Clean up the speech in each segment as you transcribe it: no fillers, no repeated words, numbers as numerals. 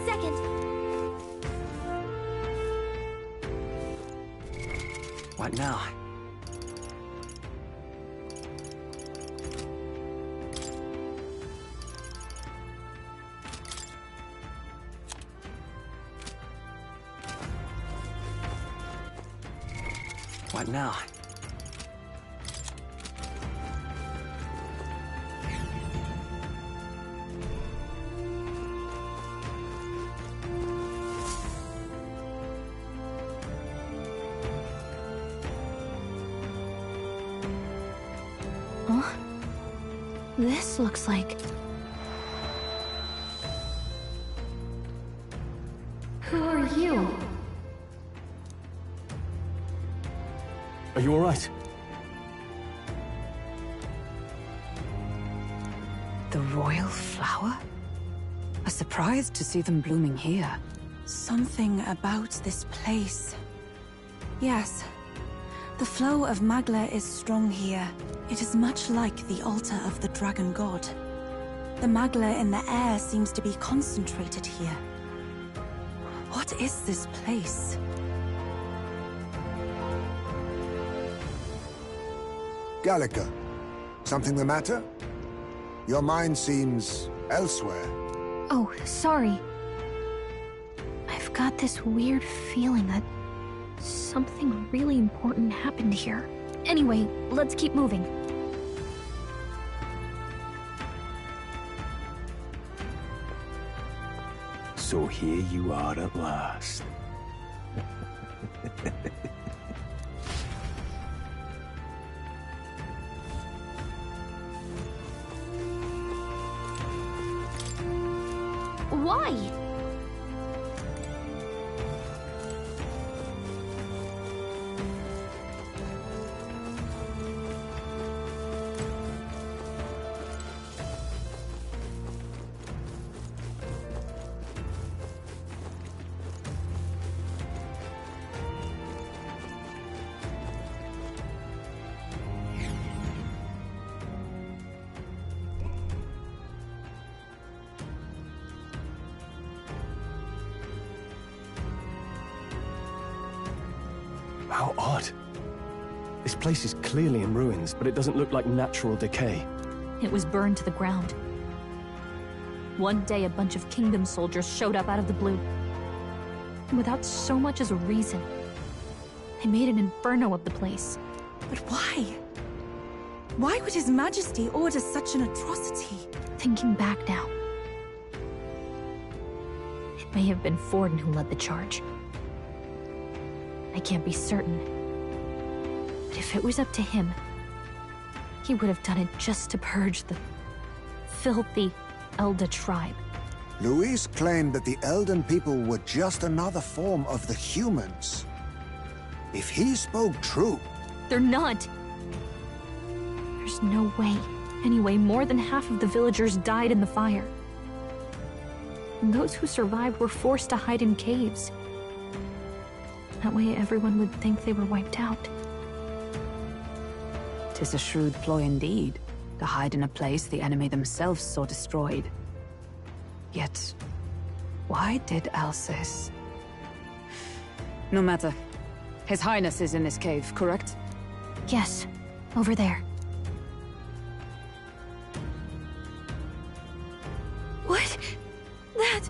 second. What now? What now? Huh? This looks like... Who are you? Are you all right? The royal flower? A surprise to see them blooming here. Something about this place. Yes. The flow of Magla is strong here. It is much like the altar of the dragon god. The Magla in the air seems to be concentrated here. What is this place? Gallica, something the matter? Your mind seems elsewhere. Oh, sorry. I've got this weird feeling that something really important happened here. Anyway, let's keep moving. So here you are at last. Why? How odd. This place is clearly in ruins, but it doesn't look like natural decay. It was burned to the ground. One day, a bunch of kingdom soldiers showed up out of the blue. Without so much as a reason. They made an inferno of the place. But why? Why would His Majesty order such an atrocity? Thinking back now, it may have been Forden who led the charge. I can't be certain. But if it was up to him, he would have done it just to purge the filthy Elda tribe. Luis claimed that the Elden people were just another form of the humans. If he spoke true... They're not! There's no way. Anyway, more than half of the villagers died in the fire. And those who survived were forced to hide in caves. That way everyone would think they were wiped out. 'Tis a shrewd ploy indeed, to hide in a place the enemy themselves saw destroyed. Yet, why did Alcest? No matter. His Highness is in this cave, correct? Yes, over there. What? That...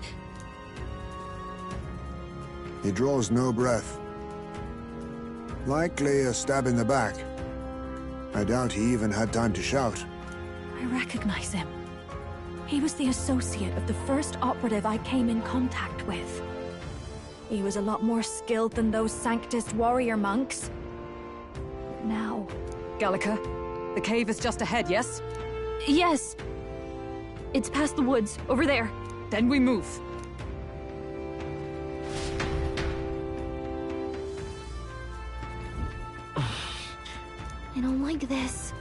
He draws no breath. Likely a stab in the back. I doubt he even had time to shout. I recognize him. He was the associate of the first operative I came in contact with. He was a lot more skilled than those Sanctist warrior monks. Now... Gallica, the cave is just ahead, yes? Yes! It's past the woods, over there. Then we move. I don't like this.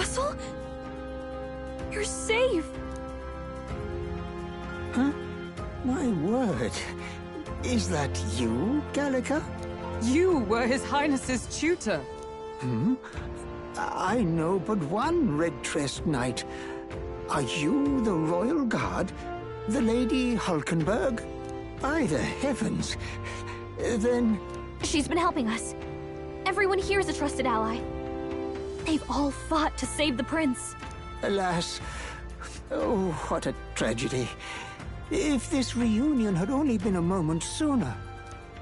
Russell? You're safe! Huh? My word. Is that you, Gallica? You were His Highness's tutor. I know but one red-tressed knight. Are you the royal guard? The Lady Hulkenberg? By the heavens. Then... She's been helping us. Everyone here is a trusted ally. They've all fought to save the prince. Alas. Oh, what a tragedy. If this reunion had only been a moment sooner.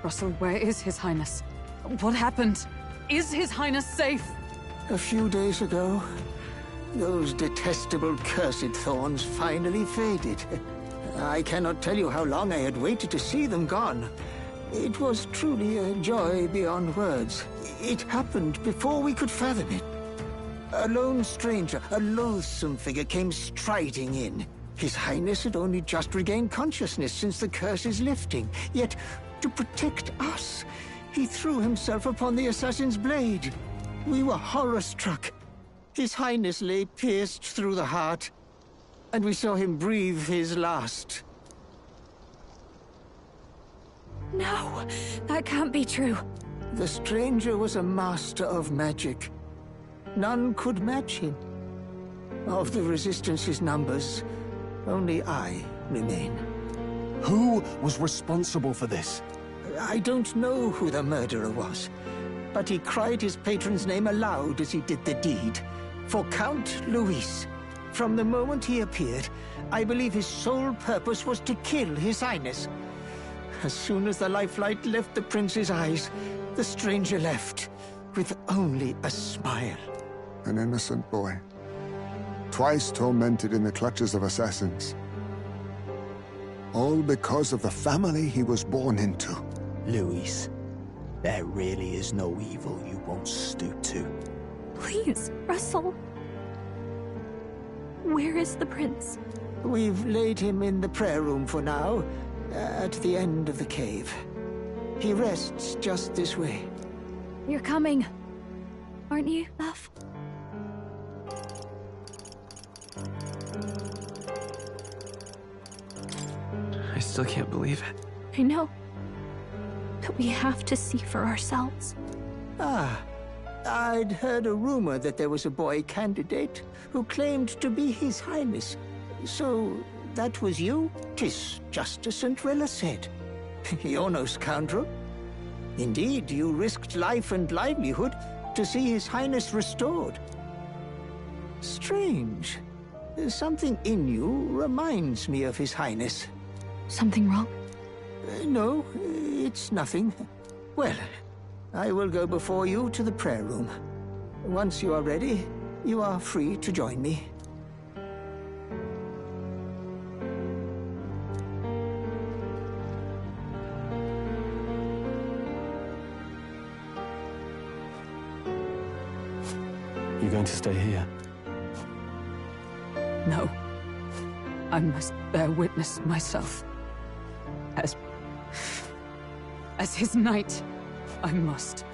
Russell, where is His Highness? What happened? Is His Highness safe? A few days ago, those detestable cursed thorns finally faded. I cannot tell you how long I had waited to see them gone. It was truly a joy beyond words. It happened before we could fathom it. A lone stranger, a loathsome figure, came striding in. His Highness had only just regained consciousness since the curse's lifting. Yet, to protect us, he threw himself upon the assassin's blade. We were horror-struck. His Highness lay pierced through the heart, and we saw him breathe his last. No, that can't be true. The stranger was a master of magic. None could match him. Of the Resistance's numbers, only I remain. Who was responsible for this? I don't know who the murderer was, but he cried his patron's name aloud as he did the deed. For Count Luis. From the moment he appeared, I believe his sole purpose was to kill His Highness. As soon as the lifelight left the prince's eyes, the stranger left, with only a smile. An innocent boy. Twice tormented in the clutches of assassins. All because of the family he was born into. Luis, there really is no evil you won't stoop to. Please, Russell. Where is the prince? We've laid him in the prayer room for now, at the end of the cave. He rests just this way. You're coming, aren't you, love? I still can't believe it. I know. But we have to see for ourselves. Ah, I'd heard a rumor that there was a boy candidate who claimed to be His Highness. So, that was you? 'Tis just as St. Rilla said. You're no scoundrel. Indeed, you risked life and livelihood to see His Highness restored. Strange. Something in you reminds me of His Highness. Something wrong? No, it's nothing. Well, I will go before you to the prayer room. Once you are ready, you are free to join me. You going to stay here? No. I must bear witness myself. As his knight, I must.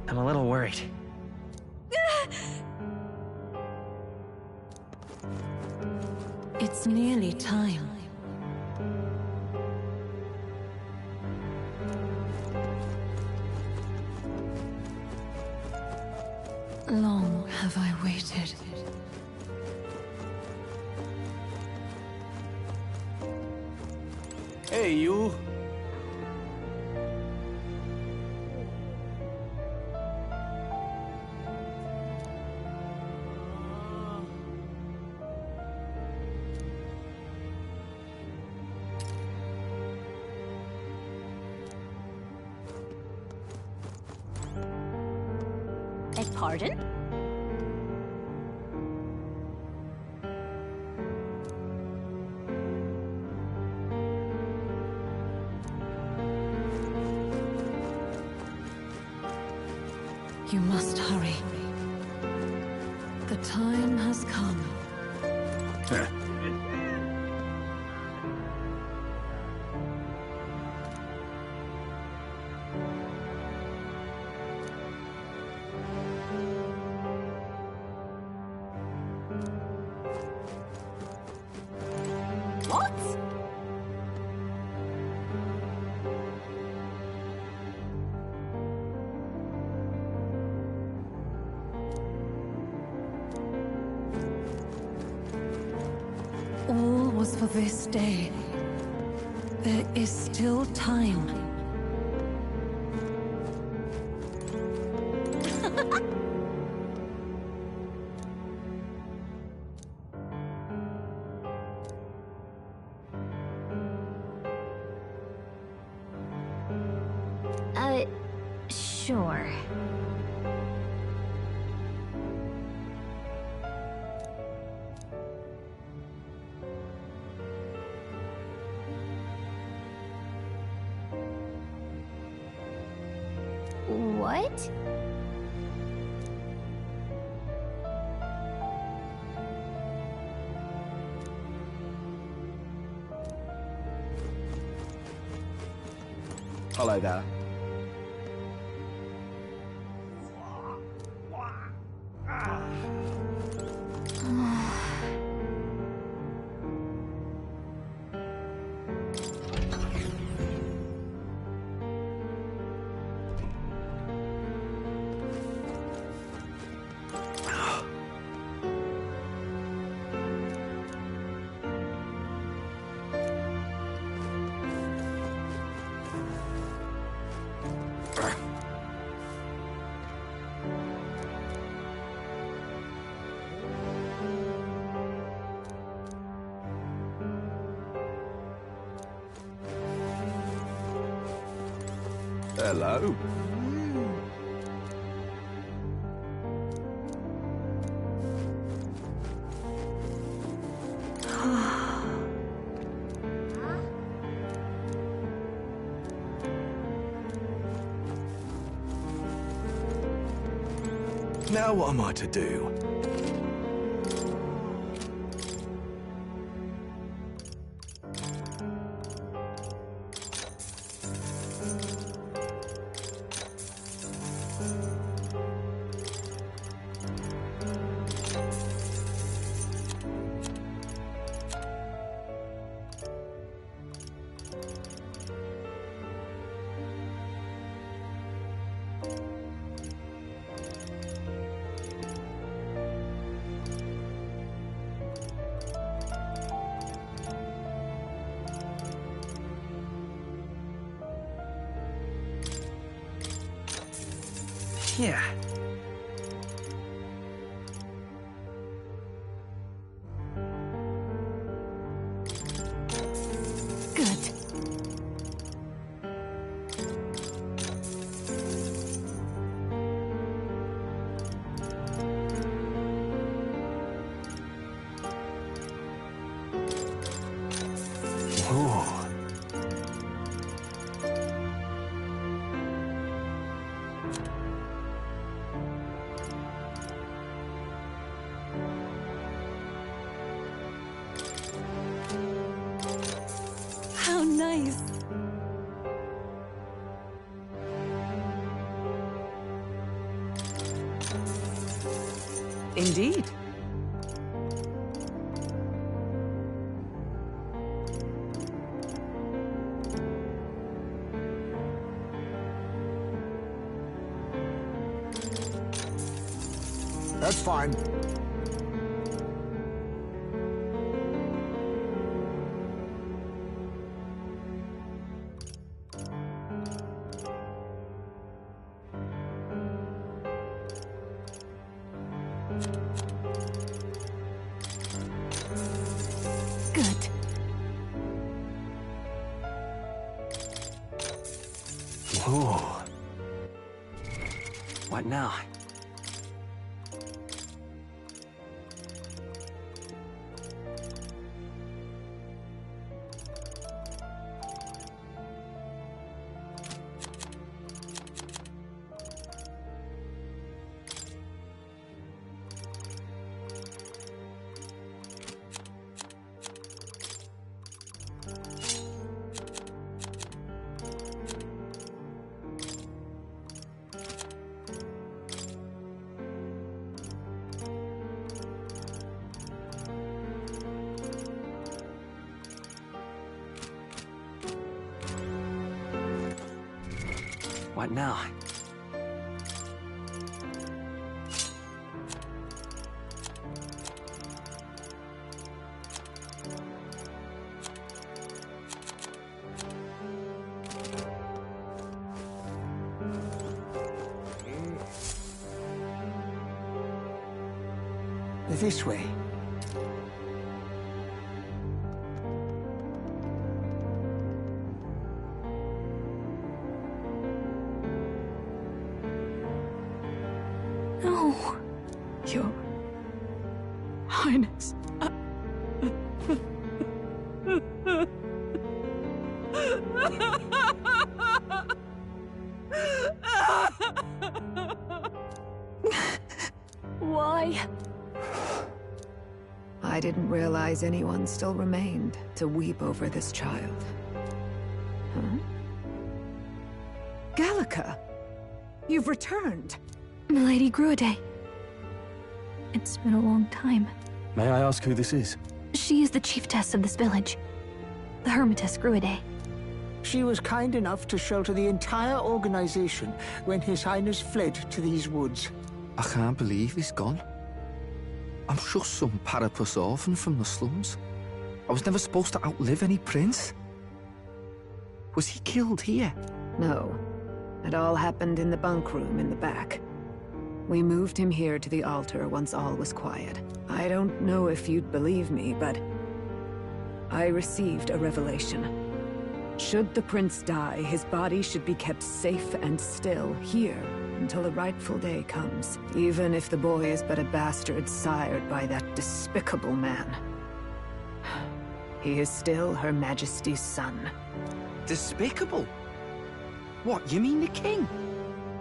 I'm a little worried. It's nearly time. Long have I waited. Hey, you! beg pardon? You must hurry. The time has come. What? All was for this day. There is still time. Sure. What? Hello there. Hello. Now what am I to do? Yeah. Good. Ooh. How nice. Indeed. That's fine. Good. Ooh. What now? What now? This way. No. Your Highness. Why? I didn't realize anyone still remained to weep over this child. Huh? Gallica! You've returned! Milady Gruide. It's been a long time. May I ask who this is? She is the chiefess of this village. The Hermitess Gruide. She was kind enough to shelter the entire organization when His Highness fled to these woods. I can't believe he's gone. I'm just some parapus orphan from the slums. I was never supposed to outlive any prince. Was he killed here? No. It all happened in the bunk room in the back. We moved him here to the altar once all was quiet. I don't know if you'd believe me, but I received a revelation. Should the prince die, his body should be kept safe and still here until a rightful day comes, even if the boy is but a bastard sired by that despicable man. He is still Her Majesty's son. Despicable? What, you mean the king?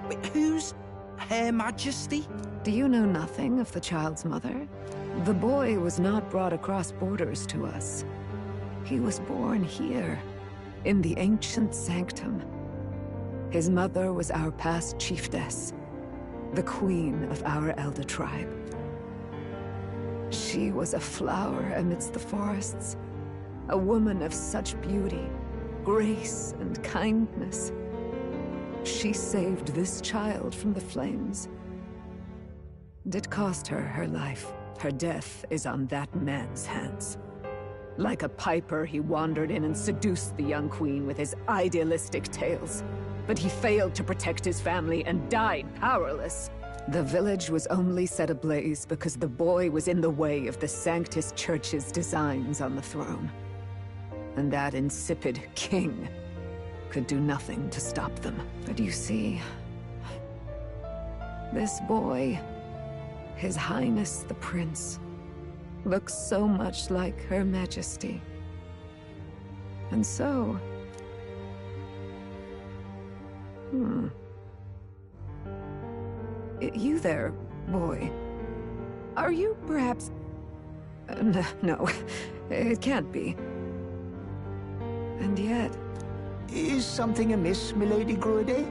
Wait, who's Her Majesty? Do you know nothing of the child's mother? The boy was not brought across borders to us. He was born here, in the ancient sanctum. His mother was our past chiefess, the queen of our elder tribe. She was a flower amidst the forests, a woman of such beauty, grace, and kindness. She saved this child from the flames. And it cost her her life. Her death is on that man's hands. Like a piper, he wandered in and seduced the young queen with his idealistic tales. But he failed to protect his family and died powerless. The village was only set ablaze because the boy was in the way of the Sanctus Church's designs on the throne. And that insipid king could do nothing to stop them. But you see, this boy, His Highness the Prince, looks so much like Her Majesty. And so... You there, boy. Are you perhaps... No, it can't be. And yet... Is something amiss, Milady Gruide?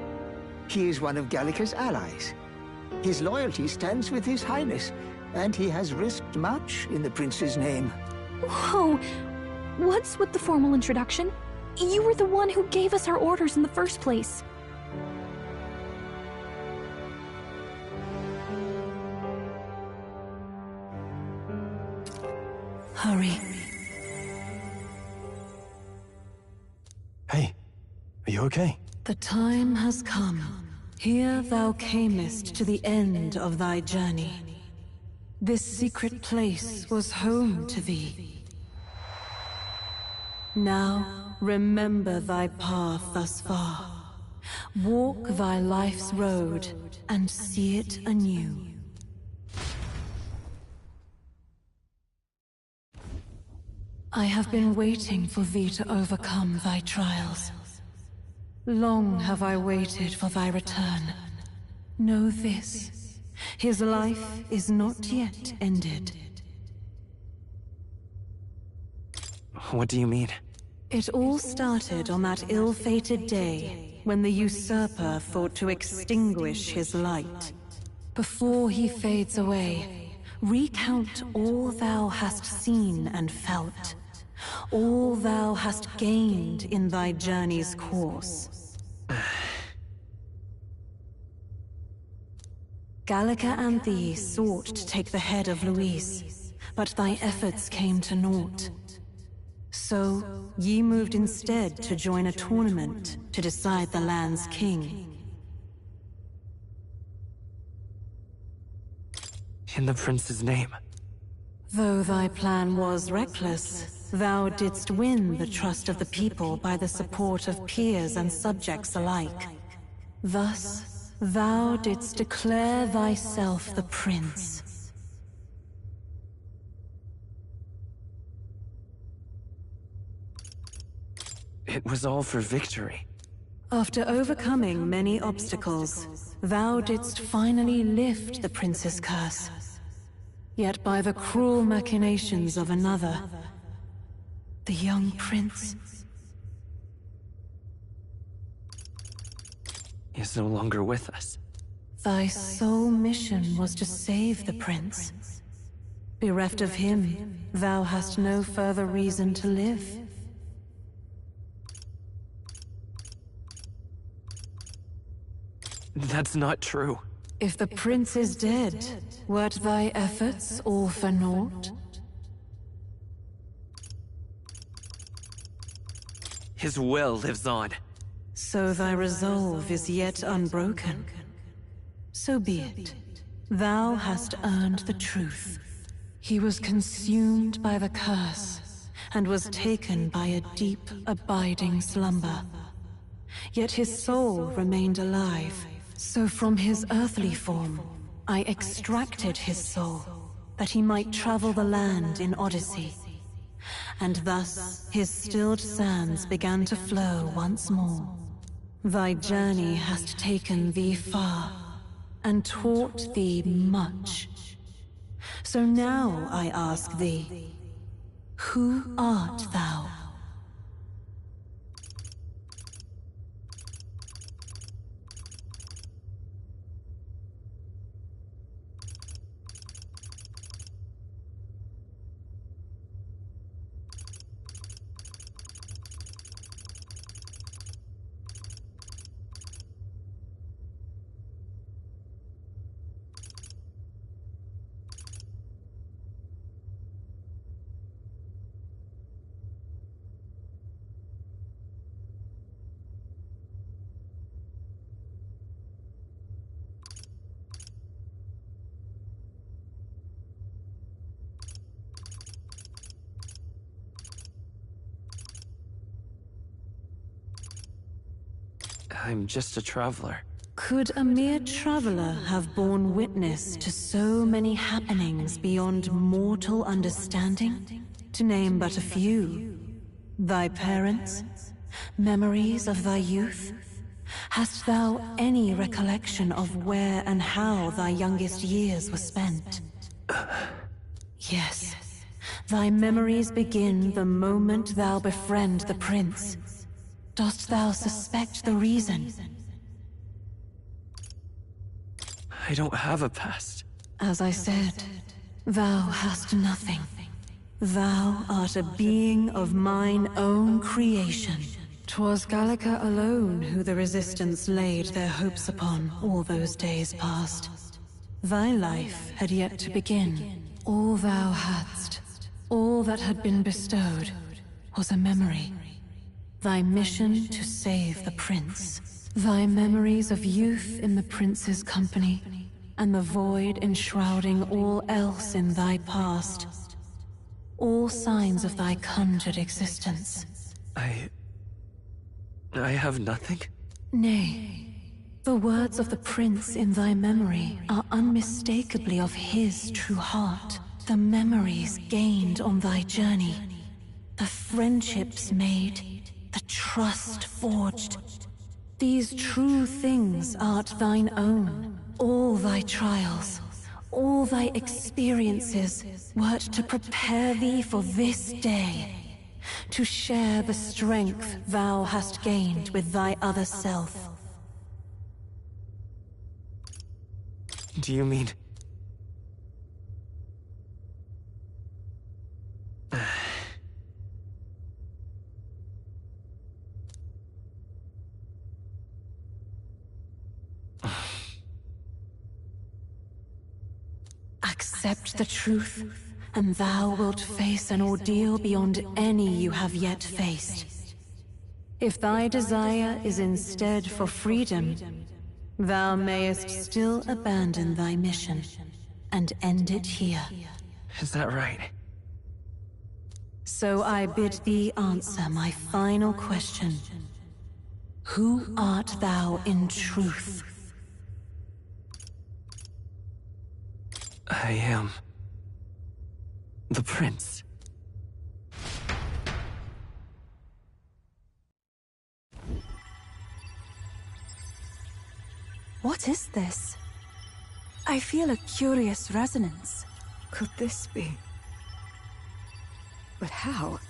He is one of Gallica's allies. His loyalty stands with His Highness, and he has risked much in the prince's name. Whoa! What's with the formal introduction? You were the one who gave us our orders in the first place. Hurry. Hey, are you okay? The time has come. Here thou camest to the end of thy journey. This secret place was home to thee. Now, remember thy path thus far. Walk thy life's road and see it anew. I have been waiting for thee to overcome thy trials. Long have I waited for thy return. Know this, his life is not yet ended. What do you mean? It all started on that ill-fated day when the usurper thought to extinguish his light. Before he fades away, recount all thou hast seen and felt. All thou hast gained in thy journey's course. Gallica and thee sought to take the head of Luis, but thy efforts came to naught. So, ye moved instead to join a tournament to decide the land's king. In the prince's name. Though thy plan was reckless, thou didst win the trust of the people by the support of peers and subjects alike. Thus, thou didst declare thyself the prince. It was all for victory. After overcoming many obstacles, thou didst finally lift the prince's curse. Yet by the cruel machinations of another, the young prince is no longer with us. Thy sole mission was to save the prince. Bereft of him, thou hast no further reason to live. That's not true. If the prince is dead, wert thy efforts all for naught? His will lives on. So thy resolve is yet unbroken. So be it. Thou hast earned the truth. He was consumed by the curse, and was taken by a deep, abiding slumber. Yet his soul remained alive. So from his earthly form, I extracted his soul, that he might travel the land in Odyssey. And thus his stilled sands began to flow once more. Thy journey hast taken thee far, and taught thee much. So now I ask thee, who art thou? I'm just a traveler. Could a mere traveler have borne witness to so many happenings beyond mortal understanding? To name but a few. Thy parents? Memories of thy youth? Hast thou any recollection of where and how thy youngest years were spent? Yes. Thy memories begin the moment thou befriend the prince. Dost thou suspect the reason? I don't have a past. As I said, thou hast nothing. Thou art a being of mine own creation. 'Twas Gallica alone who the Resistance laid their hopes upon all those days past. Thy life had yet to begin. All thou hadst, all that had been bestowed, was a memory. Thy mission to save the prince. Thy memories of youth in the prince's company, and the void enshrouding all else in thy past. All signs of thy conjured existence. I have nothing? Nay. The words of the prince in thy memory are unmistakably of his true heart. The memories gained on thy journey. The friendships made. The trust forged. These true things art thine own. All thy trials, all thy experiences wert to prepare thee for this day. To share the strength thou hast gained with thy other self. Do you mean... Accept the truth, and thou wilt face an ordeal beyond any you have yet faced. If thy desire is instead for freedom, thou mayest still abandon thy mission and end it here. Is that right? So I bid thee answer my final question. Who art thou in truth? I am... the prince. What is this? I feel a curious resonance. Could this be? But how?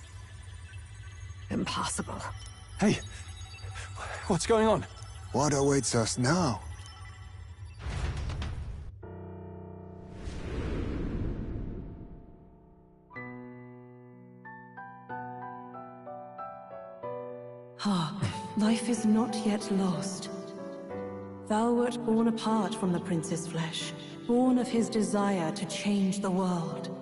Impossible. Hey, what's going on? What awaits us now? Ah, life is not yet lost. Thou wert born apart from the prince's flesh, born of his desire to change the world.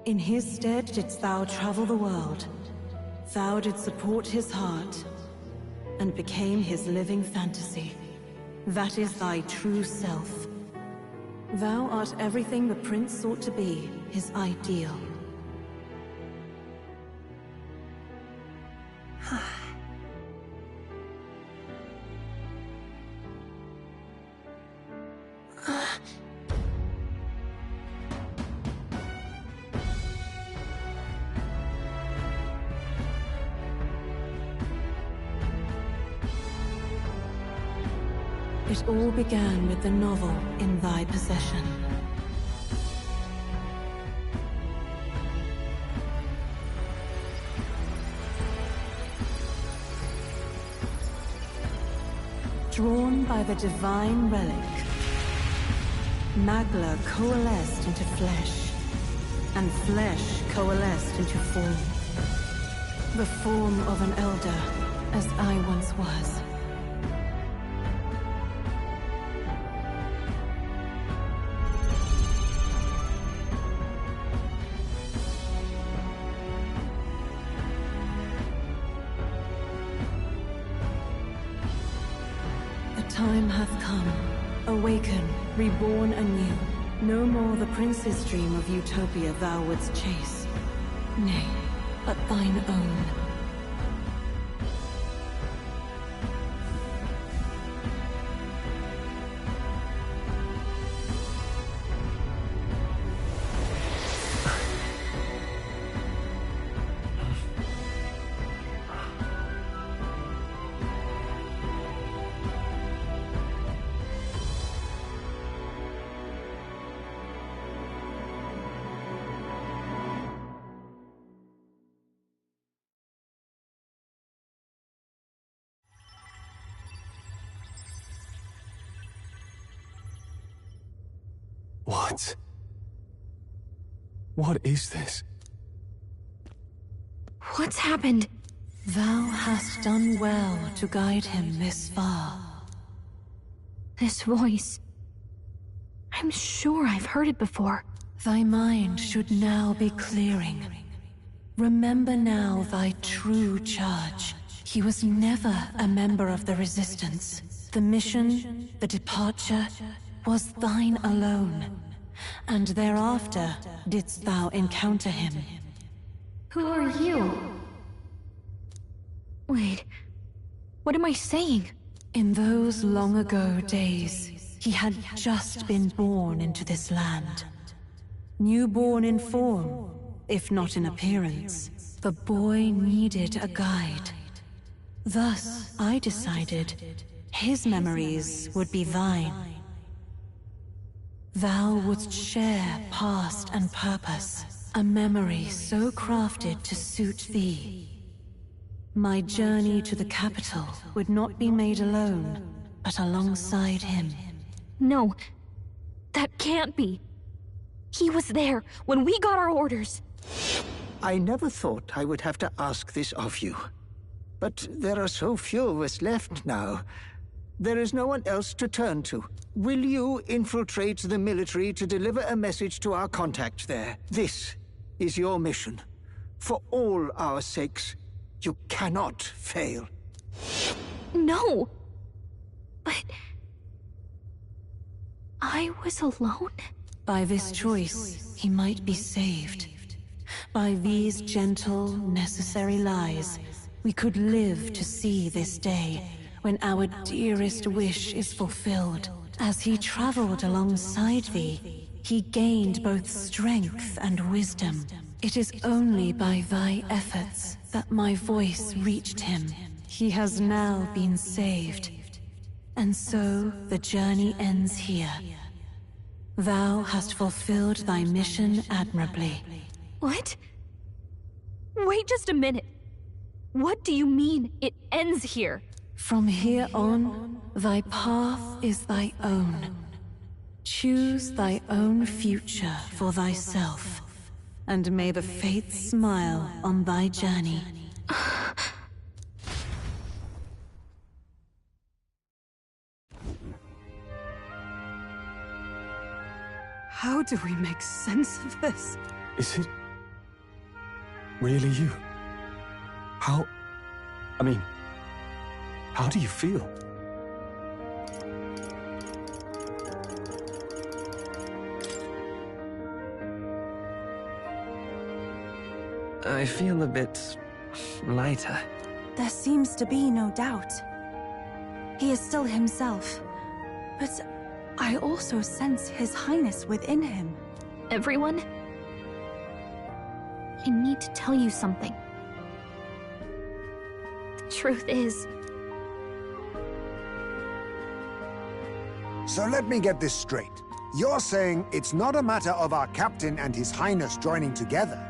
In his stead didst thou travel the world. Thou didst support his heart, and became his living fantasy. That is thy true self. Thou art everything the prince sought to be, his ideal. It all began with the novel in thy possession. Drawn by the divine relic, Magla coalesced into flesh, and flesh coalesced into form. The form of an elder, as I once was. Time hath come. Awaken, reborn anew. No more the prince's dream of utopia thou wouldst chase. Nay, but thine own. What? What is this? What's happened? Thou hast done well to guide him this far. This voice... I'm sure I've heard it before. Thy mind should now be clearing. Remember now thy true charge. He was never a member of the Resistance. The mission, the departure, was thine alone. And thereafter didst thou encounter him. Who are you? Wait, what am I saying? In those long ago days, he had just been born into this land. Newborn in form, if not in appearance, the boy needed a guide. Thus, I decided his memories would be thine. Thou wouldst share past and purpose, a memory so crafted to suit thee. My journey to the capital would not be made alone, but alongside him. No, that can't be. He was there when we got our orders. I never thought I would have to ask this of you. But there are so few of us left now. There is no one else to turn to. Will you infiltrate the military to deliver a message to our contact there? This is your mission. For all our sakes, you cannot fail. No! But... I was alone? By this choice, he might be saved. By these gentle, necessary lies, we could live to see this day, when our dearest wish is fulfilled. As he traveled alongside thee, he gained both strength and wisdom. It is only by thy efforts that my voice reached him. He has now been saved. And so the journey ends here. Thou hast fulfilled thy mission admirably. What? Wait just a minute. What do you mean, it ends here? From here on, thy path is thy own. Choose thy own future for thyself, and may the fates smile on thy journey. How do we make sense of this? Is it really you? How do you feel? I feel a bit lighter. There seems to be no doubt. He is still himself, but I also sense His Highness within him. Everyone? I need to tell you something. The truth is... So let me get this straight. You're saying it's not a matter of our captain and His Highness joining together,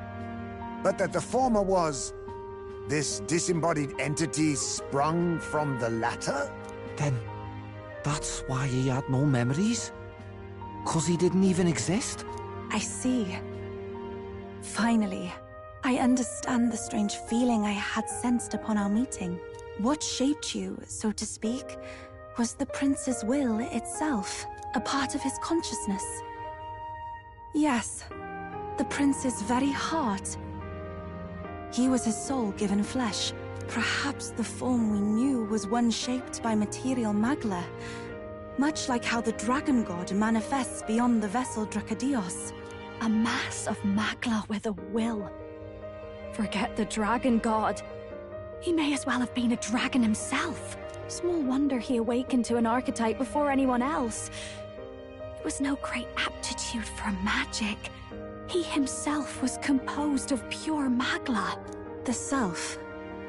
but that the former was... this disembodied entity sprung from the latter? Then, that's why he had no memories? 'Cause he didn't even exist? I see. Finally, I understand the strange feeling I had sensed upon our meeting. What shaped you, so to speak, was the prince's will itself, a part of his consciousness. Yes, the prince's very heart. He was his soul given flesh. Perhaps the form we knew was one shaped by material magla, much like how the dragon god manifests beyond the vessel Drakadios. A mass of magla with a will. Forget the dragon god. He may as well have been a dragon himself. Small wonder he awakened to an archetype before anyone else. It was no great aptitude for magic. He himself was composed of pure magla. The self,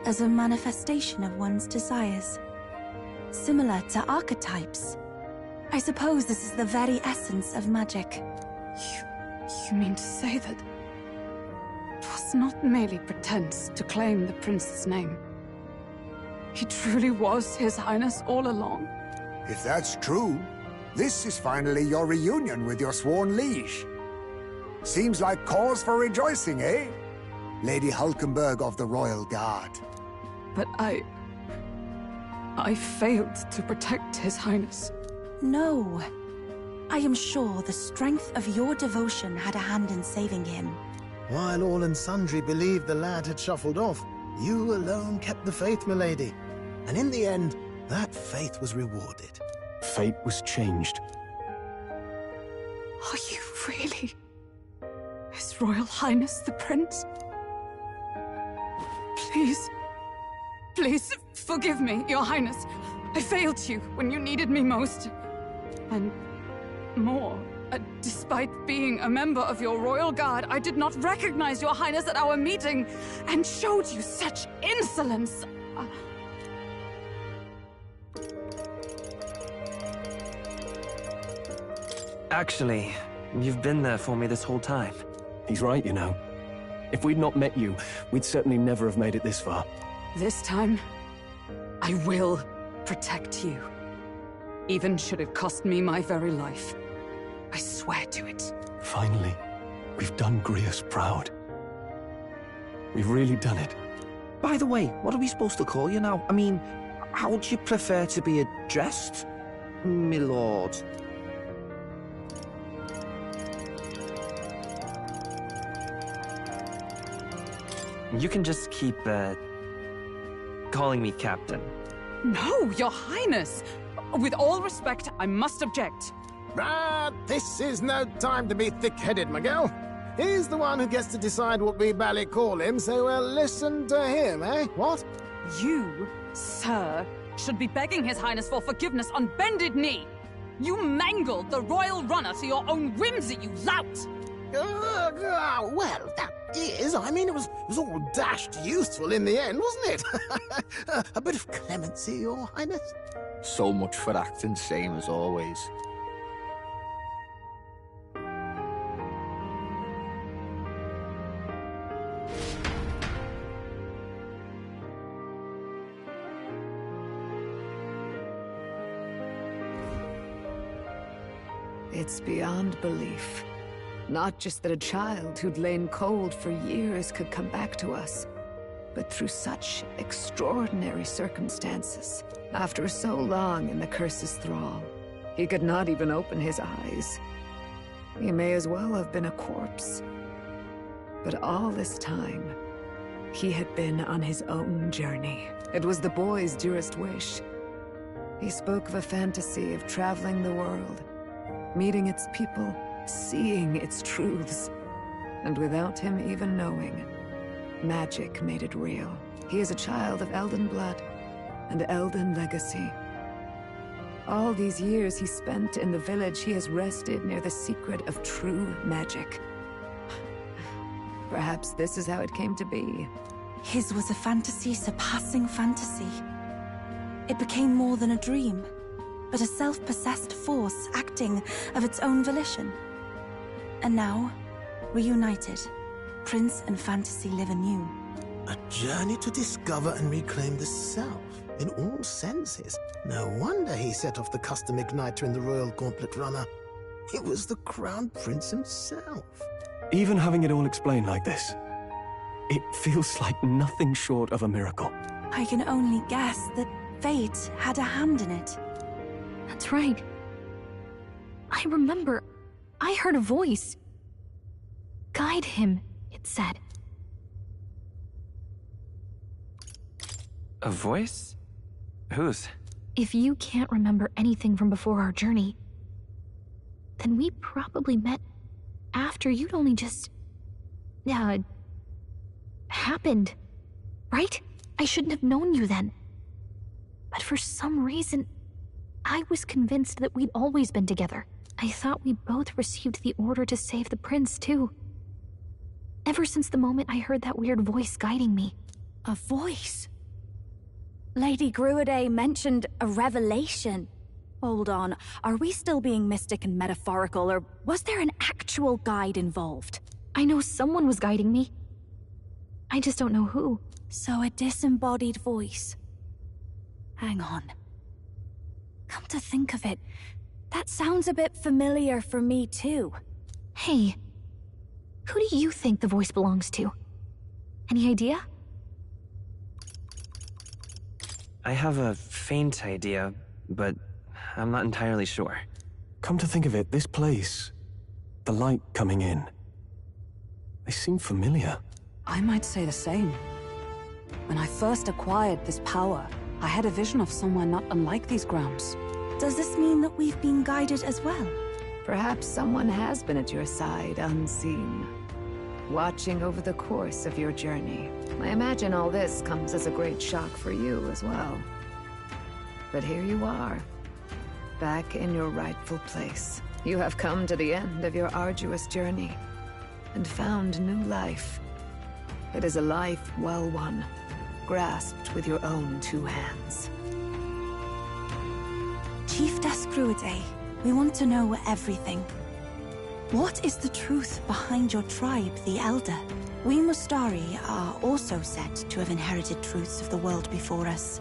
as a manifestation of one's desires. Similar to archetypes. I suppose this is the very essence of magic. You mean to say that... it was not merely pretense to claim the prince's name? He truly was His Highness all along? If that's true, this is finally your reunion with your sworn liege. Seems like cause for rejoicing, eh? Lady Hulkenberg of the Royal Guard. But I failed to protect His Highness. No. I am sure the strength of your devotion had a hand in saving him. While all and sundry believed the lad had shuffled off, you alone kept the faith, milady. And in the end, that faith was rewarded. Fate was changed. Are you really His Royal Highness the Prince? Please, forgive me, Your Highness. I failed you when you needed me most. And more, despite being a member of your Royal Guard, I did not recognize Your Highness at our meeting and showed you such insolence. Actually, you've been there for me this whole time. He's right, you know. If we'd not met you, we'd certainly never have made it this far. This time, I will protect you. Even should it cost me my very life. I swear to it. Finally, we've done Grius proud. We've really done it. By the way, what are we supposed to call you now? I mean, how would you prefer to be addressed, my lord? You can just keep, calling me Captain. No, Your Highness! With all respect, I must object. This is no time to be thick-headed, Miguel. He's the one who gets to decide what we bally call him, so we'll listen to him, eh? What? You, sir, should be begging His Highness for forgiveness on bended knee. You mangled the royal runner to your own whimsy, you lout! Well, that is, I mean, it was all dashed useful in the end, wasn't it? A bit of clemency, Your Highness. So much for acting same as always. It's beyond belief. Not just that a child who'd lain cold for years could come back to us, but through such extraordinary circumstances. After so long in the curse's thrall, he could not even open his eyes. He may as well have been a corpse. But all this time, he had been on his own journey. It was the boy's dearest wish. He spoke of a fantasy of traveling the world, meeting its people, seeing its truths. And without him even knowing, magic made it real. He is a child of Elden blood and Elden legacy. All these years he spent in the village, he has rested near the secret of true magic. Perhaps this is how it came to be. His was a fantasy surpassing fantasy. It became more than a dream, but a self-possessed force acting of its own volition. And now, reunited, Prince and fantasy live anew. A journey to discover and reclaim the self, in all senses. No wonder he set off the custom igniter in the Royal Gauntlet Runner. It was the Crown Prince himself. Even having it all explained like this, it feels like nothing short of a miracle. I can only guess that fate had a hand in it. That's right. I remember, I heard a voice. Guide him, it said. A voice? Whose? If you can't remember anything from before our journey, then we probably met after you'd only just... happened. Right? I shouldn't have known you then. But for some reason, I was convinced that we'd always been together. I thought we both received the order to save the prince, too. Ever since the moment I heard that weird voice guiding me. A voice? Lady Gruade mentioned a revelation. Hold on, are we still being mystic and metaphorical, or was there an actual guide involved? I know someone was guiding me. I just don't know who. So a disembodied voice. Hang on. Come to think of it, that sounds a bit familiar for me too. Hey, who do you think the voice belongs to? Any idea? I have a faint idea, but I'm not entirely sure. Come to think of it, this place, the light coming in, they seem familiar. I might say the same. When I first acquired this power, I had a vision of somewhere not unlike these grounds. Does this mean that we've been guided as well? Perhaps someone has been at your side unseen, watching over the course of your journey. I imagine all this comes as a great shock for you as well. But here you are, back in your rightful place. You have come to the end of your arduous journey and found new life. It is a life well won, grasped with your own two hands. Chiefess Gruade, we want to know everything. What is the truth behind your tribe, the Elder? We Mustari are also said to have inherited truths of the world before us.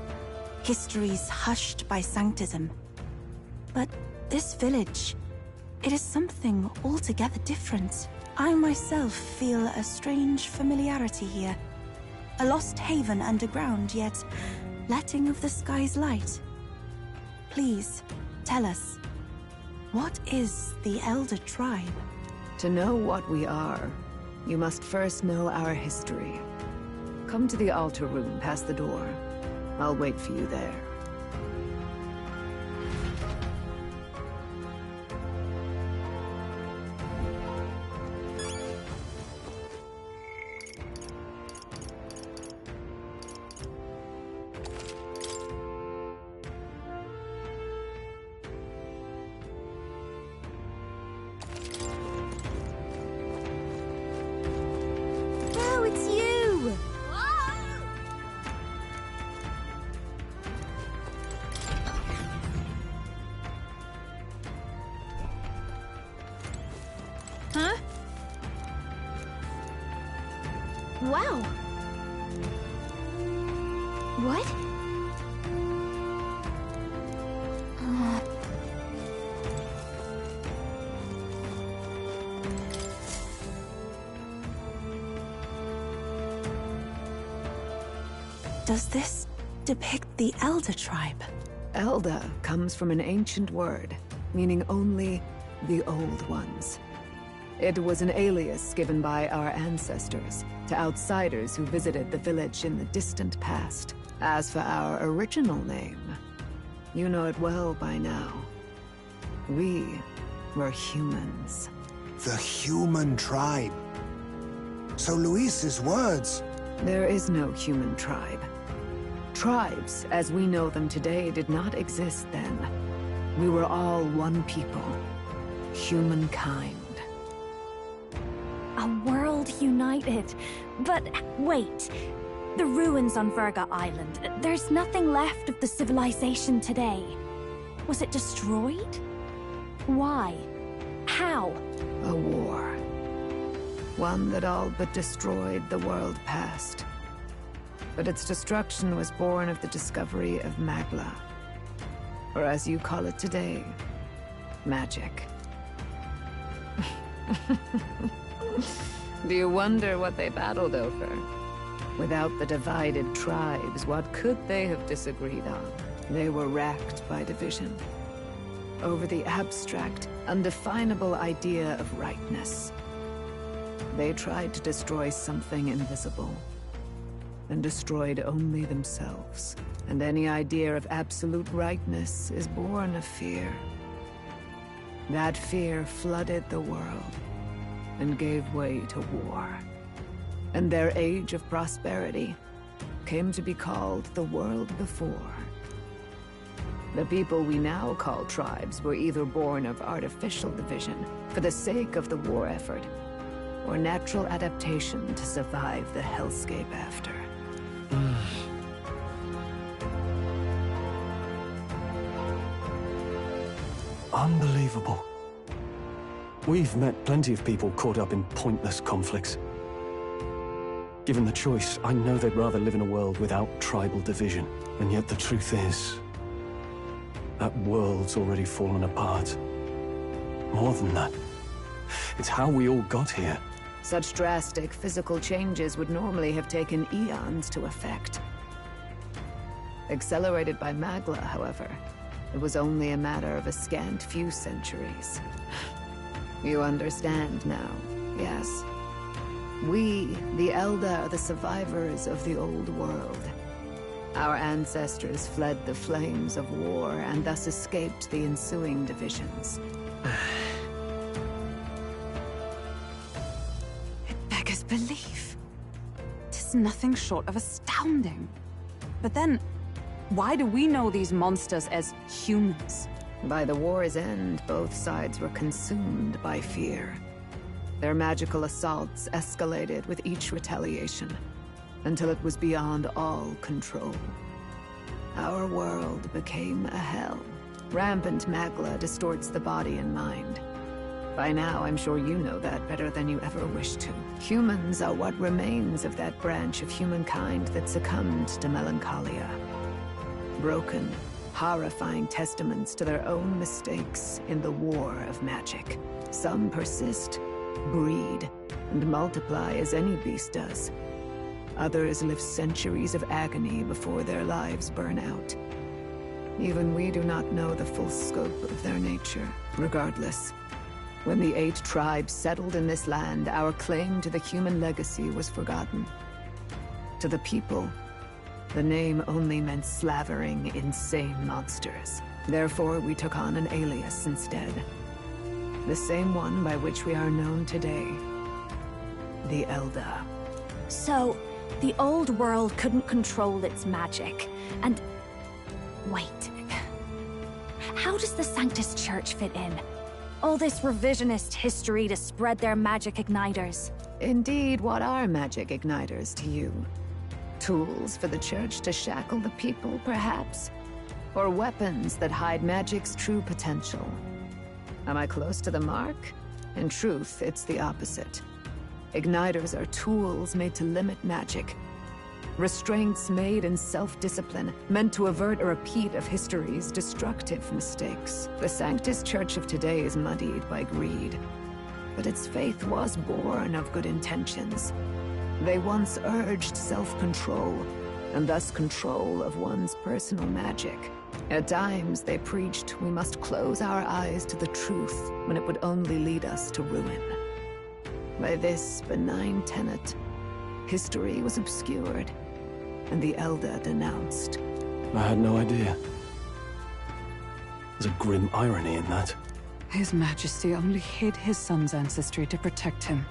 Histories hushed by sanctism. But this village, it is something altogether different. I myself feel a strange familiarity here. A lost haven underground, yet letting of the sky's light. Please, tell us, what is the Elder Tribe? To know what we are, you must first know our history. Come to the altar room past the door. I'll wait for you there. Oh, it's you! Huh? Wow. What? Does this depict the Elder Tribe? Elda comes from an ancient word, meaning only the Old Ones. It was an alias given by our ancestors to outsiders who visited the village in the distant past. As for our original name, you know it well by now. We were humans. The human tribe. So Luis's words... There is no human tribe. Tribes, as we know them today, did not exist then. We were all one people. Humankind. A world united. But wait. The ruins on Virga Island. There's nothing left of the civilization today. Was it destroyed? Why? How? A war. One that all but destroyed the world past. But its destruction was born of the discovery of Magla. Or as you call it today, magic. Do you wonder what they battled over? Without the divided tribes, what could they have disagreed on? They were racked by division. Over the abstract, undefinable idea of rightness. They tried to destroy something invisible, and destroyed only themselves. And any idea of absolute rightness is born of fear. That fear flooded the world, and gave way to war. And their age of prosperity came to be called the world before. The people we now call tribes were either born of artificial division for the sake of the war effort, or natural adaptation to survive the hellscape after. Unbelievable. We've met plenty of people caught up in pointless conflicts. Given the choice, I know they'd rather live in a world without tribal division. And yet the truth is, that world's already fallen apart. More than that, it's how we all got here. Such drastic physical changes would normally have taken eons to effect. Accelerated by Magla, however, it was only a matter of a scant few centuries. You understand now, yes? We, the Elder, are the survivors of the old world. Our ancestors fled the flames of war and thus escaped the ensuing divisions. Beggars belief. Tis nothing short of astounding. But then, why do we know these monsters as humans? By the war's end, both sides were consumed by fear. Their magical assaults escalated with each retaliation, until it was beyond all control. Our world became a hell. Rampant Magla distorts the body and mind. By now, I'm sure you know that better than you ever wished to. Humans are what remains of that branch of humankind that succumbed to melancholia. Broken, horrifying testaments to their own mistakes in the war of magic. Some persist, breed, and multiply as any beast does. Others live centuries of agony before their lives burn out. Even we do not know the full scope of their nature. Regardless, when the 8 tribes settled in this land, our claim to the human legacy was forgotten. To the people, the name only meant slavering, insane monsters. Therefore, we took on an alias instead. The same one by which we are known today. The Elder. So, the old world couldn't control its magic, and... Wait. How does the Sanctus Church fit in? All this revisionist history to spread their magic igniters. Indeed, what are magic igniters to you? Tools for the Church to shackle the people, perhaps? Or weapons that hide magic's true potential? Am I close to the mark? In truth, it's the opposite. Igniters are tools made to limit magic. Restraints made in self-discipline, meant to avert a repeat of history's destructive mistakes. The Sanctus Church of today is muddied by greed, but its faith was born of good intentions. They once urged self-control, and thus control of one's personal magic. At times, they preached we must close our eyes to the truth when it would only lead us to ruin. By this benign tenet, history was obscured, and the Elder denounced. I had no idea. There's a grim irony in that. His Majesty only hid his son's ancestry to protect him.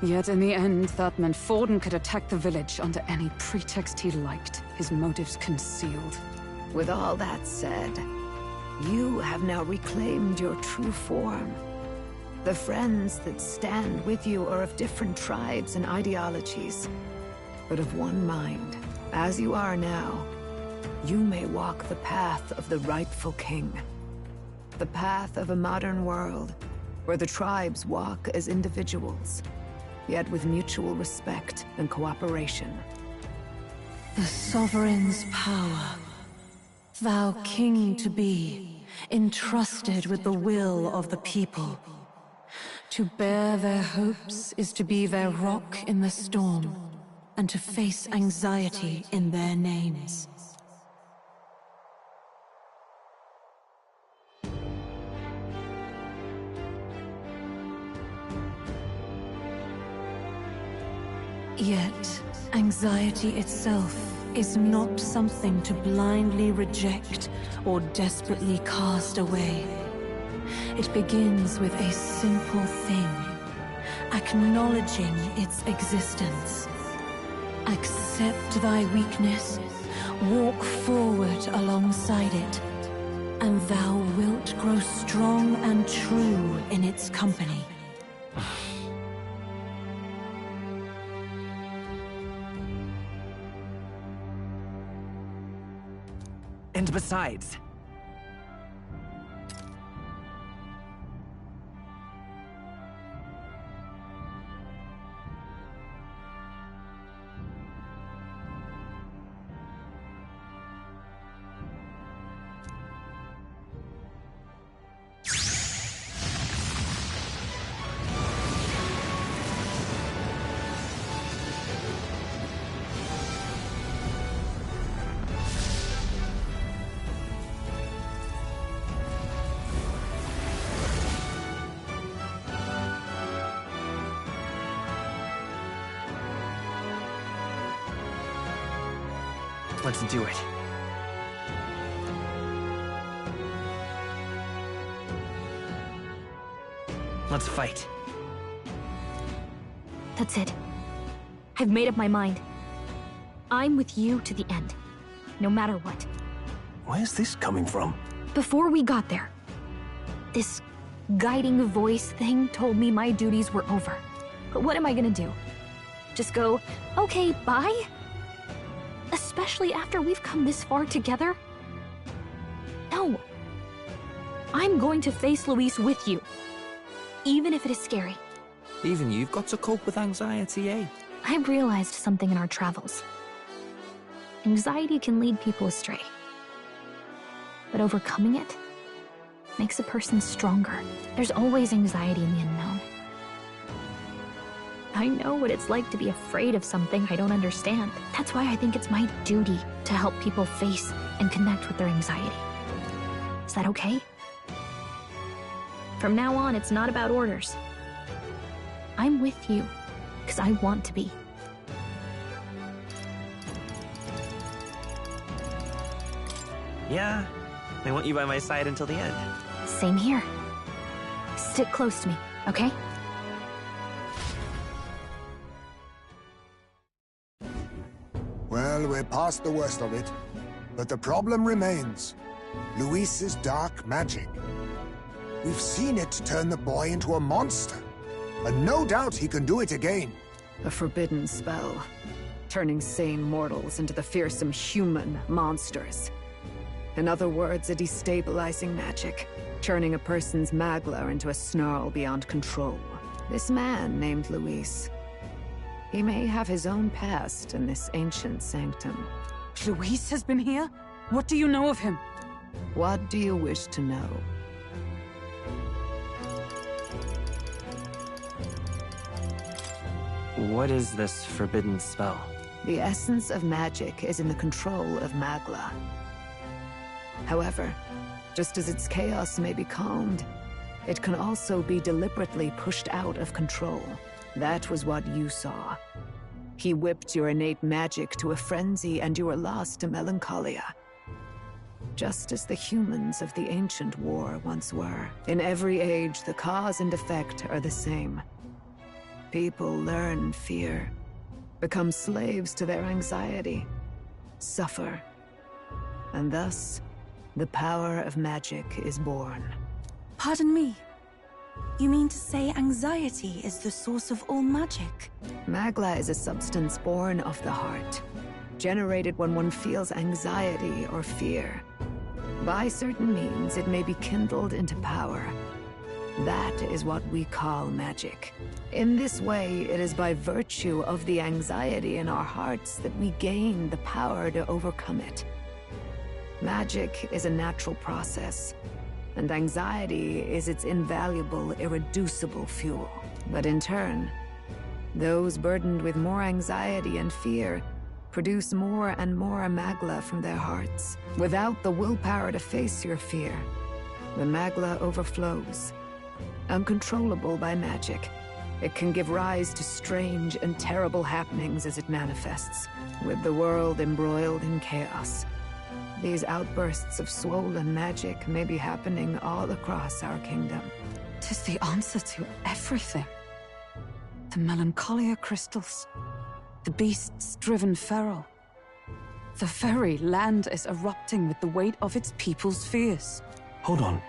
Yet in the end, that meant Forden could attack the village under any pretext he liked, his motives concealed. With all that said, you have now reclaimed your true form. The friends that stand with you are of different tribes and ideologies, but of one mind. As you are now, you may walk the path of the rightful king. The path of a modern world, where the tribes walk as individuals, yet with mutual respect and cooperation. The Sovereign's power. Thou king to be, entrusted with the will of the people. To bear their hopes is to be their rock in the storm, and to face anxiety in their names. Yet, anxiety itself is not something to blindly reject or desperately cast away. It begins with a simple thing, acknowledging its existence. Accept thy weakness, walk forward alongside it, and thou wilt grow strong and true in its company. And besides... Let's do it. Let's fight. That's it. I've made up my mind. I'm with you to the end, no matter what. Where's this coming from? Before we got there, this guiding voice thing told me my duties were over. But what am I gonna do? Just go, okay, bye? Especially after we've come this far together? No. I'm going to face Luis with you. Even if it is scary. Even you've got to cope with anxiety, eh? I've realized something in our travels. Anxiety can lead people astray. But overcoming it makes a person stronger. There's always anxiety in the unknown. I know what it's like to be afraid of something I don't understand. That's why I think it's my duty to help people face and connect with their anxiety. Is that okay? From now on, it's not about orders. I'm with you, because I want to be. Yeah, I want you by my side until the end. Same here. Stick close to me, okay? Well, we're past the worst of it. But the problem remains. Luis's dark magic. We've seen it turn the boy into a monster. And no doubt he can do it again. A forbidden spell, turning sane mortals into the fearsome human monsters. In other words, a destabilizing magic, turning a person's magla into a snarl beyond control. This man named Luis, he may have his own past in this ancient sanctum. Luis has been here? What do you know of him? What do you wish to know? What is this forbidden spell? The essence of magic is in the control of magla. However, just as its chaos may be calmed, it can also be deliberately pushed out of control. That was what you saw. He whipped your innate magic to a frenzy and you were lost to melancholia. Just as the humans of the ancient war once were. In every age, the cause and effect are the same. People learn fear, become slaves to their anxiety, suffer, and thus, the power of magic is born. Pardon me. You mean to say anxiety is the source of all magic? Magla is a substance born of the heart, generated when one feels anxiety or fear. By certain means, it may be kindled into power. That is what we call magic. In this way, it is by virtue of the anxiety in our hearts that we gain the power to overcome it. Magic is a natural process, and anxiety is its invaluable, irreducible fuel. But in turn, those burdened with more anxiety and fear produce more and more magla from their hearts. Without the willpower to face your fear, the magla overflows. Uncontrollable by magic, it can give rise to strange and terrible happenings as it manifests, with the world embroiled in chaos. These outbursts of swollen magic may be happening all across our kingdom. 'Tis the answer to everything. The melancholia crystals, the beasts driven feral. The very land is erupting with the weight of its people's fears. Hold on.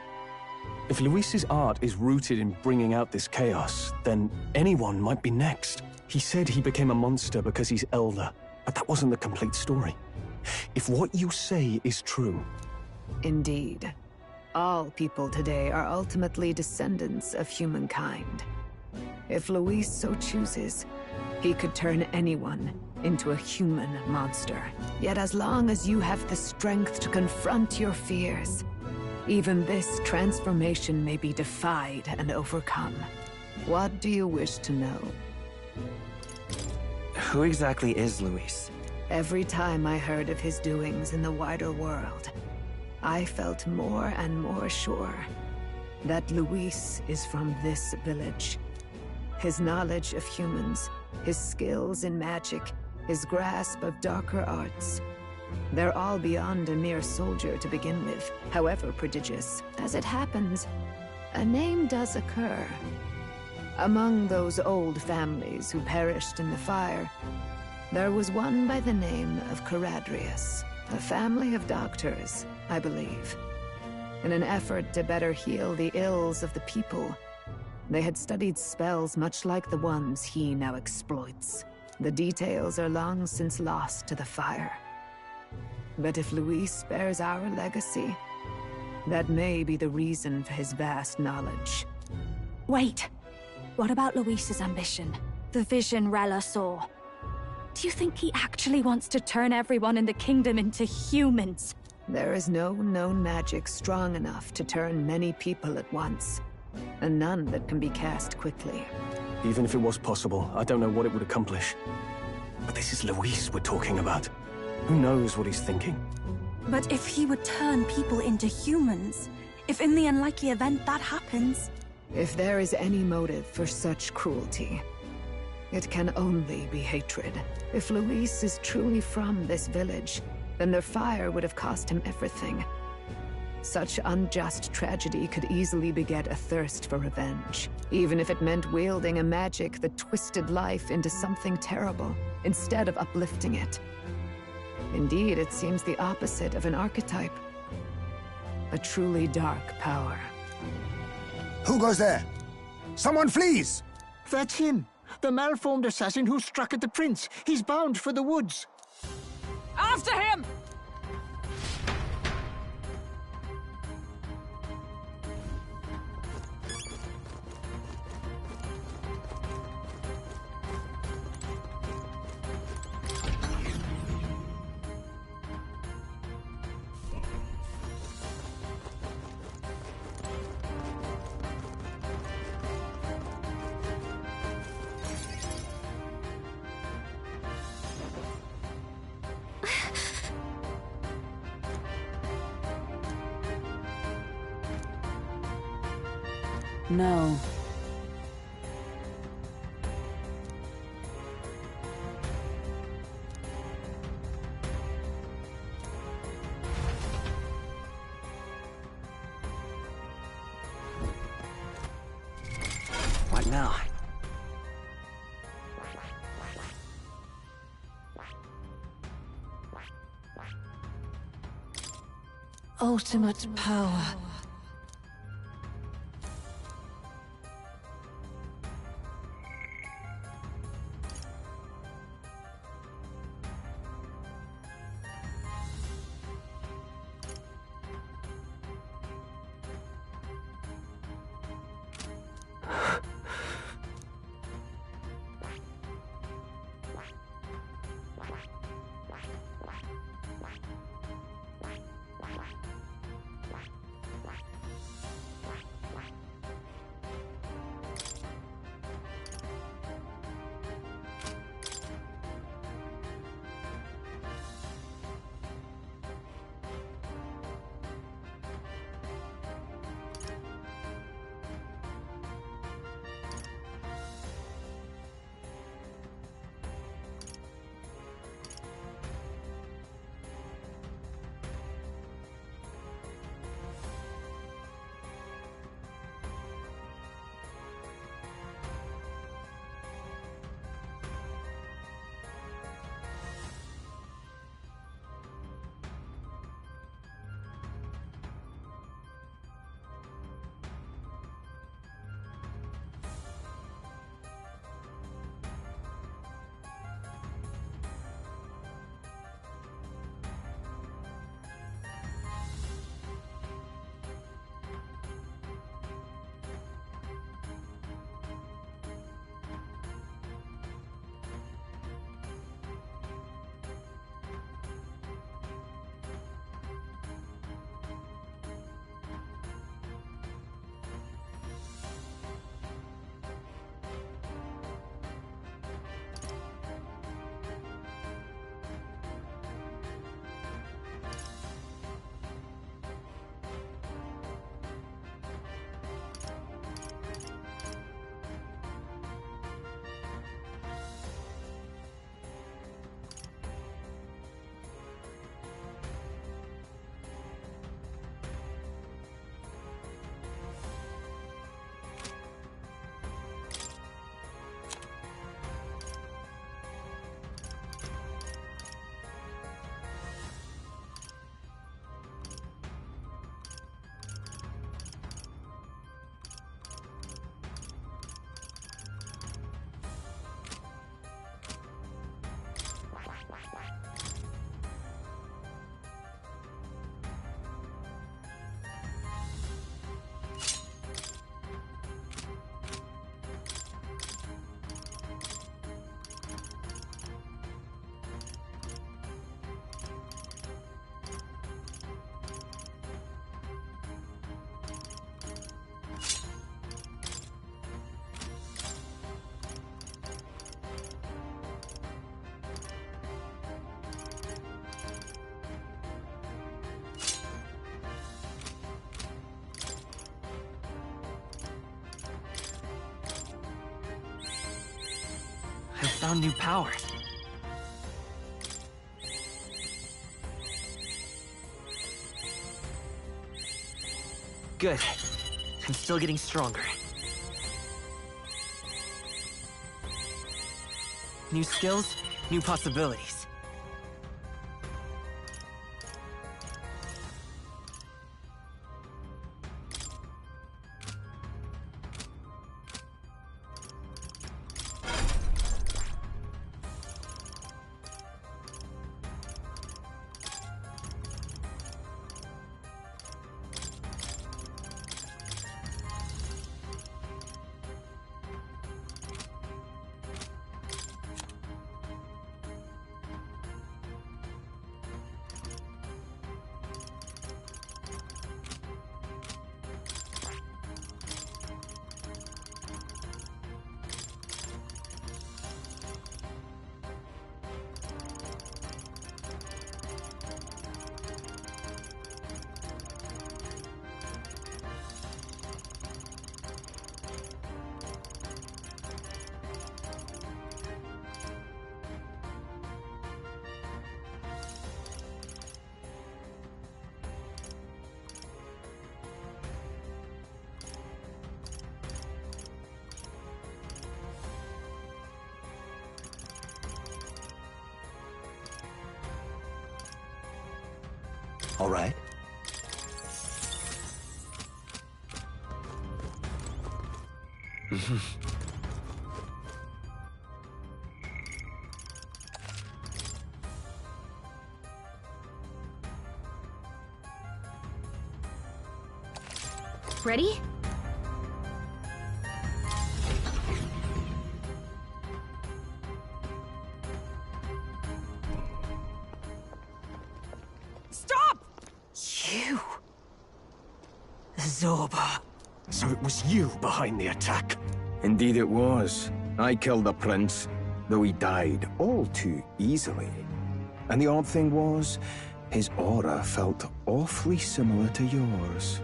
If Luis's art is rooted in bringing out this chaos, then anyone might be next. He said he became a monster because he's elder, but that wasn't the complete story. If what you say is true... Indeed. All people today are ultimately descendants of humankind. If Luis so chooses, he could turn anyone into a human monster. Yet as long as you have the strength to confront your fears, even this transformation may be defied and overcome. What do you wish to know? Who exactly is Luis? Every time I heard of his doings in the wider world, I felt more and more sure that Luis is from this village. His knowledge of humans, his skills in magic, his grasp of darker arts, they're all beyond a mere soldier to begin with, however prodigious. As it happens, a name does occur. Among those old families who perished in the fire, there was one by the name of Caradrius, a family of doctors, I believe. In an effort to better heal the ills of the people, they had studied spells much like the ones he now exploits. The details are long since lost to the fire. But if Luis bears our legacy, that may be the reason for his vast knowledge. Wait. What about Luis's ambition? The vision Rella saw? Do you think he actually wants to turn everyone in the kingdom into humans? There is no known magic strong enough to turn many people at once. A nun that can be cast quickly. Even if it was possible, I don't know what it would accomplish. But this is Luis we're talking about. Who knows what he's thinking? But if he would turn people into humans, if in the unlikely event that happens... If there is any motive for such cruelty, it can only be hatred. If Luis is truly from this village, then their fire would have cost him everything. Such unjust tragedy could easily beget a thirst for revenge, even if it meant wielding a magic that twisted life into something terrible, instead of uplifting it. Indeed, it seems the opposite of an archetype. A truly dark power. Who goes there? Someone flees! That's him! The malformed assassin who struck at the prince. He's bound for the woods. After him! No. What now? Ultimate power. found new power. Good. I'm still getting stronger. New skills, new possibilities. All right. Ready? Stop! You! Zorba. So it was you behind the attack? Indeed it was. I killed the prince, though he died all too easily. And the odd thing was, his aura felt awfully similar to yours.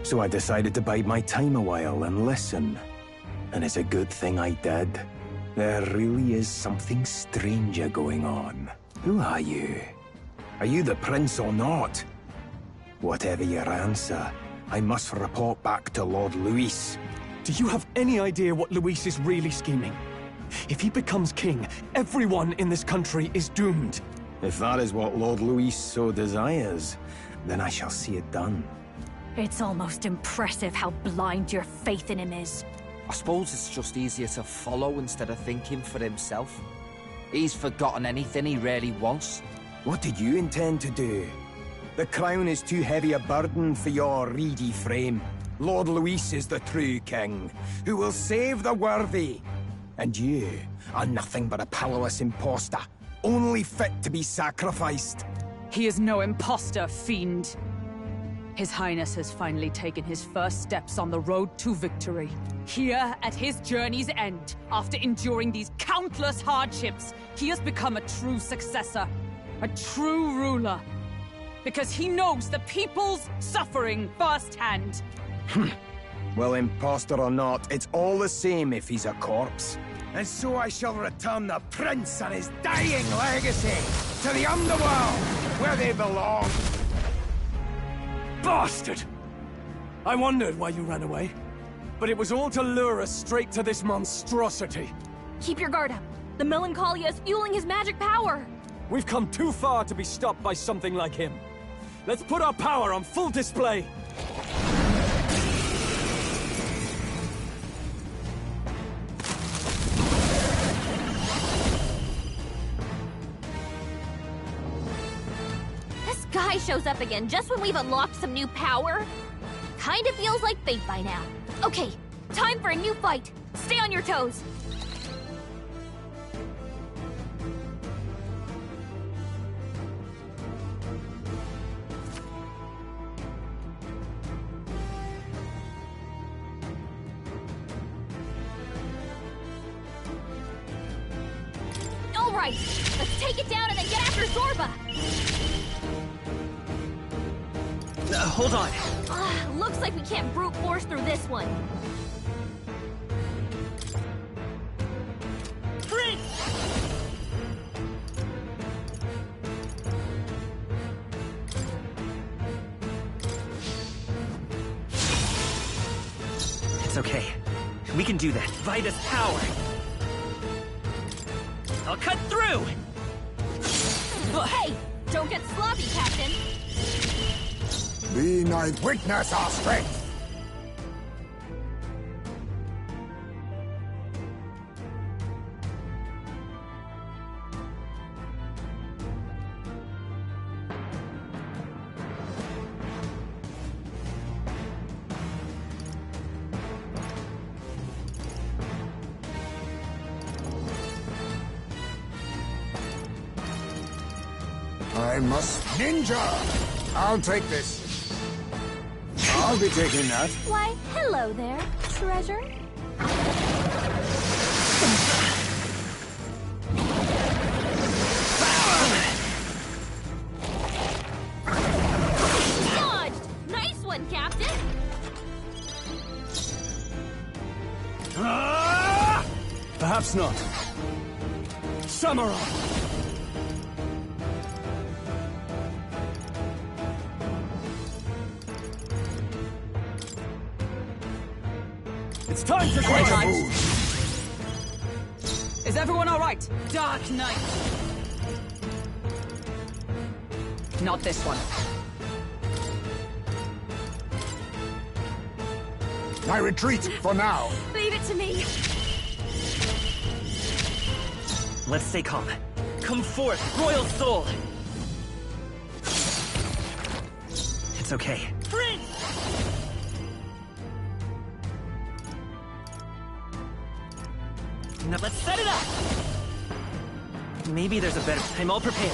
So I decided to bide my time a while and listen. And it's a good thing I did. There really is something stranger going on. Who are you? Are you the prince or not? Whatever your answer, I must report back to Lord Luis. Do you have any idea what Luis is really scheming? If he becomes king, everyone in this country is doomed. If that is what Lord Luis so desires, then I shall see it done. It's almost impressive how blind your faith in him is. I suppose it's just easier to follow instead of thinking for himself. He's forgotten anything he really wants. What did you intend to do? The crown is too heavy a burden for your reedy frame. Lord Luis is the true king, who will save the worthy. And you are nothing but a powerless imposter, only fit to be sacrificed. He is no imposter, fiend. His Highness has finally taken his first steps on the road to victory. Here, at his journey's end, after enduring these countless hardships, he has become a true successor, a true ruler. Because he knows the people's suffering firsthand. Well, imposter or not, it's all the same if he's a corpse. And so I shall return the prince and his dying legacy to the underworld, where they belong. Bastard! I wondered why you ran away, but it was all to lure us straight to this monstrosity. Keep your guard up. The Melancholia is fueling his magic power. We've come too far to be stopped by something like him. Let's put our power on full display. This guy shows up again just when we've unlocked some new power. Kinda feels like fate by now. Okay, time for a new fight. Stay on your toes. Alright, let's take it down and then get after Zorba! Hold on. Looks like we can't brute force through this one. Prince! It's okay. We can do that. By this power. I'll cut through! Hey! Don't get sloppy, Captain! Be nice. Witness our strength! I must... Ninja! I'll take this. I'll be taking that. Why, hello there, treasure. Dodged! Nice one, Captain! Perhaps not. Samurai! It's time to All right. move. Is everyone all right? Dark Knight. Not this one. I retreat for now. Leave it to me. Let's stay calm. Come forth, Royal Soul! It's okay. Prince! Now let's set it up! Maybe there's a better... I'm all prepared.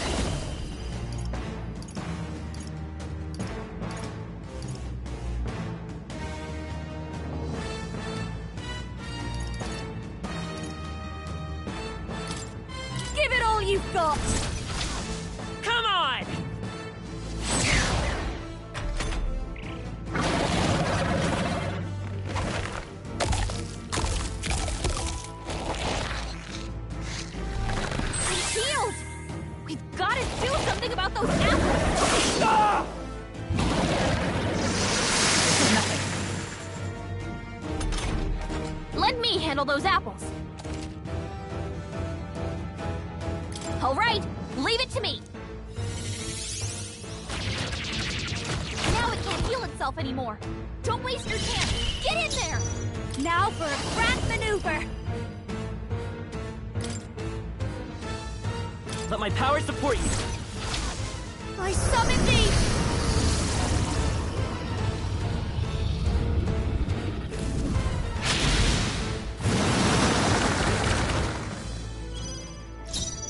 Give it all you've got! Come on! I'm healed! We've got to do something about those apples! Let me handle those apples. All right, leave it to me. Now it can't heal itself anymore. Don't waste your chance. Get in there. Now for a crack maneuver. Let my power support you. I summon thee.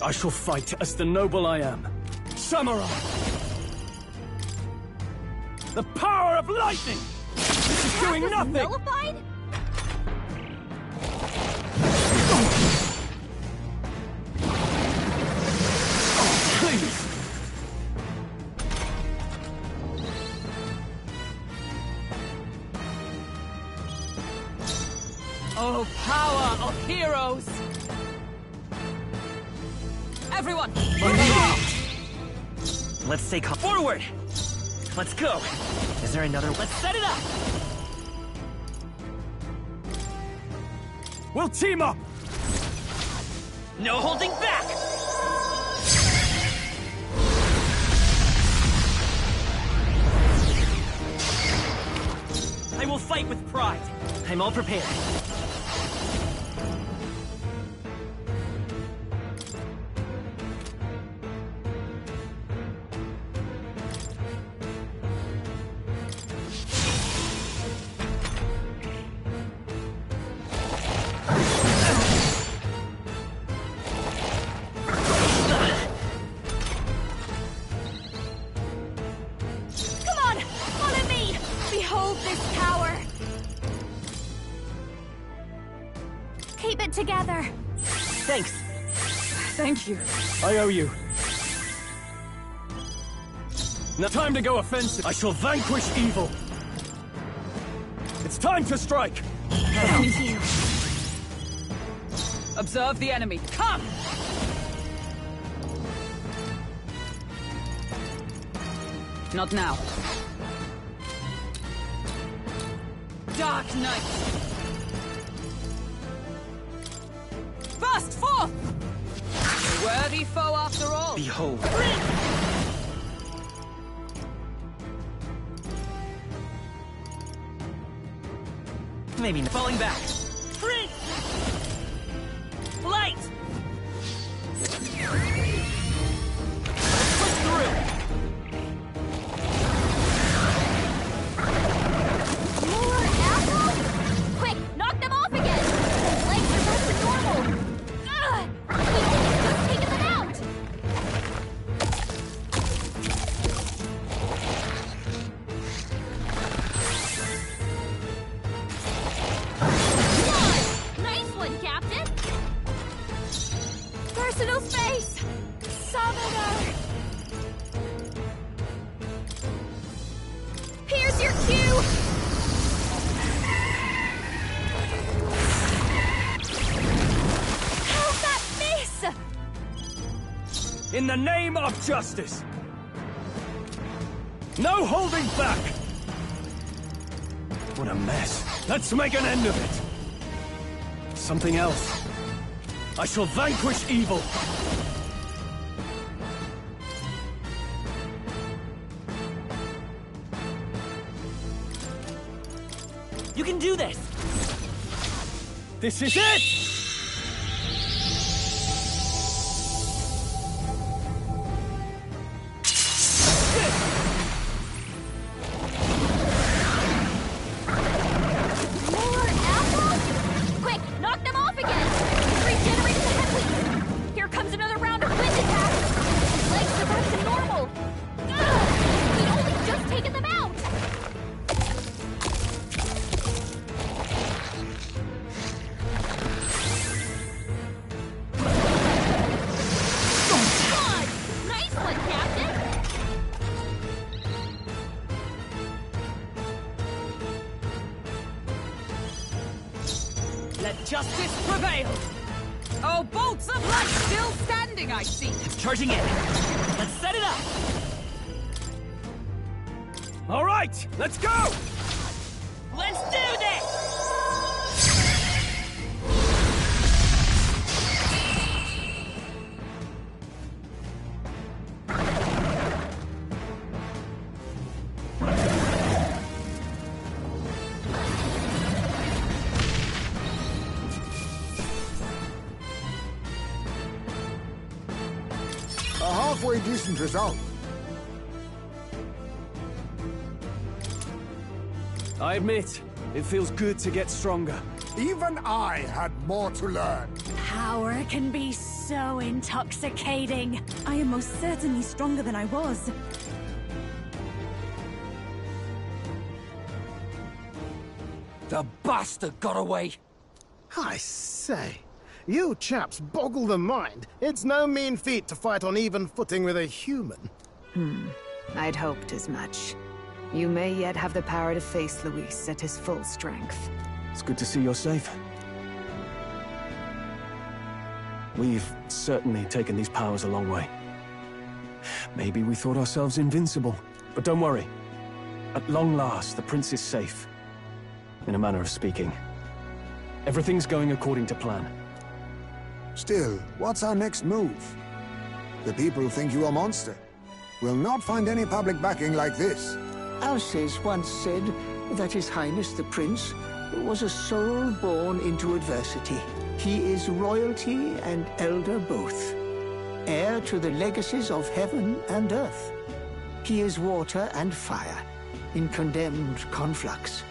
I shall fight as the noble I am. Samurai! The power of lightning! This is doing nothing! Nullified? Please! Oh, power of heroes! Everyone! Let's stay calm. Forward! Let's go! Is there another... Let's set it up! We'll team up! No holding back! I will fight with pride. I'm all prepared. Come on, follow me. Behold this power. Keep it together. Thanks. Thank you. I owe you. Now time to go offensive. I shall vanquish evil. It's time to strike. Thank you. Observe the enemy. Come! Not now. Dark Knight! Cast forth! Worthy foe after all. Behold. Maybe falling back. Prince! Light! Push through. More apples? Quick, knock them off again! His legs are back to normal! Ugh! He only just taken them out! Nice one, Captain! Personal space! Summoner! Here's your cue! How's that miss? In the name of justice! No holding back! What a mess. Let's make an end of it! Something else. I shall vanquish evil! You can do this! This is it! More apples? Quick, knock them off again! Regenerate the headwind! Here comes another round of wind attacks! His legs are back to normal! Ugh! He'd only just taken them out! God! Nice one, Captain! Let justice prevail! Oh, bolts of light still standing, I see. Charging in. Let's set it up! All right, let's go! Let's do this! A halfway decent result. I admit, it feels good to get stronger. Even I had more to learn. Power can be so intoxicating. I am most certainly stronger than I was. The bastard got away! I say, you chaps boggle the mind. It's no mean feat to fight on even footing with a human. I'd hoped as much. You may yet have the power to face Luis at his full strength. It's good to see you're safe. We've certainly taken these powers a long way. Maybe we thought ourselves invincible, but don't worry. At long last, the prince is safe. In a manner of speaking. Everything's going according to plan. Still, what's our next move? The people think you a monster. We'll not find any public backing like this. Alces once said that His Highness the Prince was a soul born into adversity. He is royalty and elder both, heir to the legacies of heaven and earth. He is water and fire in condemned conflux.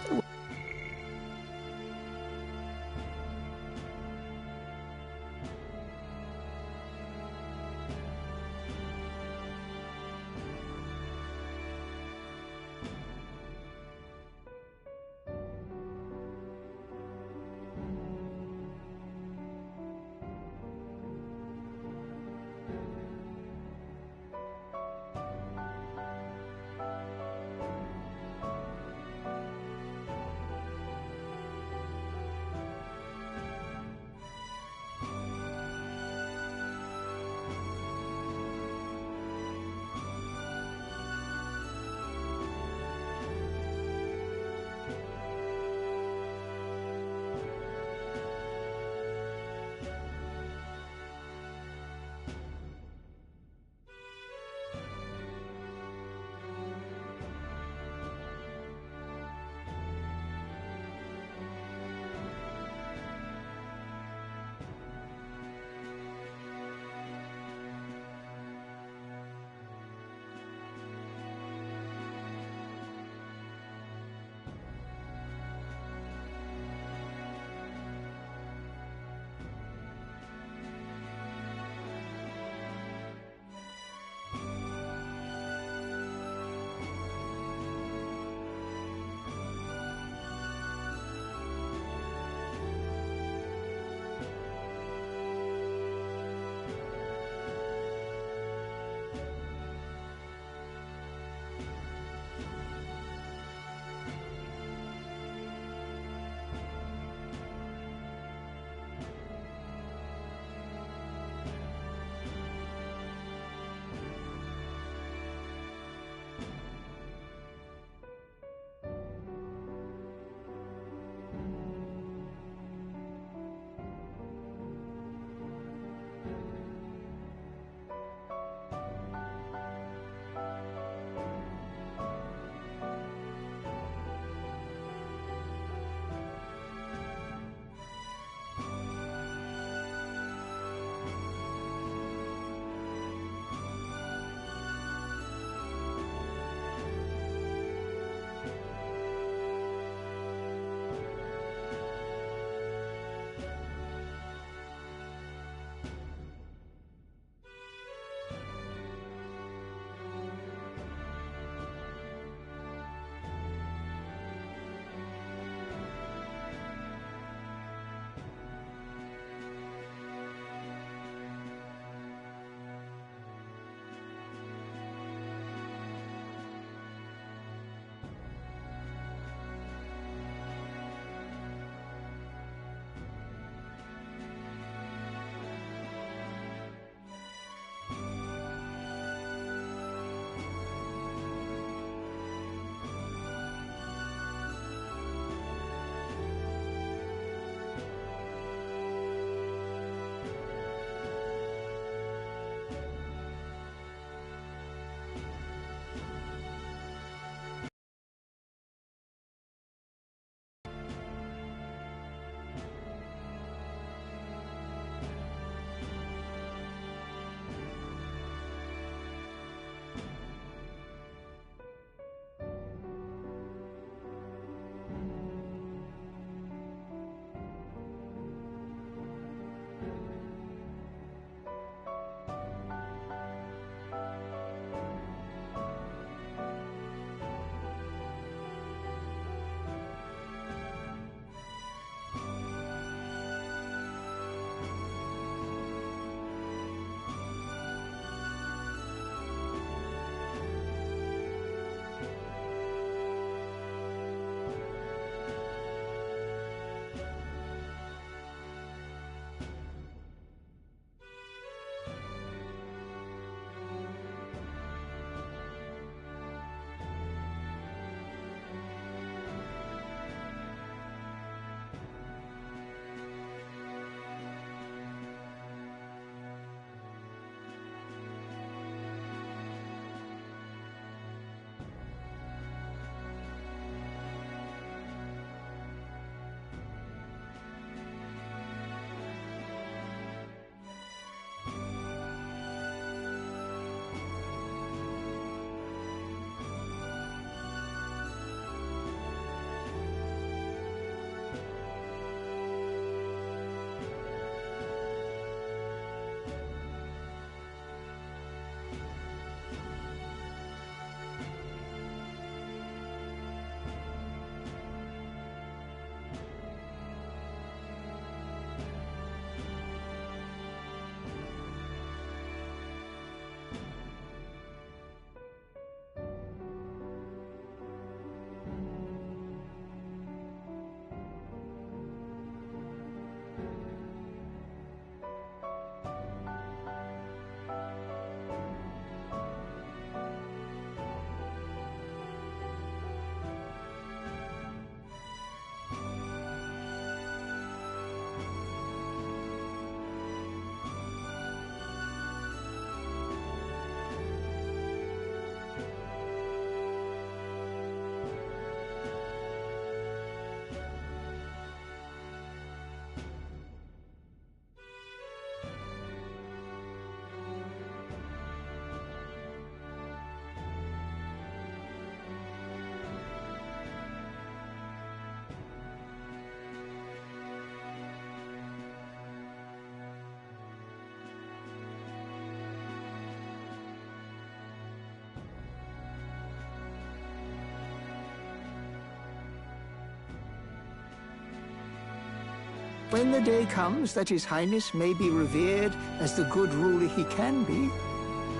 When the day comes that His Highness may be revered as the good ruler he can be,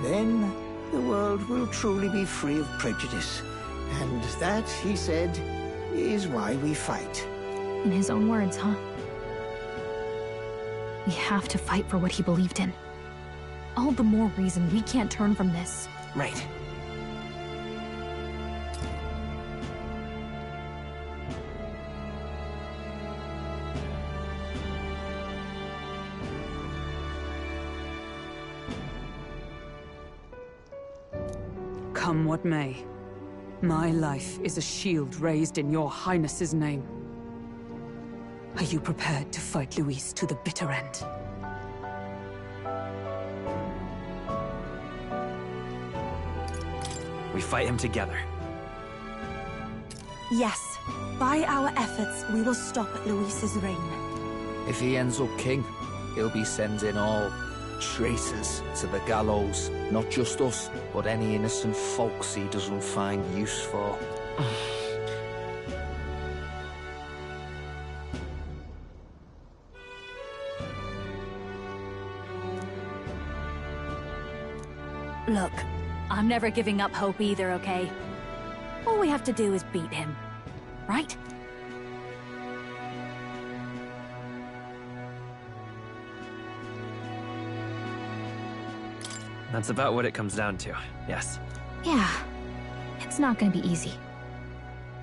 then the world will truly be free of prejudice. And that, he said, is why we fight. In his own words, huh? We have to fight for what he believed in. All the more reason we can't turn from this. Right. Come what may, my life is a shield raised in your Highness's name. Are you prepared to fight Luis to the bitter end? We fight him together. Yes. By our efforts, we will stop Luis's reign. If he ends up king, he'll be sending all traitors to the gallows. Not just us, but any innocent folks he doesn't find use for. Look, I'm never giving up hope either, okay? All we have to do is beat him, right? That's about what it comes down to, yes. Yeah, it's not gonna be easy.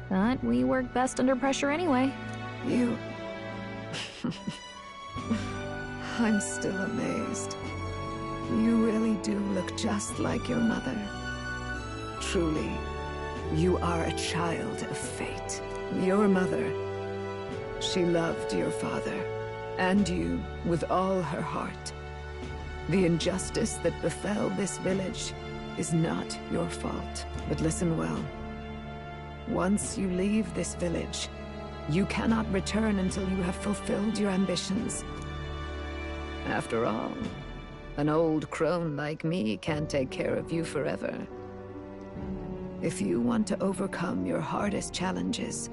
But we work best under pressure anyway. You... I'm still amazed. You really do look just like your mother. Truly, you are a child of fate. Your mother, she loved your father, and you with all her heart. The injustice that befell this village is not your fault. But listen well. Once you leave this village, you cannot return until you have fulfilled your ambitions. After all, an old crone like me can't take care of you forever. If you want to overcome your hardest challenges,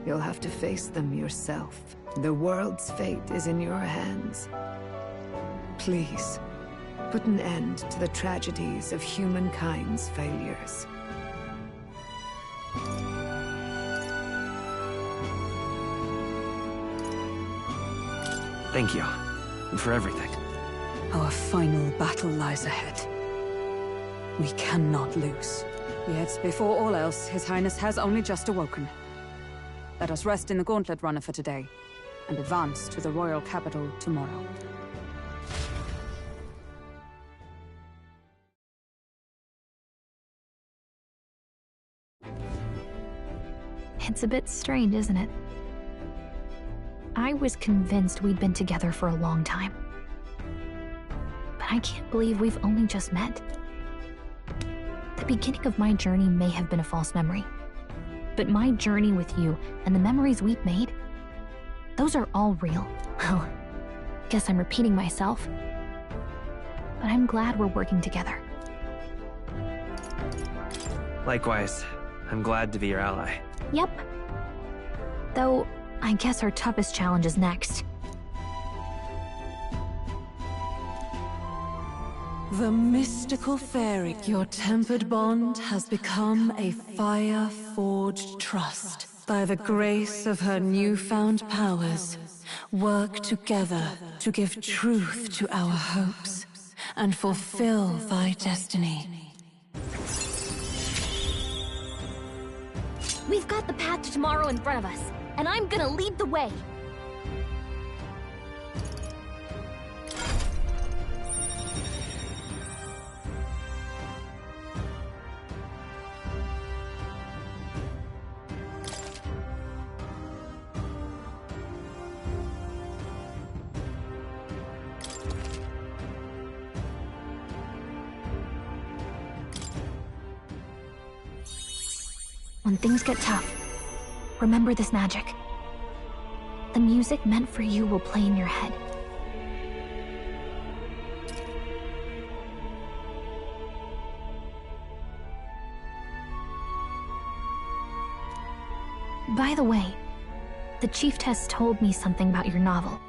you'll have to face them yourself. The world's fate is in your hands. Please, put an end to the tragedies of humankind's failures. Thank you. And for everything. Our final battle lies ahead. We cannot lose. Yet, before all else, His Highness has only just awoken. Let us rest in the Gauntlet Runner for today, and advance to the royal capital tomorrow. It's a bit strange, isn't it? I was convinced we'd been together for a long time. But I can't believe we've only just met. The beginning of my journey may have been a false memory. But my journey with you and the memories we've made, those are all real. Well, guess I'm repeating myself. But I'm glad we're working together. Likewise, I'm glad to be your ally. Yep. Though, I guess our toughest challenge is next. The mystical fairy. Your tempered bond has become a fire-forged trust. By the grace of her newfound powers, work together to give truth to our hopes and fulfill thy destiny. We've got the path to tomorrow in front of us, and I'm gonna lead the way. When things get tough, remember this magic. The music meant for you will play in your head. By the way, The chiefess told me something about your novel.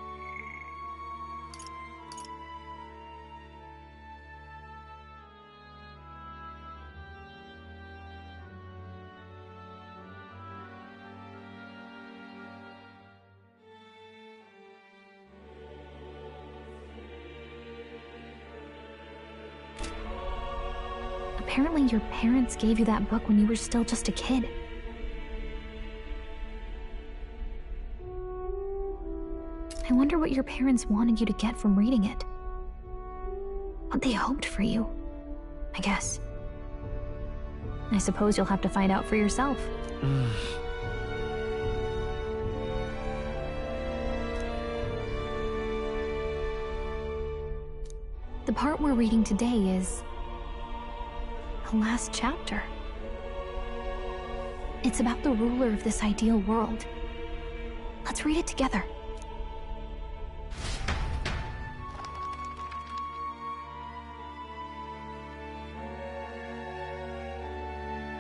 Apparently your parents gave you that book when you were still just a kid. I wonder what your parents wanted you to get from reading it. What they hoped for you, I guess. I suppose you'll have to find out for yourself. The part we're reading today is the last chapter. It's about the ruler of this ideal world. Let's read it together.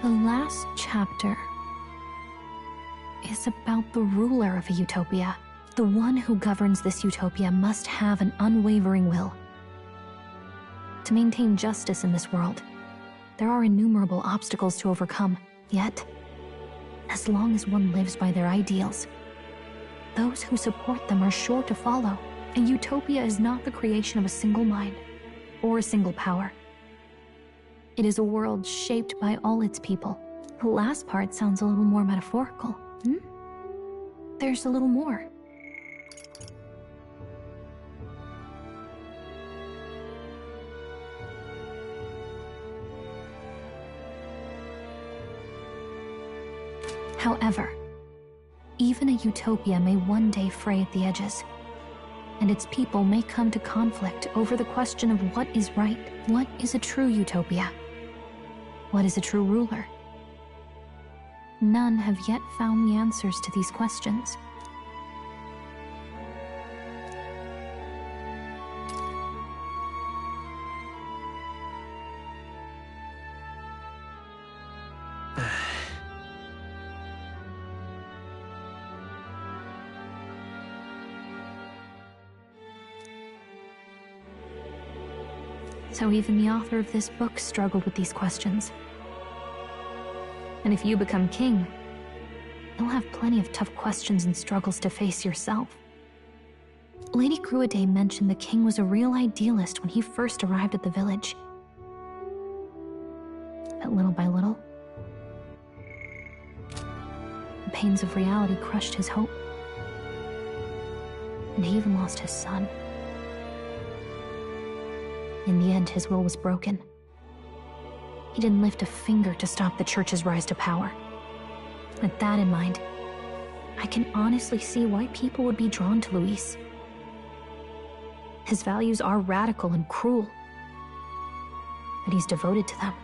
The last chapter is about the ruler of a utopia. The one who governs this utopia must have an unwavering will. To maintain justice in this world, there are innumerable obstacles to overcome. Yet, as long as one lives by their ideals, those who support them are sure to follow. A utopia is not the creation of a single mind or a single power. It is a world shaped by all its people. The last part sounds a little more metaphorical. There's a little more. However, even a utopia may one day fray at the edges, and its people may come to conflict over the question of what is right. What is a true utopia? What is a true ruler? None have yet found the answers to these questions. So even the author of this book struggled with these questions. And if you become king, you'll have plenty of tough questions and struggles to face yourself. Lady Gruaday mentioned the king was a real idealist when he first arrived at the village. But little by little, the pains of reality crushed his hope. And he even lost his son. In the end, his will was broken. He didn't lift a finger to stop the church's rise to power. With that in mind, I can honestly see why people would be drawn to Luis. His values are radical and cruel, but he's devoted to them.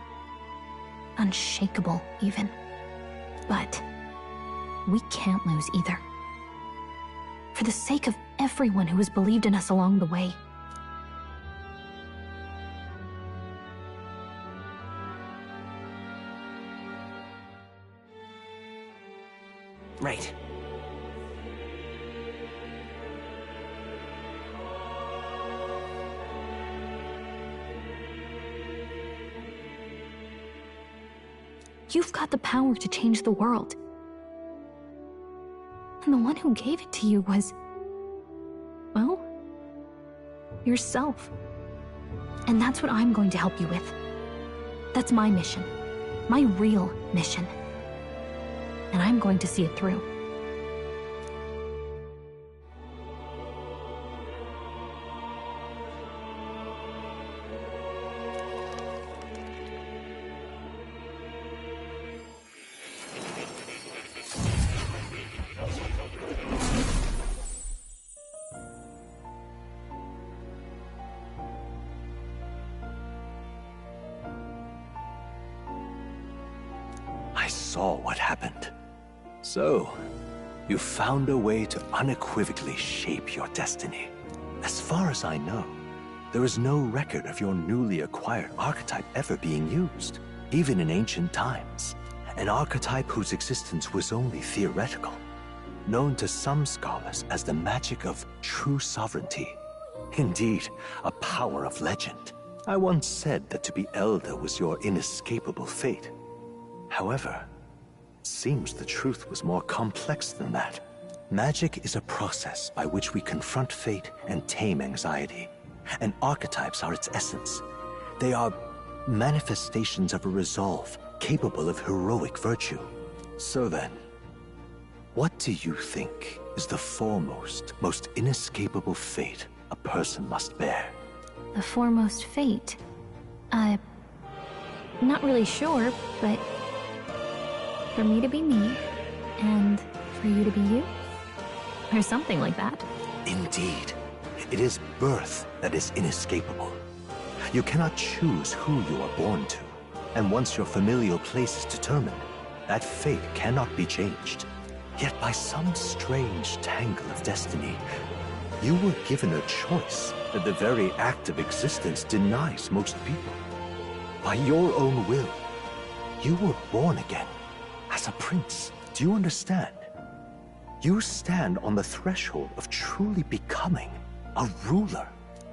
Unshakable, even. But we can't lose either. For the sake of everyone who has believed in us along the way. Right. You've got the power to change the world. And the one who gave it to you was, well, yourself. And that's what I'm going to help you with. That's my mission. My real mission. And I'm going to see it through. I saw what happened. So, you found a way to unequivocally shape your destiny. As far as I know, there is no record of your newly acquired archetype ever being used, even in ancient times. An archetype whose existence was only theoretical. known to some scholars as the magic of true sovereignty. Indeed, a power of legend. I once said that to be Elder was your inescapable fate. However, it seems the truth was more complex than that. Magic is a process by which we confront fate and tame anxiety. And archetypes are its essence. They are manifestations of a resolve capable of heroic virtue. So then, what do you think is the foremost, most inescapable fate a person must bear? The foremost fate? Not really sure, but for me to be me, and for you to be you? Or something like that. Indeed. It is birth that is inescapable. You cannot choose who you are born to, and once your familial place is determined, that fate cannot be changed. Yet by some strange tangle of destiny, you were given a choice that the very act of existence denies most people. By your own will, you were born again as a prince. Do you understand? You stand on the threshold of truly becoming a ruler,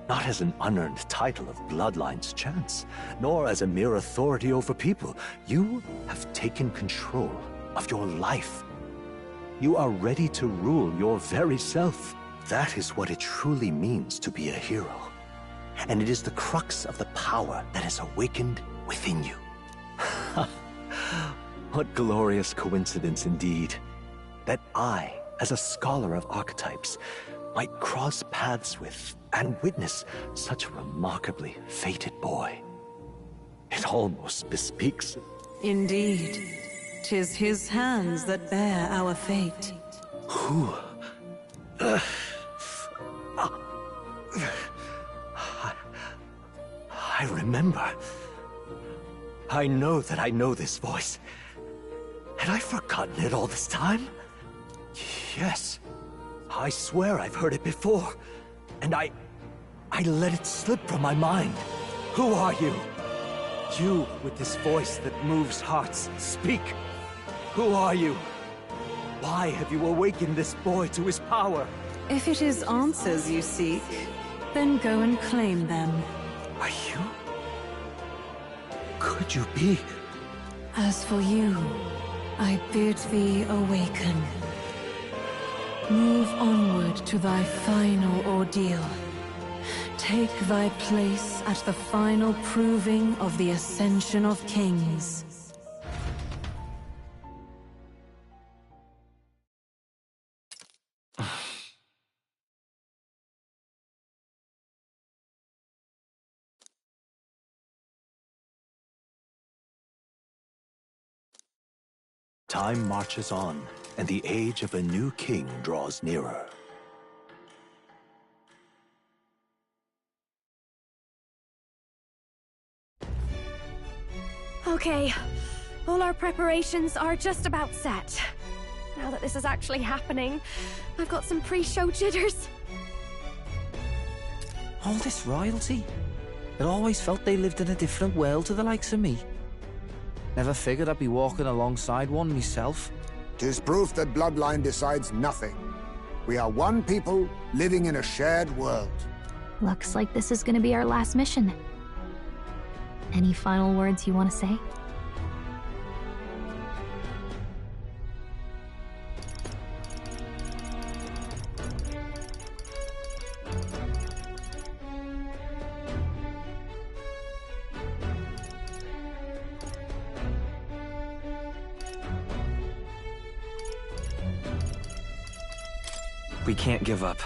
not as an unearned title of bloodline's chance, nor as a mere authority over people. You have taken control of your life. You are ready to rule your very self. That is what it truly means to be a hero. And it is the crux of the power that is awakened within you. What glorious coincidence indeed, that I, as a scholar of archetypes, might cross paths with and witness such a remarkably fated boy. It almost bespeaks... Indeed. 'Tis his hands that bear our fate. Who? I remember. I know that I know this voice. Had I forgotten it all this time? Yes. I swear I've heard it before. And I let it slip from my mind. Who are you? You with this voice that moves hearts. Speak. Who are you? Why have you awakened this boy to his power? If it is answers you seek, then go and claim them. Are you? Could you be? As for you, I bid thee awaken. Move onward to thy final ordeal. Take thy place at the final proving of the Ascension of Kings. Time marches on, and the age of a new king draws nearer. Okay, all our preparations are just about set. Now that this is actually happening, I've got some pre-show jitters. All this royalty? It always felt they lived in a different world to the likes of me. Never figured I'd be walking alongside one myself. 'Tis proof that bloodline decides nothing. We are one people living in a shared world. Looks like this is gonna be our last mission. Any final words you want to say? We can't give up.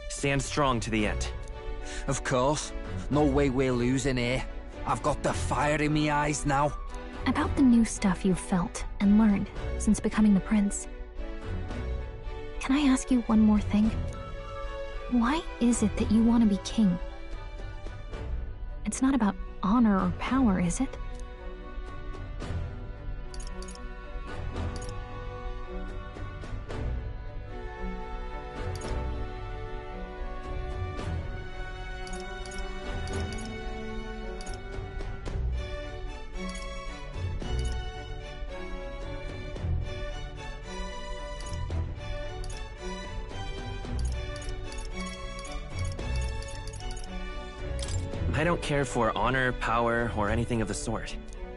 Stand strong to the end. Of course. No way we're losing here. I've got the fire in me eyes now. About the new stuff you've felt and learned since becoming the prince. Can I ask you one more thing? Why is it that you want to be king? It's not about honor or power, is it? I don't care for honor, power, or anything of the sort.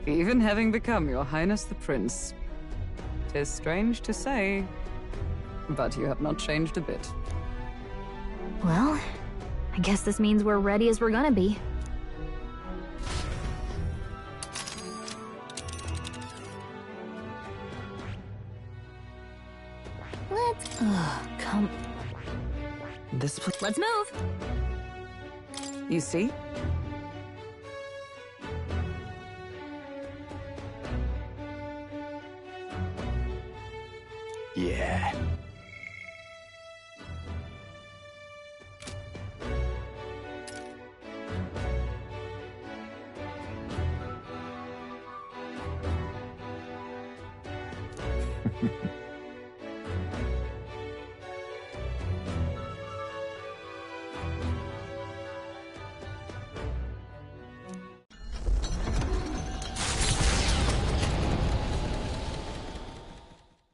Even having become your Highness the Prince. 'Tis strange to say, but you have not changed a bit. Well, I guess this means we're ready as we're gonna be. Let's... come... Let's move! You see? Yeah.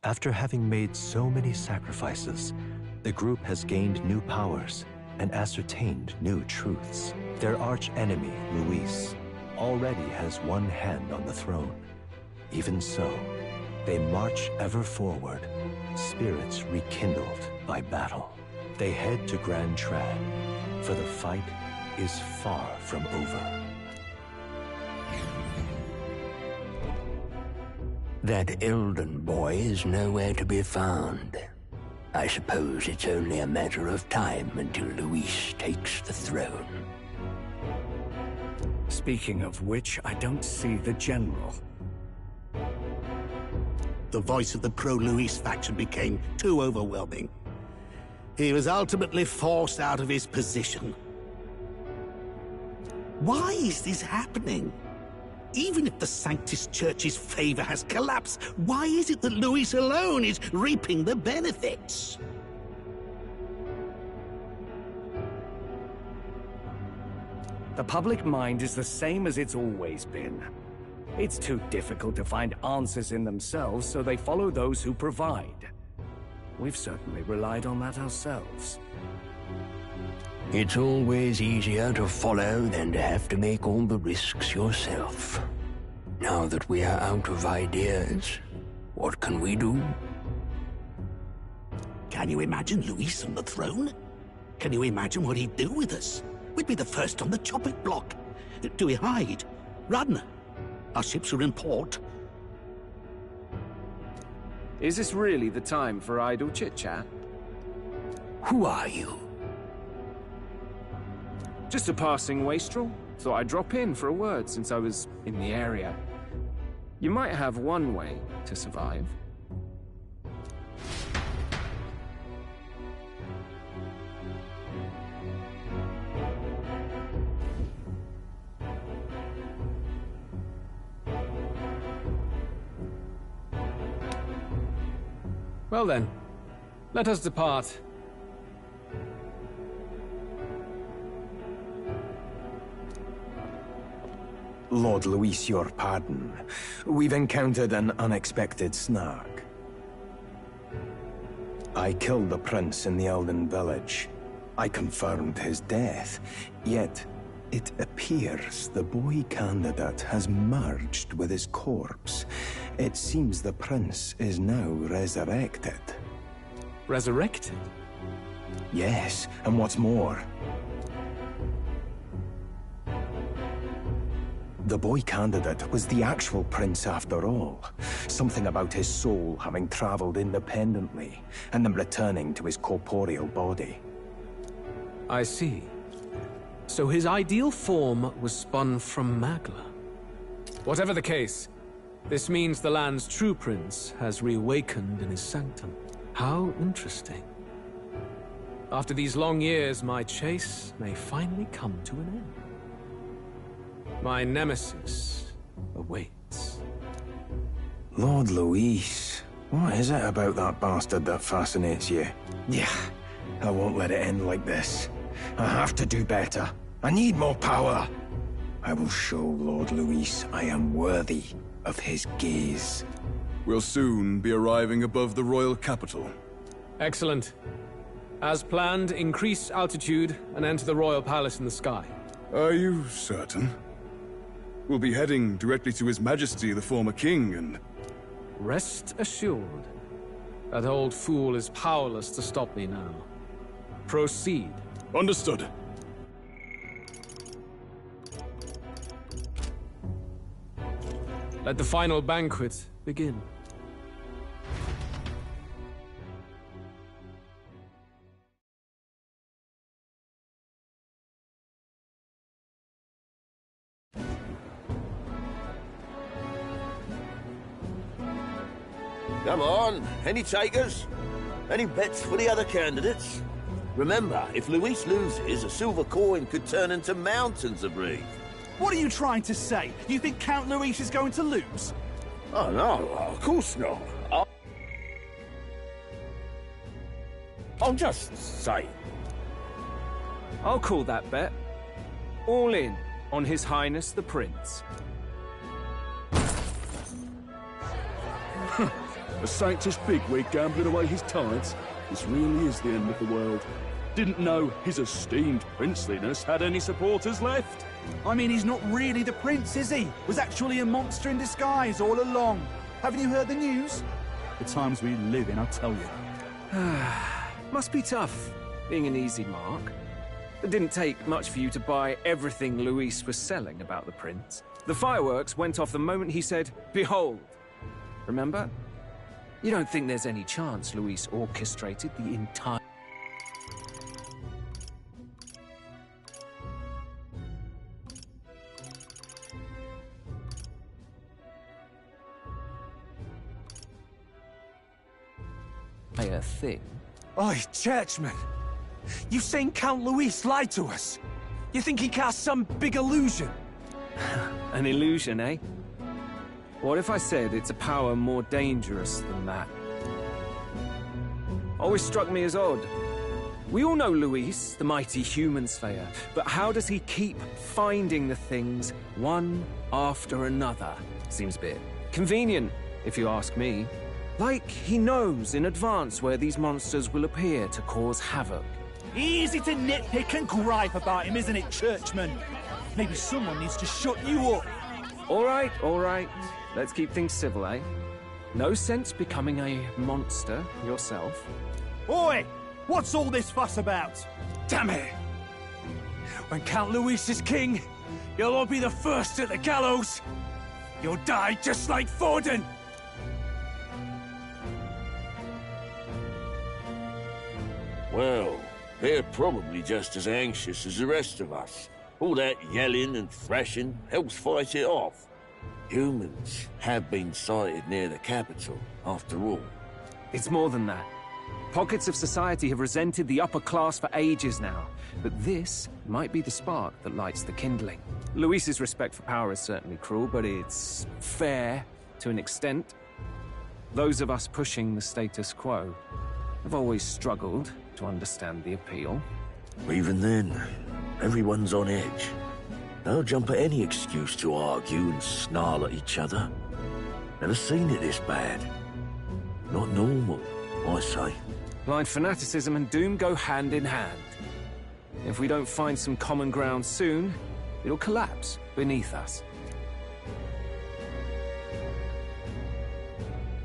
After having made so many sacrifices, the group has gained new powers and ascertained new truths. Their arch-enemy, Luis, already has one hand on the throne. Even so, they march ever forward, spirits rekindled by battle. They head to Grand Trad, for the fight is far from over. That Elden boy is nowhere to be found. I suppose it's only a matter of time until Luis takes the throne. Speaking of which, I don't see the general. The voice of the pro-Luis faction became too overwhelming. He was ultimately forced out of his position. Why is this happening? Even if the Sanctus Church's favor has collapsed, why is it that Luis alone is reaping the benefits? The public mind is the same as it's always been. It's too difficult to find answers in themselves, so they follow those who provide. We've certainly relied on that ourselves. It's always easier to follow than to have to make all the risks yourself. Now that we are out of ideas, what can we do? Can you imagine Luis on the throne? Can you imagine what he'd do with us? We'd be the first on the chopping block. Do we hide? Run? Our ships are in port. Is this really the time for idle chit-chat? Who are you? Just a passing wastrel. Thought I'd drop in for a word since I was in the area. You might have one way to survive. Well then, let us depart. Lord Luis, your pardon. We've encountered an unexpected snag. I killed the prince in the Elden village. I confirmed his death, yet it appears the boy candidate has merged with his corpse. It seems the prince is now resurrected. Resurrected? Yes, and what's more, the boy candidate was the actual prince after all. Something about his soul having traveled independently, and then returning to his corporeal body. I see. So his ideal form was spun from Magla. Whatever the case, this means the land's true prince has reawakened in his sanctum. How interesting. After these long years, my chase may finally come to an end. My nemesis awaits. Lord Luis, what is it about that bastard that fascinates you? Yeah, I won't let it end like this. I have to do better. I need more power. I will show Lord Luis I am worthy of his gaze. We'll soon be arriving above the royal capital. Excellent. As planned, increase altitude and enter the royal palace in the sky. Are you certain? We'll be heading directly to His Majesty, the former king, and... Rest assured, that old fool is powerless to stop me now. Proceed. Understood. Let the final banquet begin. Come on, any takers? Any bets for the other candidates? Remember, if Luis loses, a silver coin could turn into mountains of Reeve. What are you trying to say? You think Count Luis is going to lose? Oh, no, of course not. I'm just saying. I'll call that bet. All in on His Highness the Prince. A sanctus bigwig gambling away his tithes? This really is the end of the world. Didn't know his esteemed princeliness had any supporters left. I mean, he's not really the prince, is he? Was actually a monster in disguise all along. Haven't you heard the news? The times we live in, I tell you. Must be tough, being an easy mark. It didn't take much for you to buy everything Luis was selling about the prince. The fireworks went off the moment he said, "Behold." Remember? You don't think there's any chance Luis orchestrated the entire... thing? Oi, churchman! You saying Count Luis lied to us? You think he cast some big illusion? An illusion, eh? What if I said it's a power more dangerous than that? Always struck me as odd. We all know Luis, the mighty human slayer, but how does he keep finding the things one after another? Seems a bit convenient, if you ask me. Like he knows in advance where these monsters will appear to cause havoc. Easy to nitpick and gripe about him, isn't it, churchman? Maybe someone needs to shut you up. All right. Let's keep things civil, eh? No sense becoming a monster yourself. Oi! What's all this fuss about? Damn it! When Count Luis is king, you'll all be the first at the gallows. You'll die just like Forden. Well, they're probably just as anxious as the rest of us. All that yelling and thrashing helps fight it off. Humans have been sighted near the capital, after all. It's more than that. Pockets of society have resented the upper class for ages now, but this might be the spark that lights the kindling. Luis's respect for power is certainly cruel, but it's fair to an extent. Those of us pushing the status quo have always struggled to understand the appeal. Even then, everyone's on edge. They'll jump at any excuse to argue and snarl at each other. Never seen it this bad. Not normal, I say. Blind fanaticism and doom go hand in hand. If we don't find some common ground soon, it'll collapse beneath us.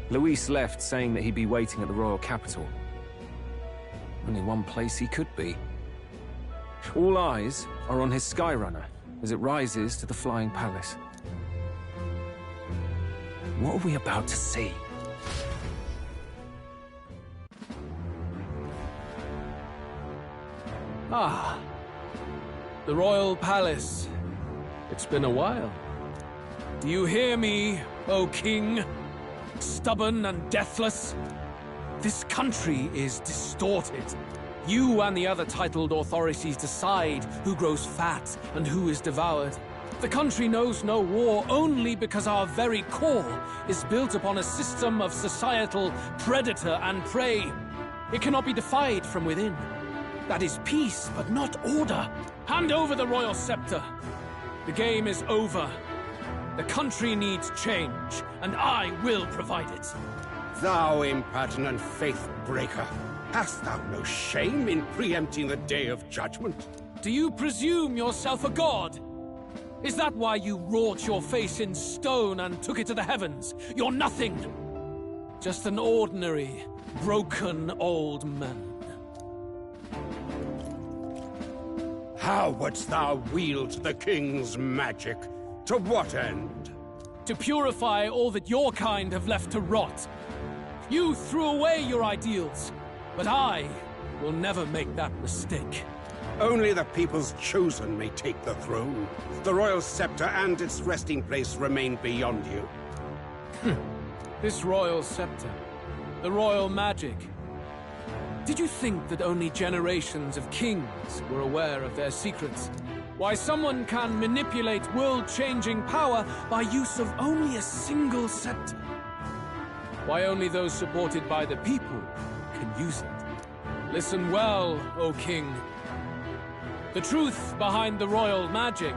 Luis left saying that he'd be waiting at the royal capital. Only one place he could be. All eyes are on his Skyrunner as it rises to the flying palace. What are we about to see? Ah, the royal palace. It's been a while. Do you hear me, O king? Stubborn and deathless? This country is distorted. You and the other titled authorities decide who grows fat and who is devoured. The country knows no war only because our very core is built upon a system of societal predator and prey. It cannot be defied from within. That is peace, but not order. Hand over the royal scepter. The game is over. The country needs change, and I will provide it. Thou impertinent faith breaker, hast thou no shame in preempting the day of judgment? Do you presume yourself a god? Is that why you wrought your face in stone and took it to the heavens? You're nothing! Just an ordinary, broken old man. How wouldst thou wield the king's magic? To what end? To purify all that your kind have left to rot. You threw away your ideals, but I will never make that mistake. Only the people's chosen may take the throne. The royal scepter and its resting place remain beyond you. This royal scepter, the royal magic. Did you think that only generations of kings were aware of their secrets? Why someone can manipulate world-changing power by use of only a single scepter? Why only those supported by the people can use it? Listen well, O king. The truth behind the royal magic.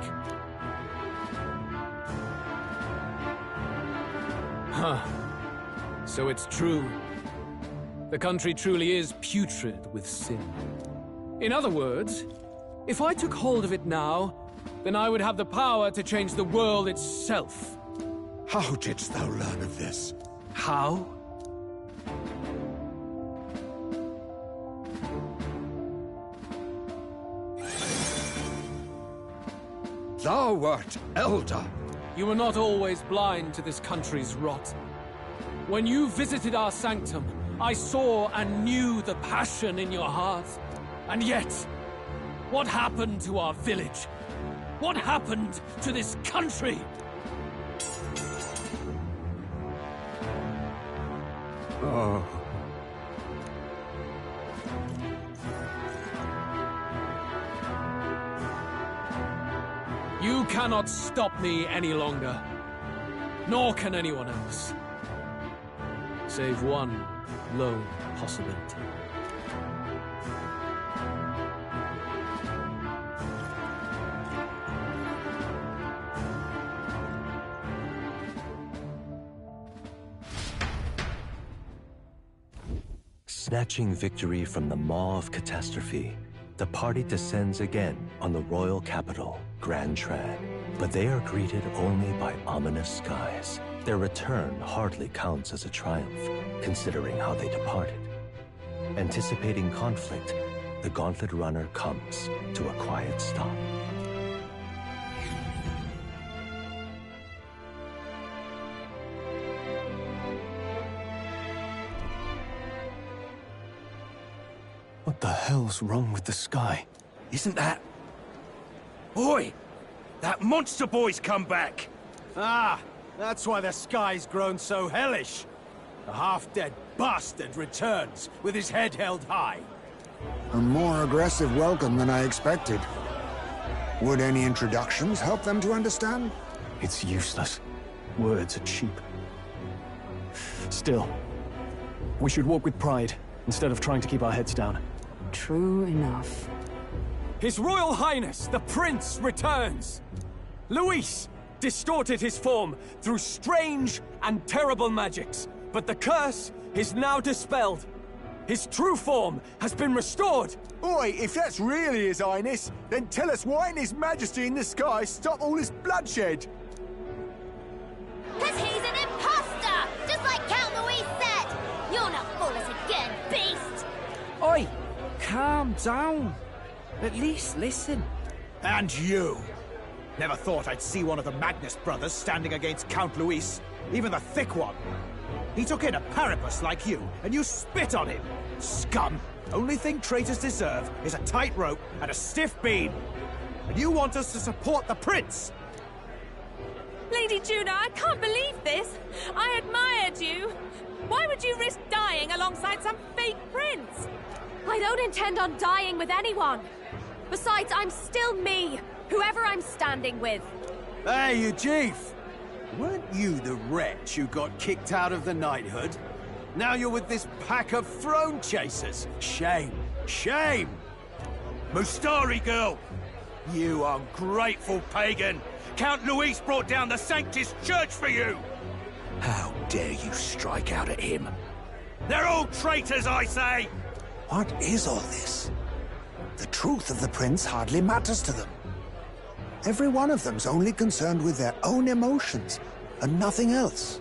Huh. So it's true. The country truly is putrid with sin. In other words, if I took hold of it now, then I would have the power to change the world itself. How didst thou learn of this? How? Thou wert elder. You were not always blind to this country's rot. When you visited our sanctum, I saw and knew the passion in your heart. And yet, what happened to our village? What happened to this country? Oh. You cannot stop me any longer. Nor can anyone else. Save one lone possibility. Snatching victory from the maw of catastrophe, the party descends again on the royal capital, Grand Trad. But they are greeted only by ominous skies. Their return hardly counts as a triumph, considering how they departed. Anticipating conflict, the Gauntlet Runner comes to a quiet stop. What the hell's wrong with the sky? Isn't that... Oi! That monster boy's come back! Ah, that's why the sky's grown so hellish. The half-dead bastard returns with his head held high. A more aggressive welcome than I expected. Would any introductions help them to understand? It's useless. Words are cheap. Still, we should walk with pride instead of trying to keep our heads down. True enough. His Royal Highness, the Prince, returns! Luis distorted his form through strange and terrible magics, but the curse is now dispelled. His true form has been restored! Oi, if that's really His Highness, then tell us why didn't His Majesty in the sky stop all this bloodshed? 'Cause he's an imposter! Just like Count Luis said! You'll not fool us again, beast! Oi! Calm down. At least listen. And you! Never thought I'd see one of the Magnus brothers standing against Count Luis, even the thick one. He took in a Paripus like you, and you spit on him! Scum! Only thing traitors deserve is a tight rope and a stiff beam. And you want us to support the Prince! Lady Juna, I can't believe this! I admired you! Why would you risk dying alongside some fake prince? I don't intend on dying with anyone. Besides, I'm still me, whoever I'm standing with. Hey, you chief! Weren't you the wretch who got kicked out of the knighthood? Now you're with this pack of throne chasers. Shame! Shame! Mustari girl! You ungrateful pagan! Count Luis brought down the Sanctus Church for you! How dare you strike out at him? They're all traitors, I say! What is all this? The truth of the prince hardly matters to them. Every one of them's only concerned with their own emotions, and nothing else.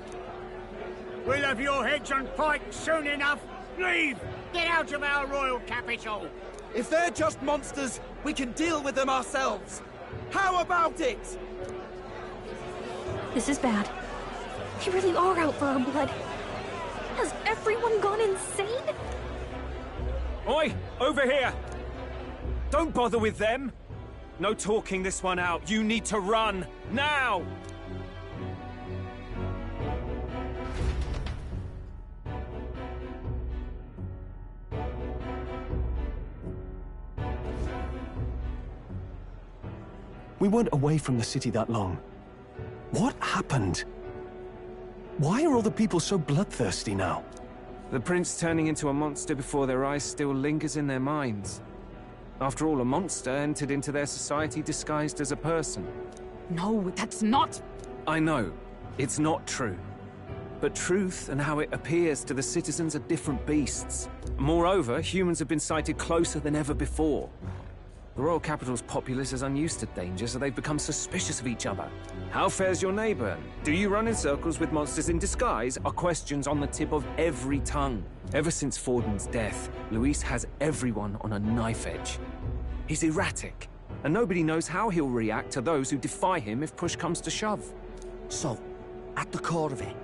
We'll have your heads on pikes soon enough. Leave! Get out of our royal capital! If they're just monsters, we can deal with them ourselves. How about it? This is bad. They really are out for our blood. Has everyone gone insane? Oi! Over here! Don't bother with them! No talking this one out. You need to run! Now! We weren't away from the city that long. What happened? Why are all the people so bloodthirsty now? The prince turning into a monster before their eyes still lingers in their minds. After all, a monster entered into their society disguised as a person. No, that's not... I know, it's not true. But truth and how it appears to the citizens are different beasts. Moreover, humans have been sighted closer than ever before. The royal capital's populace is unused to danger, so they've become suspicious of each other. How fares your neighbor? Do you run in circles with monsters in disguise? Are questions on the tip of every tongue. Ever since Forden's death, Luis has everyone on a knife edge. He's erratic, and nobody knows how he'll react to those who defy him if push comes to shove. So, at the core of it,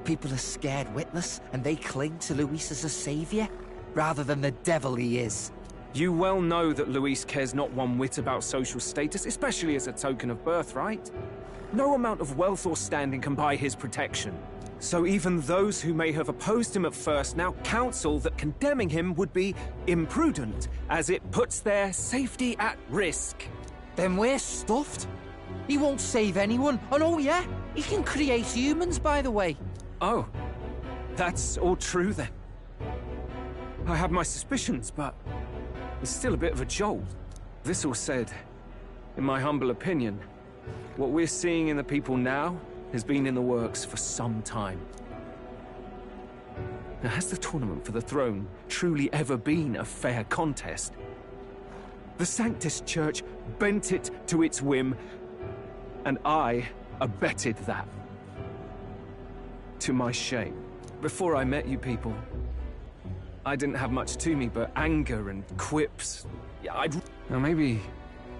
people are scared witless, and they cling to Luis as a savior, rather than the devil he is. You well know that Luis cares not one whit about social status, especially as a token of birthright. No amount of wealth or standing can buy his protection. So even those who may have opposed him at first now counsel that condemning him would be imprudent, as it puts their safety at risk. Then we're stuffed. He won't save anyone. And oh yeah, he can create humans, by the way. Oh, that's all true then. I have my suspicions, but it's still a bit of a jolt. This all said, in my humble opinion, what we're seeing in the people now has been in the works for some time. Now, has the tournament for the throne truly ever been a fair contest? The Sanctus Church bent it to its whim, and I abetted that. To my shame. Before I met you people, I didn't have much to me but anger and quips. Now maybe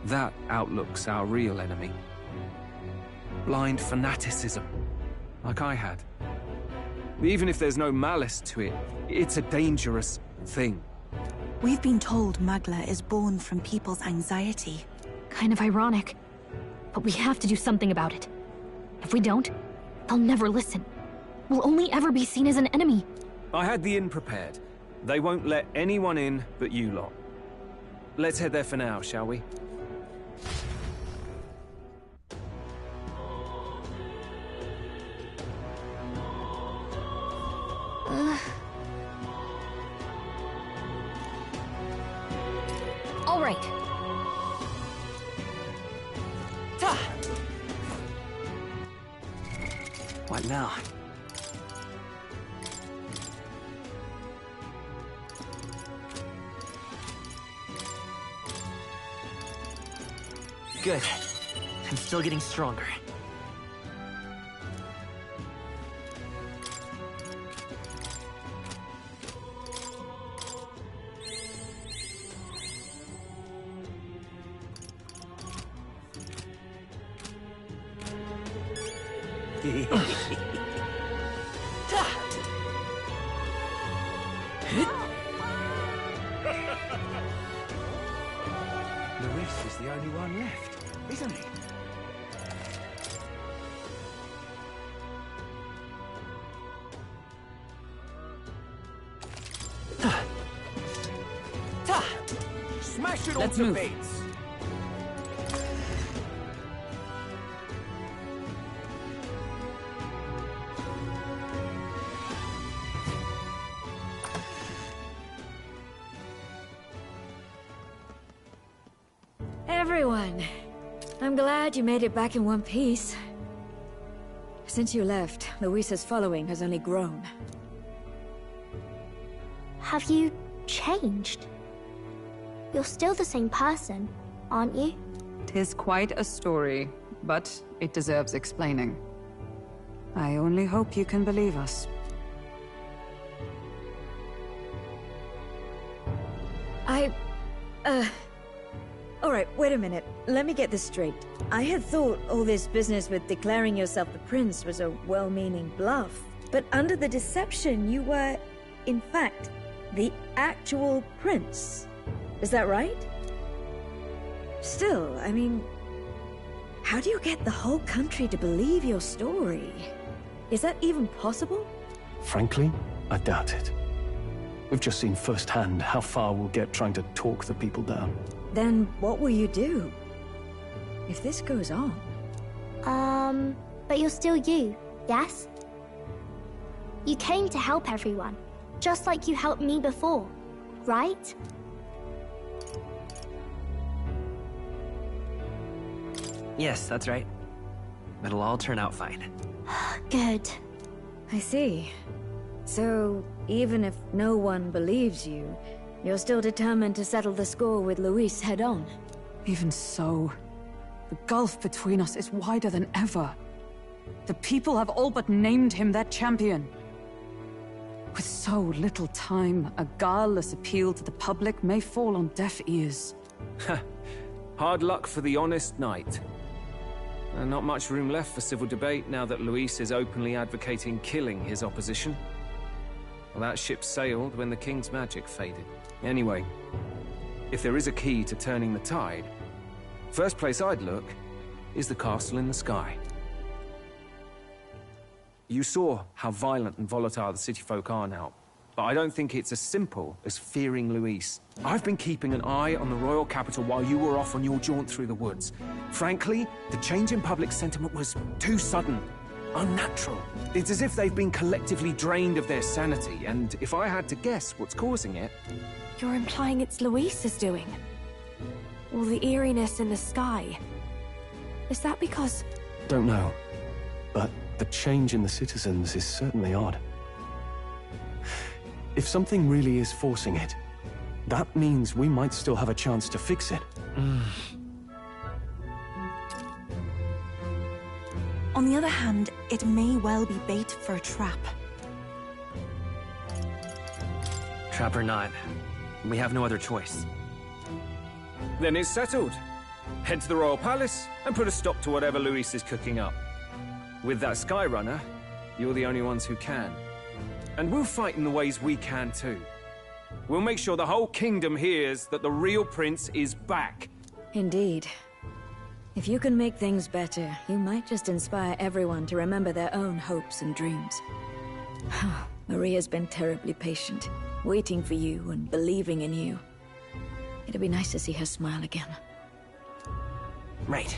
that outlook's our real enemy. Blind fanaticism, like I had. Even if there's no malice to it, it's a dangerous thing. We've been told Magla is born from people's anxiety. Kind of ironic. But we have to do something about it. If we don't, they'll never listen. We'll only ever be seen as an enemy. I had the inn prepared. They won't let anyone in but you lot. Let's head there for now, shall we? All right. What now? Good. I'm still getting stronger. Luis is the only one left, isn't he? Smash it all Let's to move. bits! Everyone, I'm glad you made it back in one piece. Since you left, Luisa's following has only grown. Have you changed? You're still the same person, aren't you? 'Tis quite a story, but it deserves explaining. I only hope you can believe us. Alright, wait a minute. Let me get this straight. I had thought all this business with declaring yourself the prince was a well-meaning bluff. But under the deception, you were, in fact, the actual prince. Is that right? Still, I mean, how do you get the whole country to believe your story? Is that even possible? Frankly, I doubt it. We've just seen firsthand how far we'll get trying to talk the people down. Then what will you do? If this goes on? But you're still you, yes? You came to help everyone, just like you helped me before, right? Yes, that's right. It'll all turn out fine. Good. I see. So, even if no one believes you, you're still determined to settle the score with Luis head-on? Even so, the gulf between us is wider than ever. The people have all but named him their champion. With so little time, a guileless appeal to the public may fall on deaf ears. Hard luck for the honest knight. And not much room left for civil debate now that Luis is openly advocating killing his opposition. Well, that ship sailed when the king's magic faded. Anyway, if there is a key to turning the tide, first place I'd look is the castle in the sky. You saw how violent and volatile the city folk are now, but I don't think it's as simple as fearing Luis. I've been keeping an eye on the royal capital while you were off on your jaunt through the woods. Frankly, the change in public sentiment was too sudden. Unnatural. It's as if they've been collectively drained of their sanity, and if I had to guess what's causing it... You're implying it's Luis's doing? All the eeriness in the sky. Is that because... Don't know, but the change in the citizens is certainly odd. If something really is forcing it, that means we might still have a chance to fix it. On the other hand, it may well be bait for a trap. Trap or not, we have no other choice. Then it's settled. Head to the royal palace and put a stop to whatever Luis is cooking up. With that Skyrunner, you're the only ones who can. And we'll fight in the ways we can too. We'll make sure the whole kingdom hears that the real prince is back. Indeed. If you can make things better, you might just inspire everyone to remember their own hopes and dreams. Maria's been terribly patient, waiting for you and believing in you. It'd be nice to see her smile again. Right.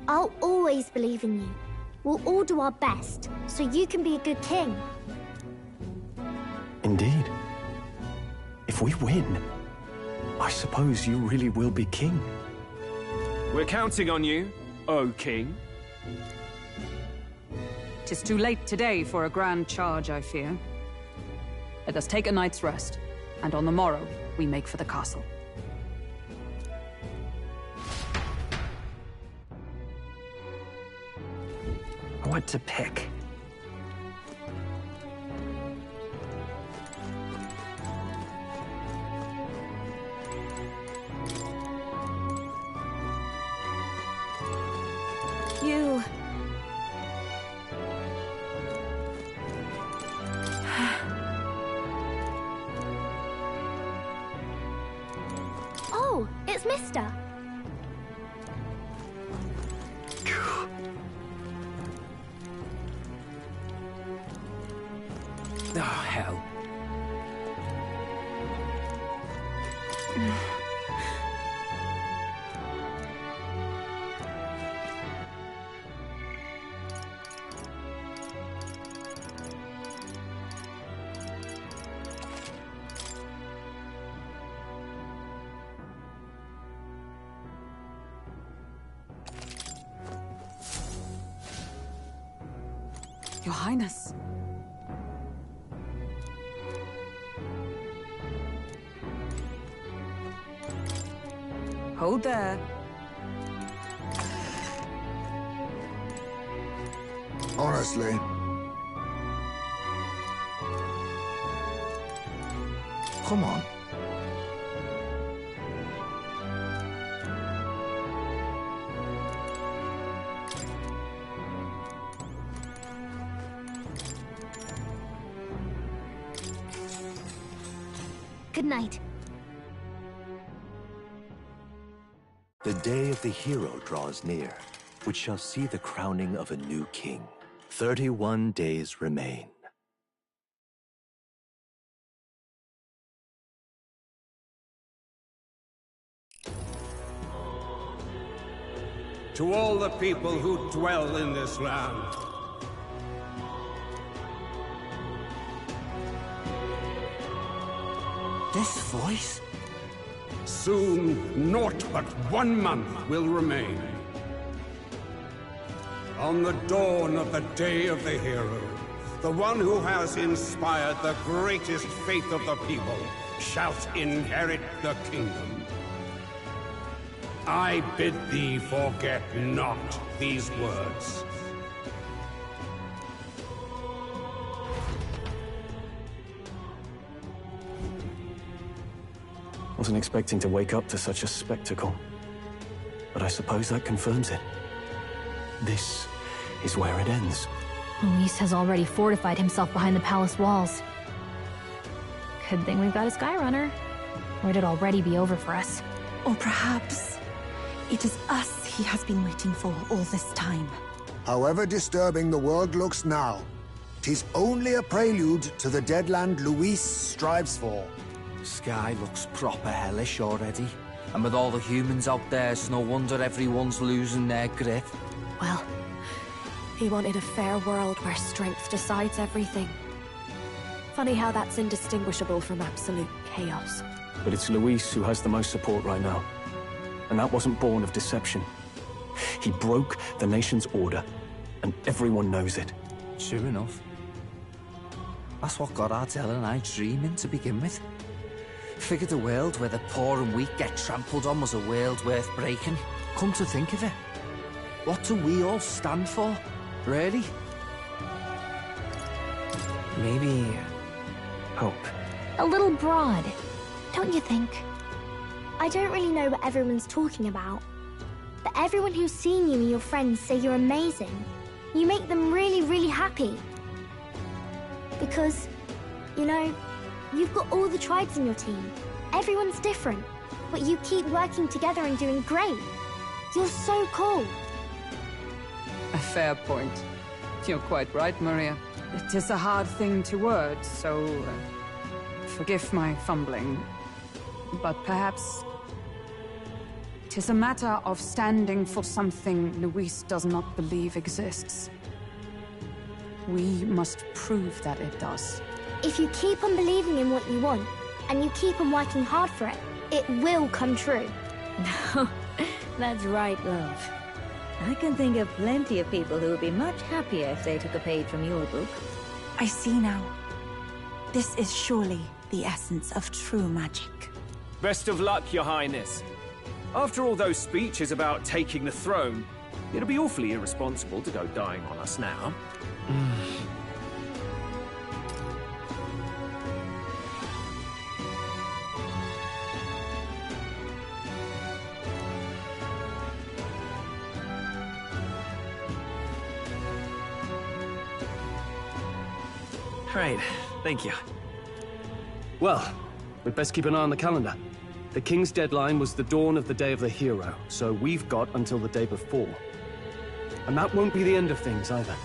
I'll always believe in you. We'll all do our best, so you can be a good king. Indeed. If we win, I suppose you really will be king. We're counting on you, O king. 'Tis too late today for a grand charge, I fear. Let us take a night's rest, and on the morrow, we make for the castle. What to pick? You... Oh, it's Mister. Oh, hell. Your Highness. Hold there. Honestly. Come on. Good night. The day of the hero draws near, which shall see the crowning of a new king. 31 days remain. To all the people who dwell in this land, this voice? Soon, naught but 1 month will remain. On the dawn of the day of the hero, the one who has inspired the greatest faith of the people shalt inherit the kingdom. I bid thee forget not these words. Wasn't expecting to wake up to such a spectacle. But I suppose that confirms it. This is where it ends. Luis has already fortified himself behind the palace walls. Good thing we've got a Skyrunner. Or it'd already be over for us. Or perhaps it is us he has been waiting for all this time. However disturbing the world looks now, 'tis only a prelude to the deadland Luis strives for. Sky looks proper hellish already. And with all the humans out there, it's no wonder everyone's losing their grip. Well, he wanted a fair world where strength decides everything. Funny how that's indistinguishable from absolute chaos. But it's Luis who has the most support right now. And that wasn't born of deception. He broke the nation's order, and everyone knows it. Sure enough. That's what got Ardell and I dreaming to begin with. Figured a world where the poor and weak get trampled on was a world worth breaking. Come to think of it, what do we all stand for, really? Maybe hope. A little broad, don't you think? I don't really know what everyone's talking about, but everyone who's seen you and your friends say you're amazing. You make them really, really happy. Because, you know, you've got all the tribes in your team. Everyone's different, but you keep working together and doing great. You're so cool. A fair point. You're quite right, Maria. It is a hard thing to word, so forgive my fumbling. But perhaps it is a matter of standing for something Luis does not believe exists. We must prove that it does. If you keep on believing in what you want, and you keep on working hard for it, it will come true. That's right, love. I can think of plenty of people who would be much happier if they took a page from your book. I see now. This is surely the essence of true magic. Best of luck, Your Highness. After all those speeches about taking the throne, it'll be awfully irresponsible to go dying on us now. Right, thank you. Well, we'd best keep an eye on the calendar. The King's deadline was the dawn of the day of the hero, so we've got until the day before. And that won't be the end of things either.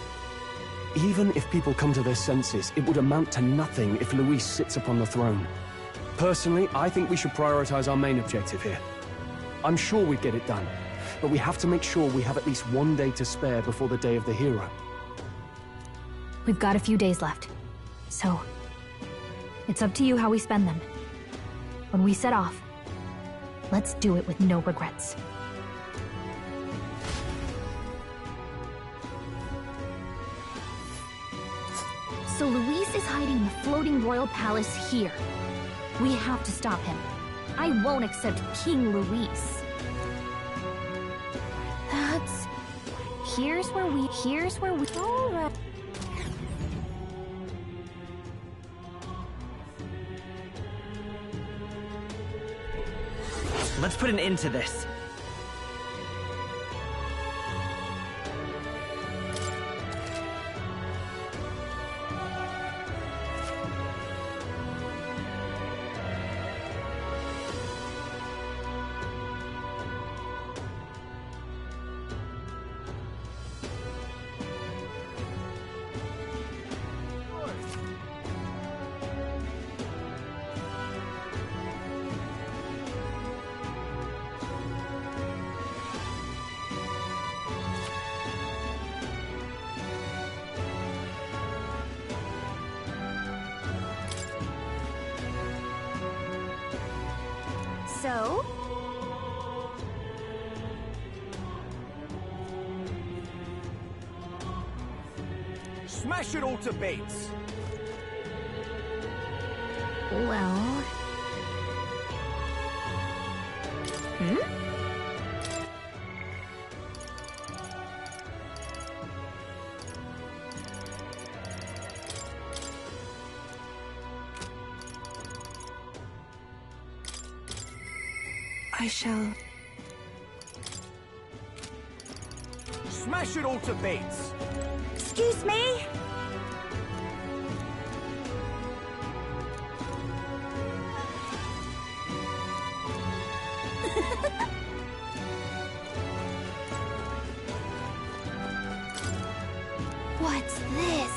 Even if people come to their senses, it would amount to nothing if Luis sits upon the throne. Personally, I think we should prioritize our main objective here. I'm sure we'd get it done, but we have to make sure we have at least 1 day to spare before the day of the hero. We've got a few days left. So, it's up to you how we spend them. When we set off, let's do it with no regrets. So Luis is hiding in the floating royal palace here. We have to stop him. I won't accept King Luis. Here's where we. All right. Let's put an end to this. So? Smash it all to bits! Well... I shall... Smash it all to bits! Excuse me? What's this?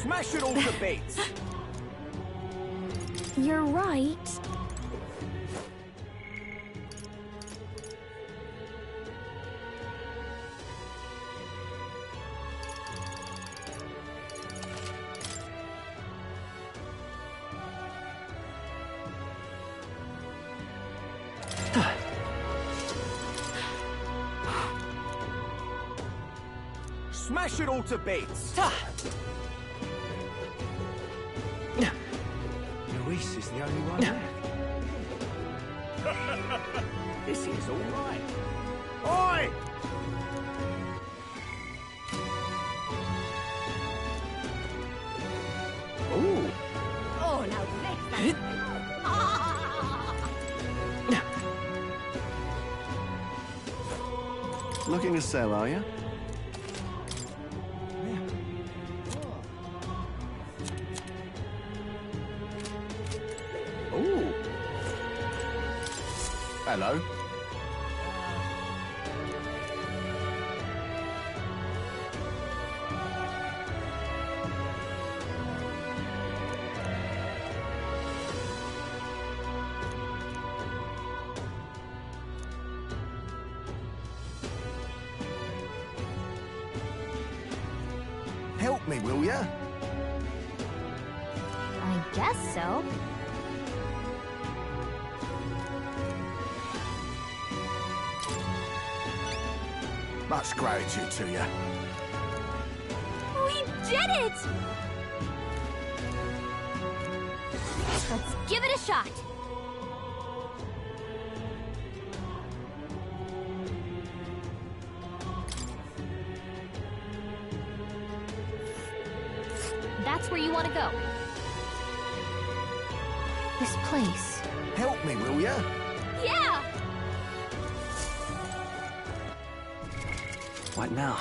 Smash it all to bits! You're right. Smash it all to bits! Luis is the only one left. This is all right. Oi! Ooh. Oh, now this... Looking to sell, are you? Ooh. Hello. Help me, will ya? I guess so. Much gratitude to you. We did it! Let's give it a shot. That's where you want to go. This place. Help me, will ya? Yeah! What now?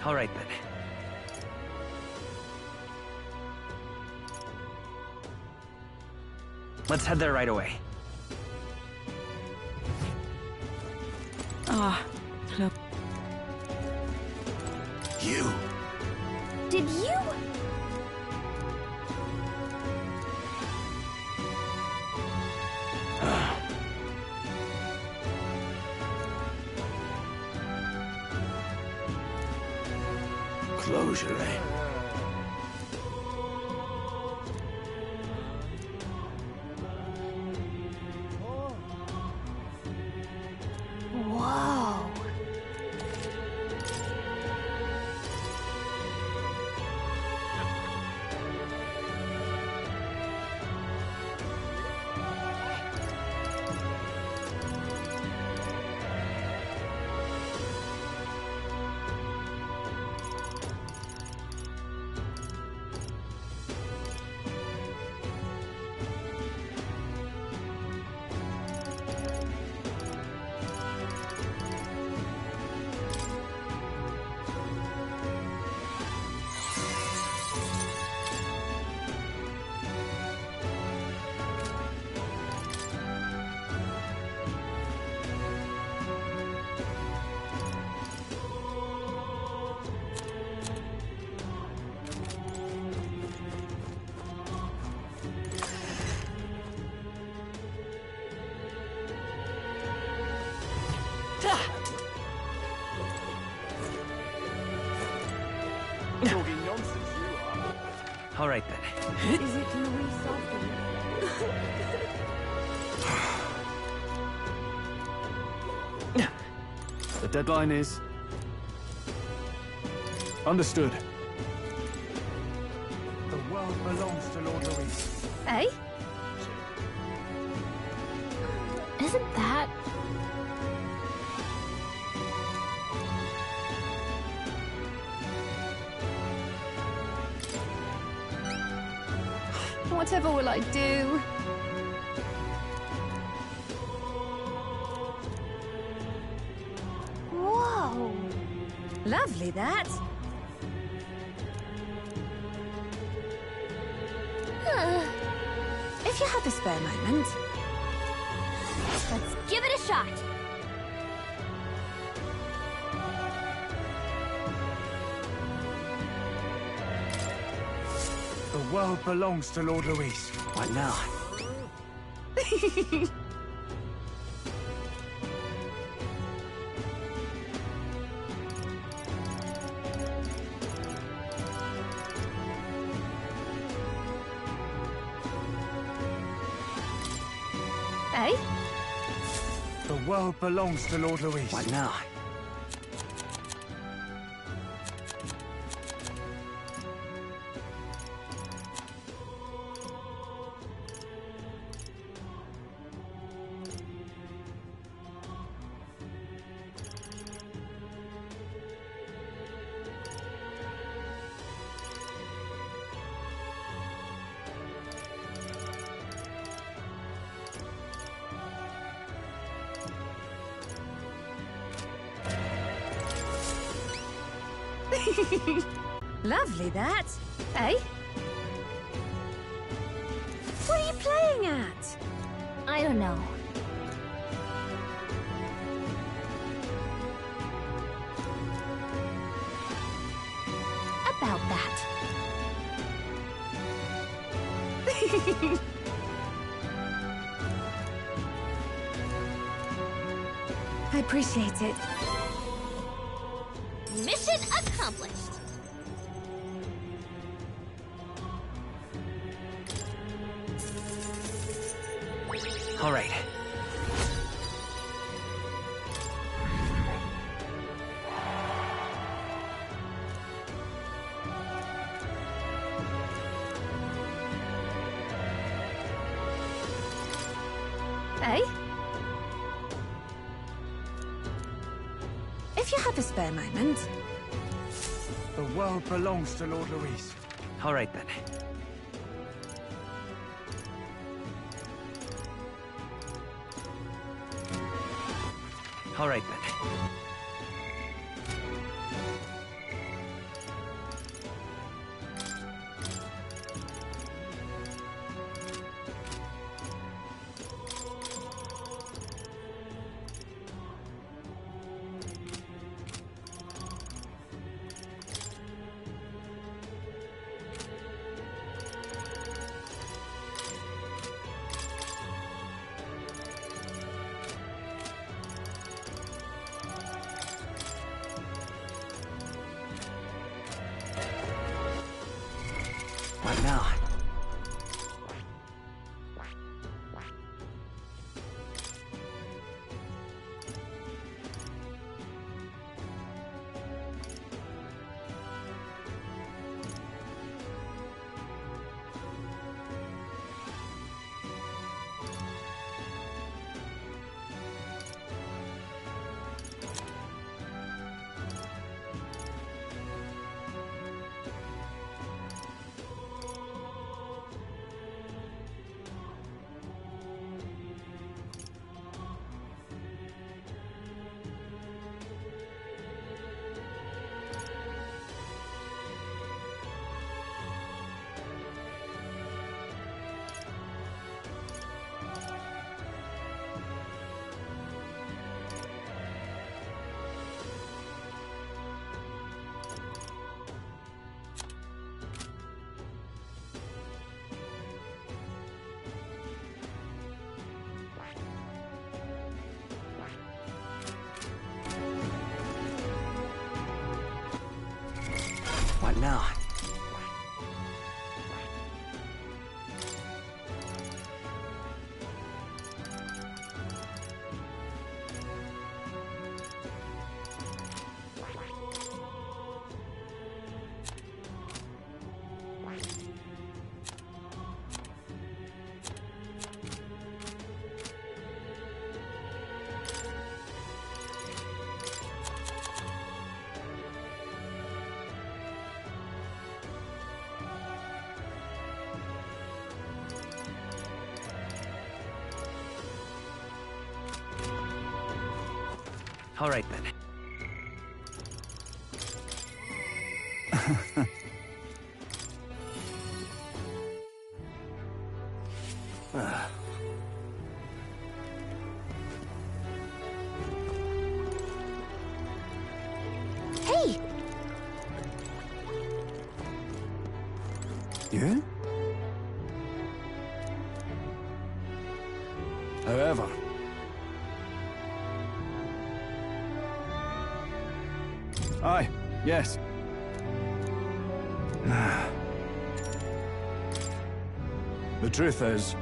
All right, then. Let's head there right away. Ah, look. You. Did you? Closure, eh? Whoa. Talking nonsense, you are. All right, then. Is it Louis after The deadline is... Understood. The world belongs to Lord Louis. Eh? Isn't that... Whatever will I do? Whoa. Lovely, that. If you have a spare moment, let's give it a shot. The world belongs to Lord Louis. What now? Eh? The world belongs to Lord Louis. What now? Lovely, that. Eh? What are you playing at? I don't know. About that. I appreciate it. Mission accomplished. All right. Eh? If you have a spare moment. The world belongs to Lord Louis. All right, then. All right, then. What now? What now? All right, then. Hey! You? However... Aye, yes. The truth is...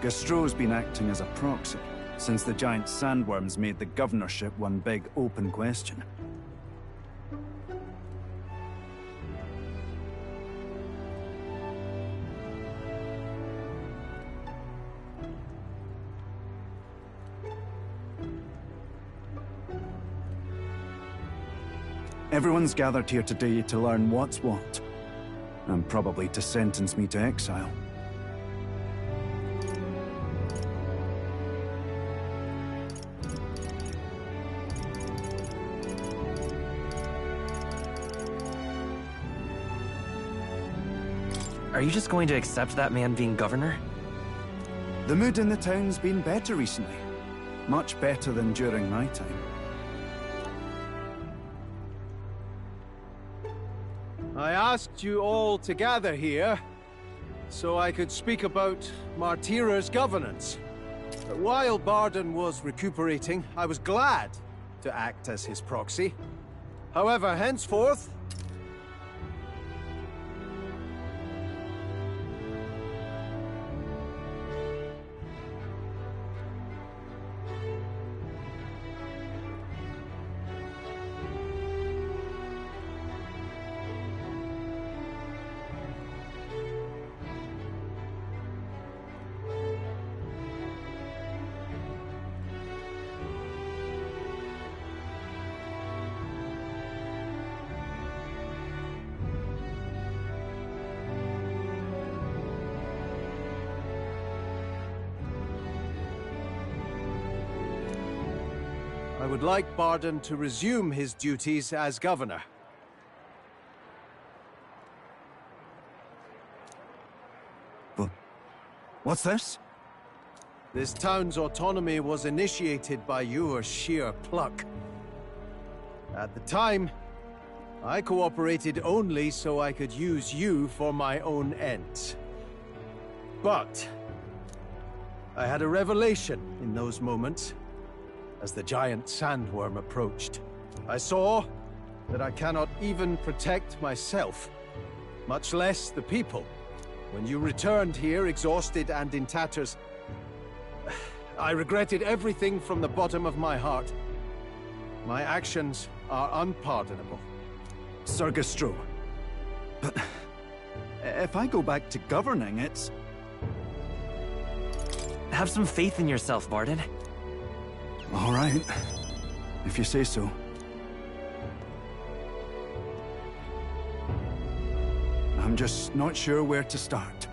Gastro's been acting as a proxy since the giant sandworms made the governorship one big open question. Everyone's gathered here today to learn what's what, and probably to sentence me to exile. Are you just going to accept that man being governor? The mood in the town's been better recently. Much better than during my time. I asked you all to gather here so I could speak about Martira's governance. But while Barden was recuperating, I was glad to act as his proxy. However, henceforth... I would like Barden to resume his duties as governor. But what's this? This town's autonomy was initiated by your sheer pluck. At the time, I cooperated only so I could use you for my own ends. But I had a revelation in those moments as the giant sandworm approached. I saw that I cannot even protect myself, much less the people. When you returned here, exhausted and in tatters, I regretted everything from the bottom of my heart. My actions are unpardonable. Sir Gastro, but if I go back to governing, it's... Have some faith in yourself, Barden. All right, if you say so. I'm just not sure where to start.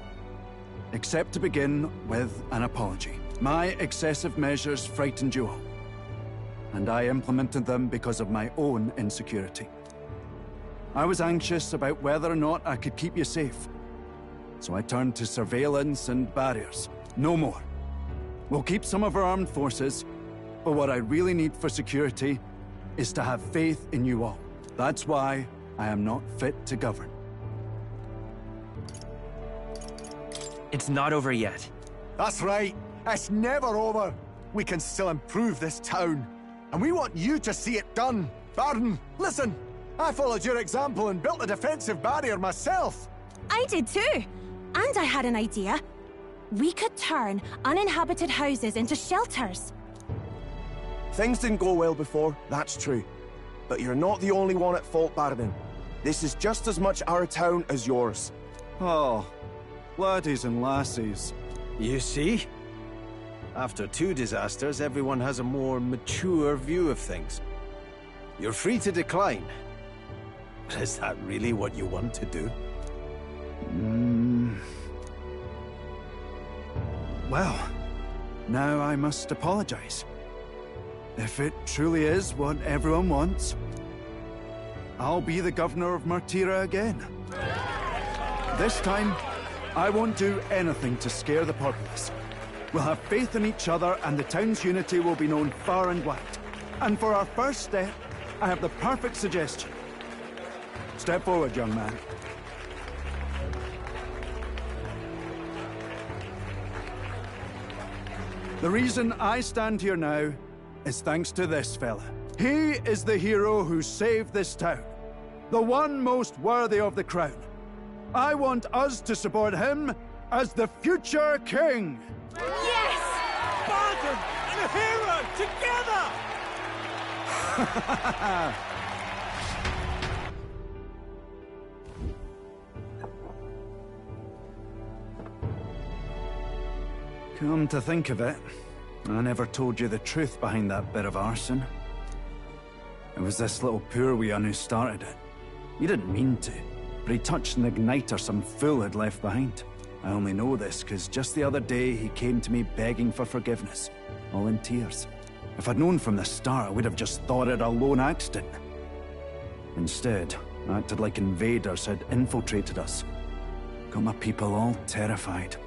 Except to begin with an apology. My excessive measures frightened you all. And I implemented them because of my own insecurity. I was anxious about whether or not I could keep you safe. So I turned to surveillance and barriers. No more. We'll keep some of our armed forces, but what I really need for security is to have faith in you all. That's why I am not fit to govern. It's not over yet. That's right. It's never over. We can still improve this town. And we want you to see it done. Barden, listen. I followed your example and built a defensive barrier myself. I did too. And I had an idea. We could turn uninhabited houses into shelters. Things didn't go well before, that's true. But you're not the only one at fault, Barden. This is just as much our town as yours. Oh, laddies and lassies. You see? After 2 disasters, everyone has a more mature view of things. You're free to decline. But is that really what you want to do? Well, now I must apologize. If it truly is what everyone wants, I'll be the governor of Martira again. This time, I won't do anything to scare the populace. We'll have faith in each other and the town's unity will be known far and wide. And for our first step, I have the perfect suggestion. Step forward, young man. The reason I stand here now is thanks to this fella. He is the hero who saved this town. The one most worthy of the crown. I want us to support him as the future king. Yes! Barden and a hero together! Come to think of it, I never told you the truth behind that bit of arson. It was this little poor wee who started it. He didn't mean to, but he touched an igniter some fool had left behind. I only know this because just the other day he came to me begging for forgiveness, all in tears. If I'd known from the start, I would have just thought it a lone accident. Instead, I acted like invaders had infiltrated us. Got my people all terrified.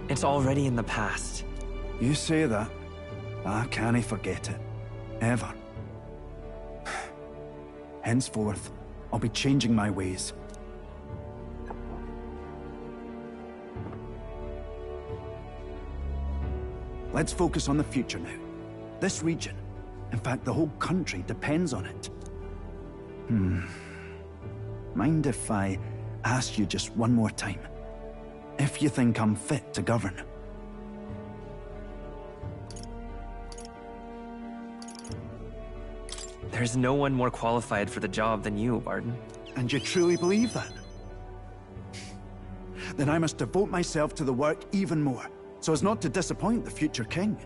It's already in the past. You say that. I can't forget it. Ever. Henceforth, I'll be changing my ways. Let's focus on the future now. This region, in fact the whole country, depends on it. Mind if I ask you just one more time? If you think I'm fit to govern. There's no one more qualified for the job than you, Barden. And you truly believe that? Then I must devote myself to the work even more, so as not to disappoint the future king.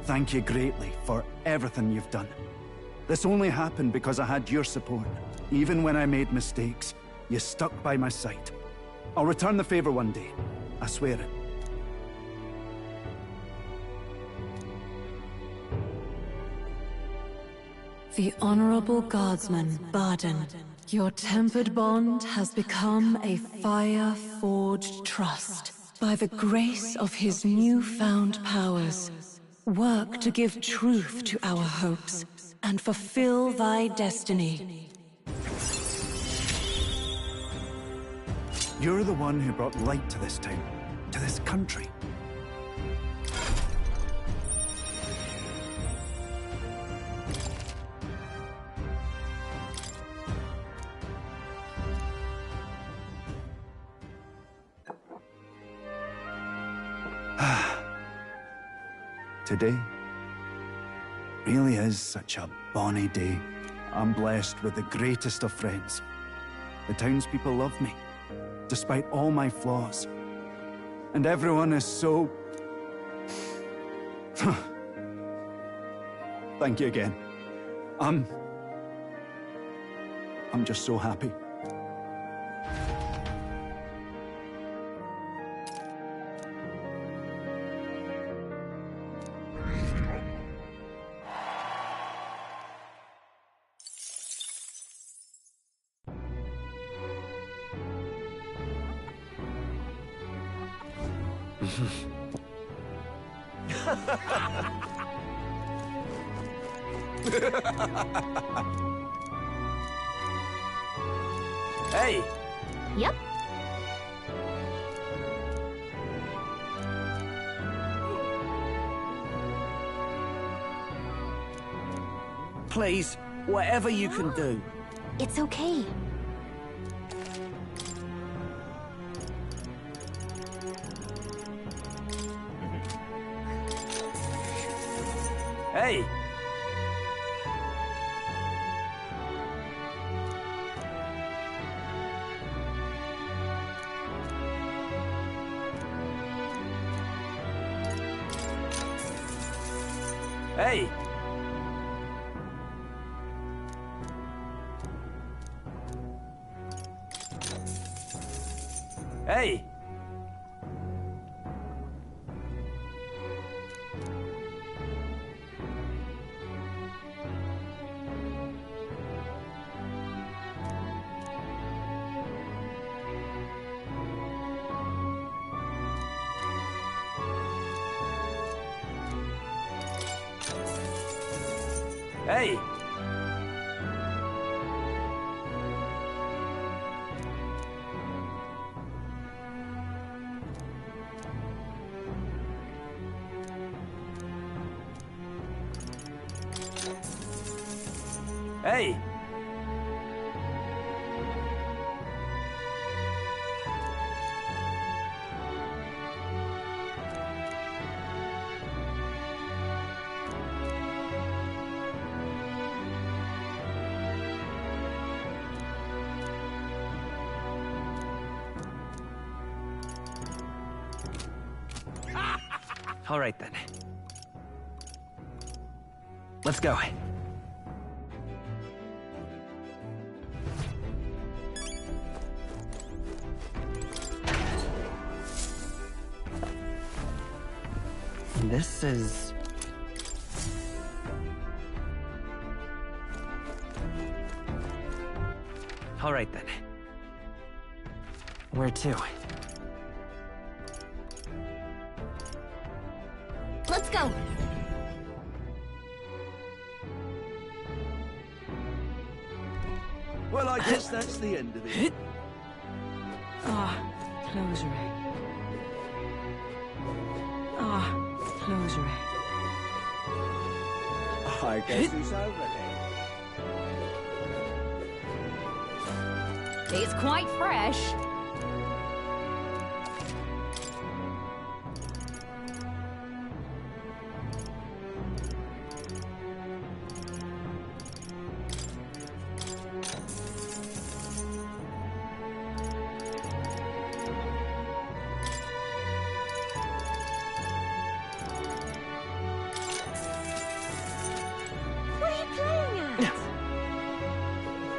Thank you greatly for everything you've done. This only happened because I had your support. Even when I made mistakes, you stuck by my side. I'll return the favor one day. I swear it. The Honorable Guardsman, Barden. Your tempered bond has become a fire-forged trust. By the grace of his newfound powers, work to give truth to our hopes, and fulfill thy destiny. You're the one who brought light to this town, to this country. Today really is such a bonny day. I'm blessed with the greatest of friends. The townspeople love me, despite all my flaws. And everyone is so... Thank you again. I'm just so happy. Hey! Yep. Please, whatever you can do. It's okay. Hey! Hey! Hey! Hey! Hey! All right, then. Let's go. This is... All right, then. Where to? Let's go. Well, I guess that's the end of it. Closery. Closery. I guess it's over then. It's quite fresh.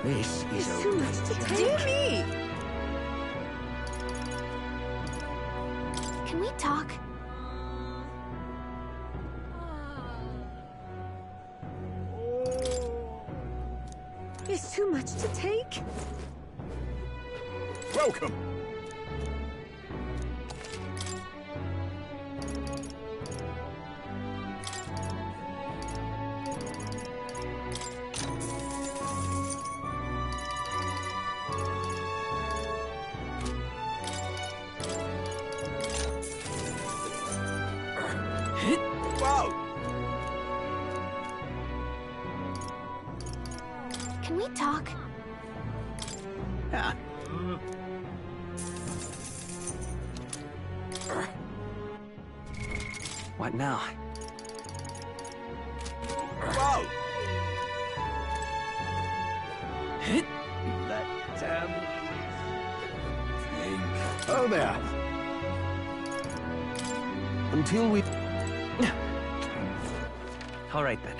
This is It's too much to take. Dear me! Can we talk? It's too much to take. Welcome. Whoa! Can we talk? Yeah. What now? Whoa! Let them think. Oh there. Until we... All right then.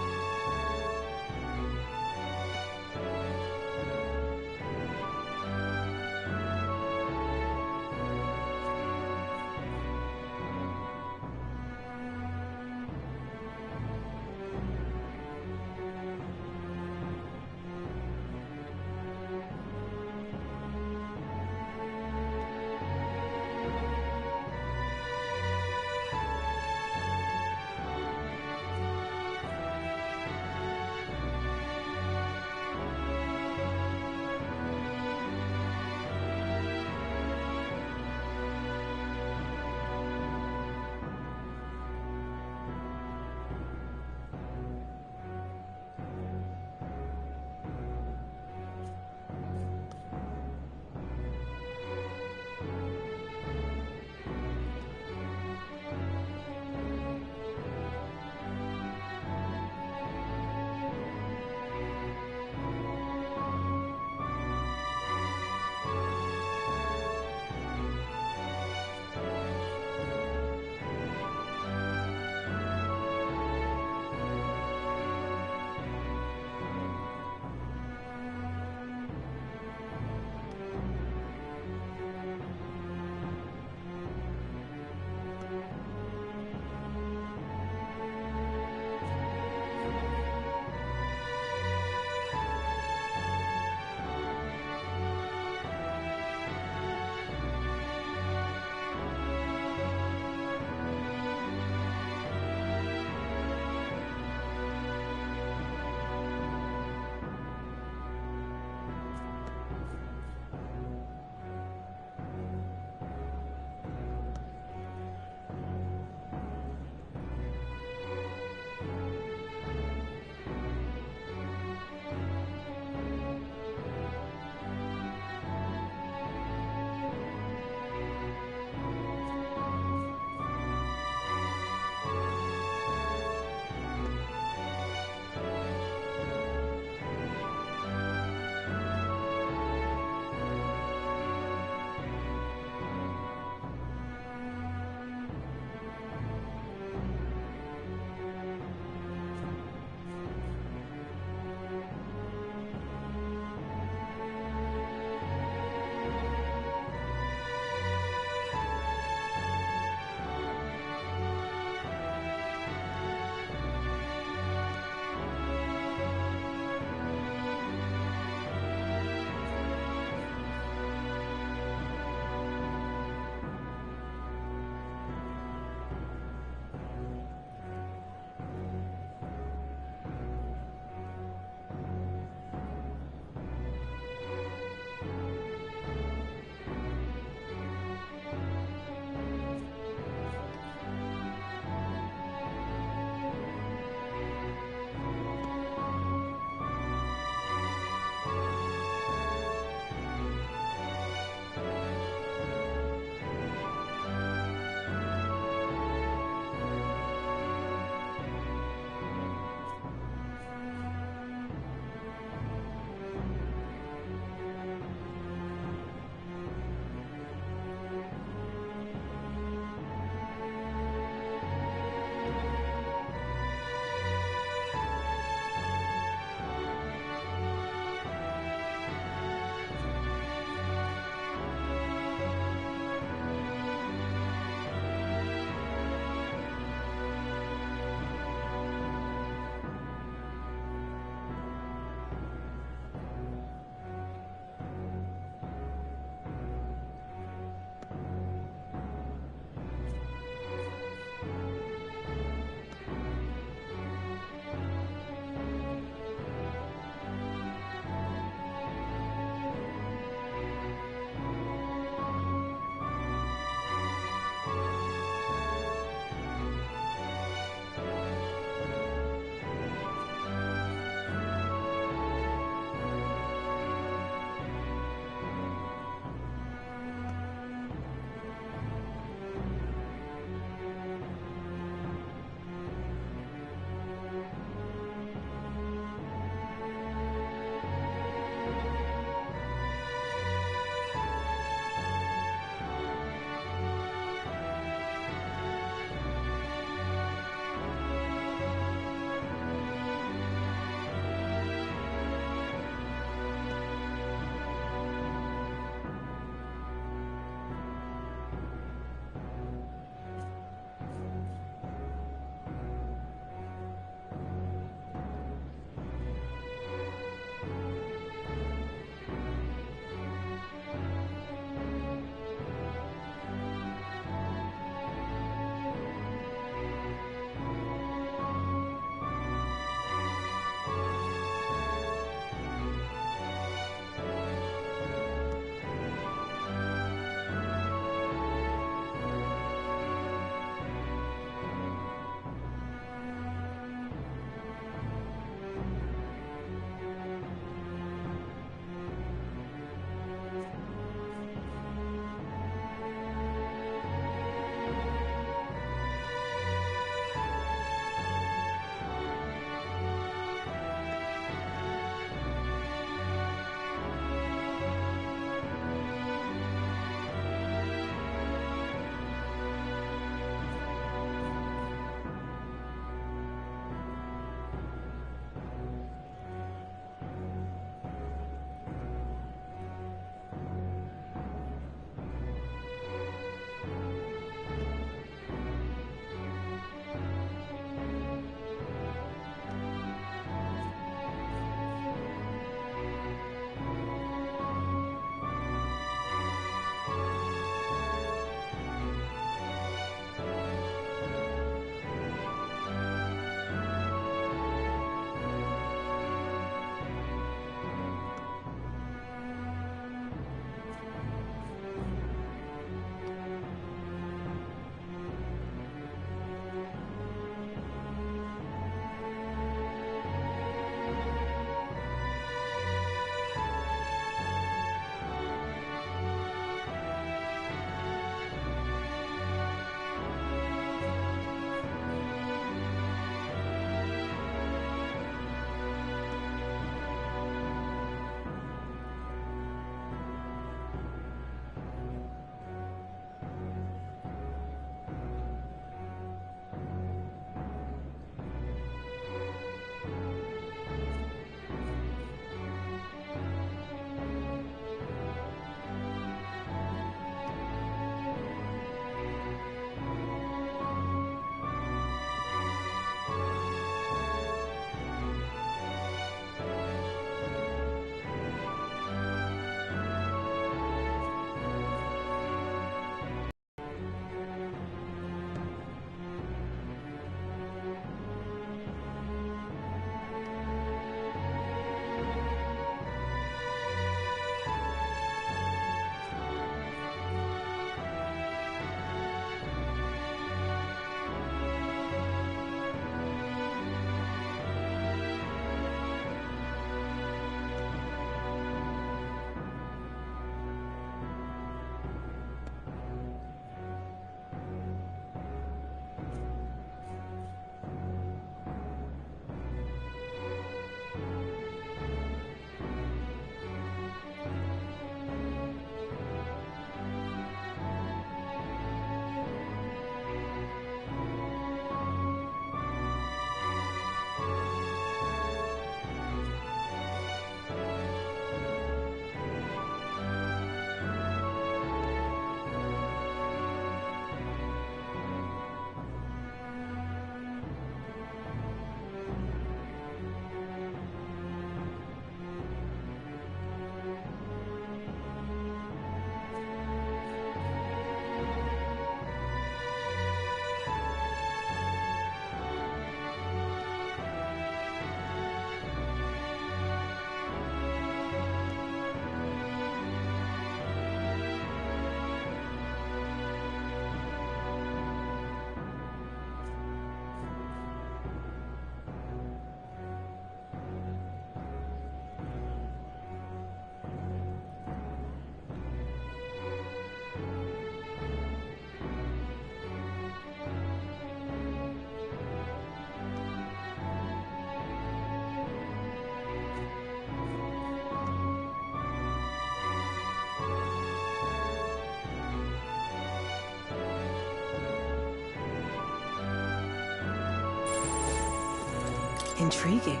Intriguing.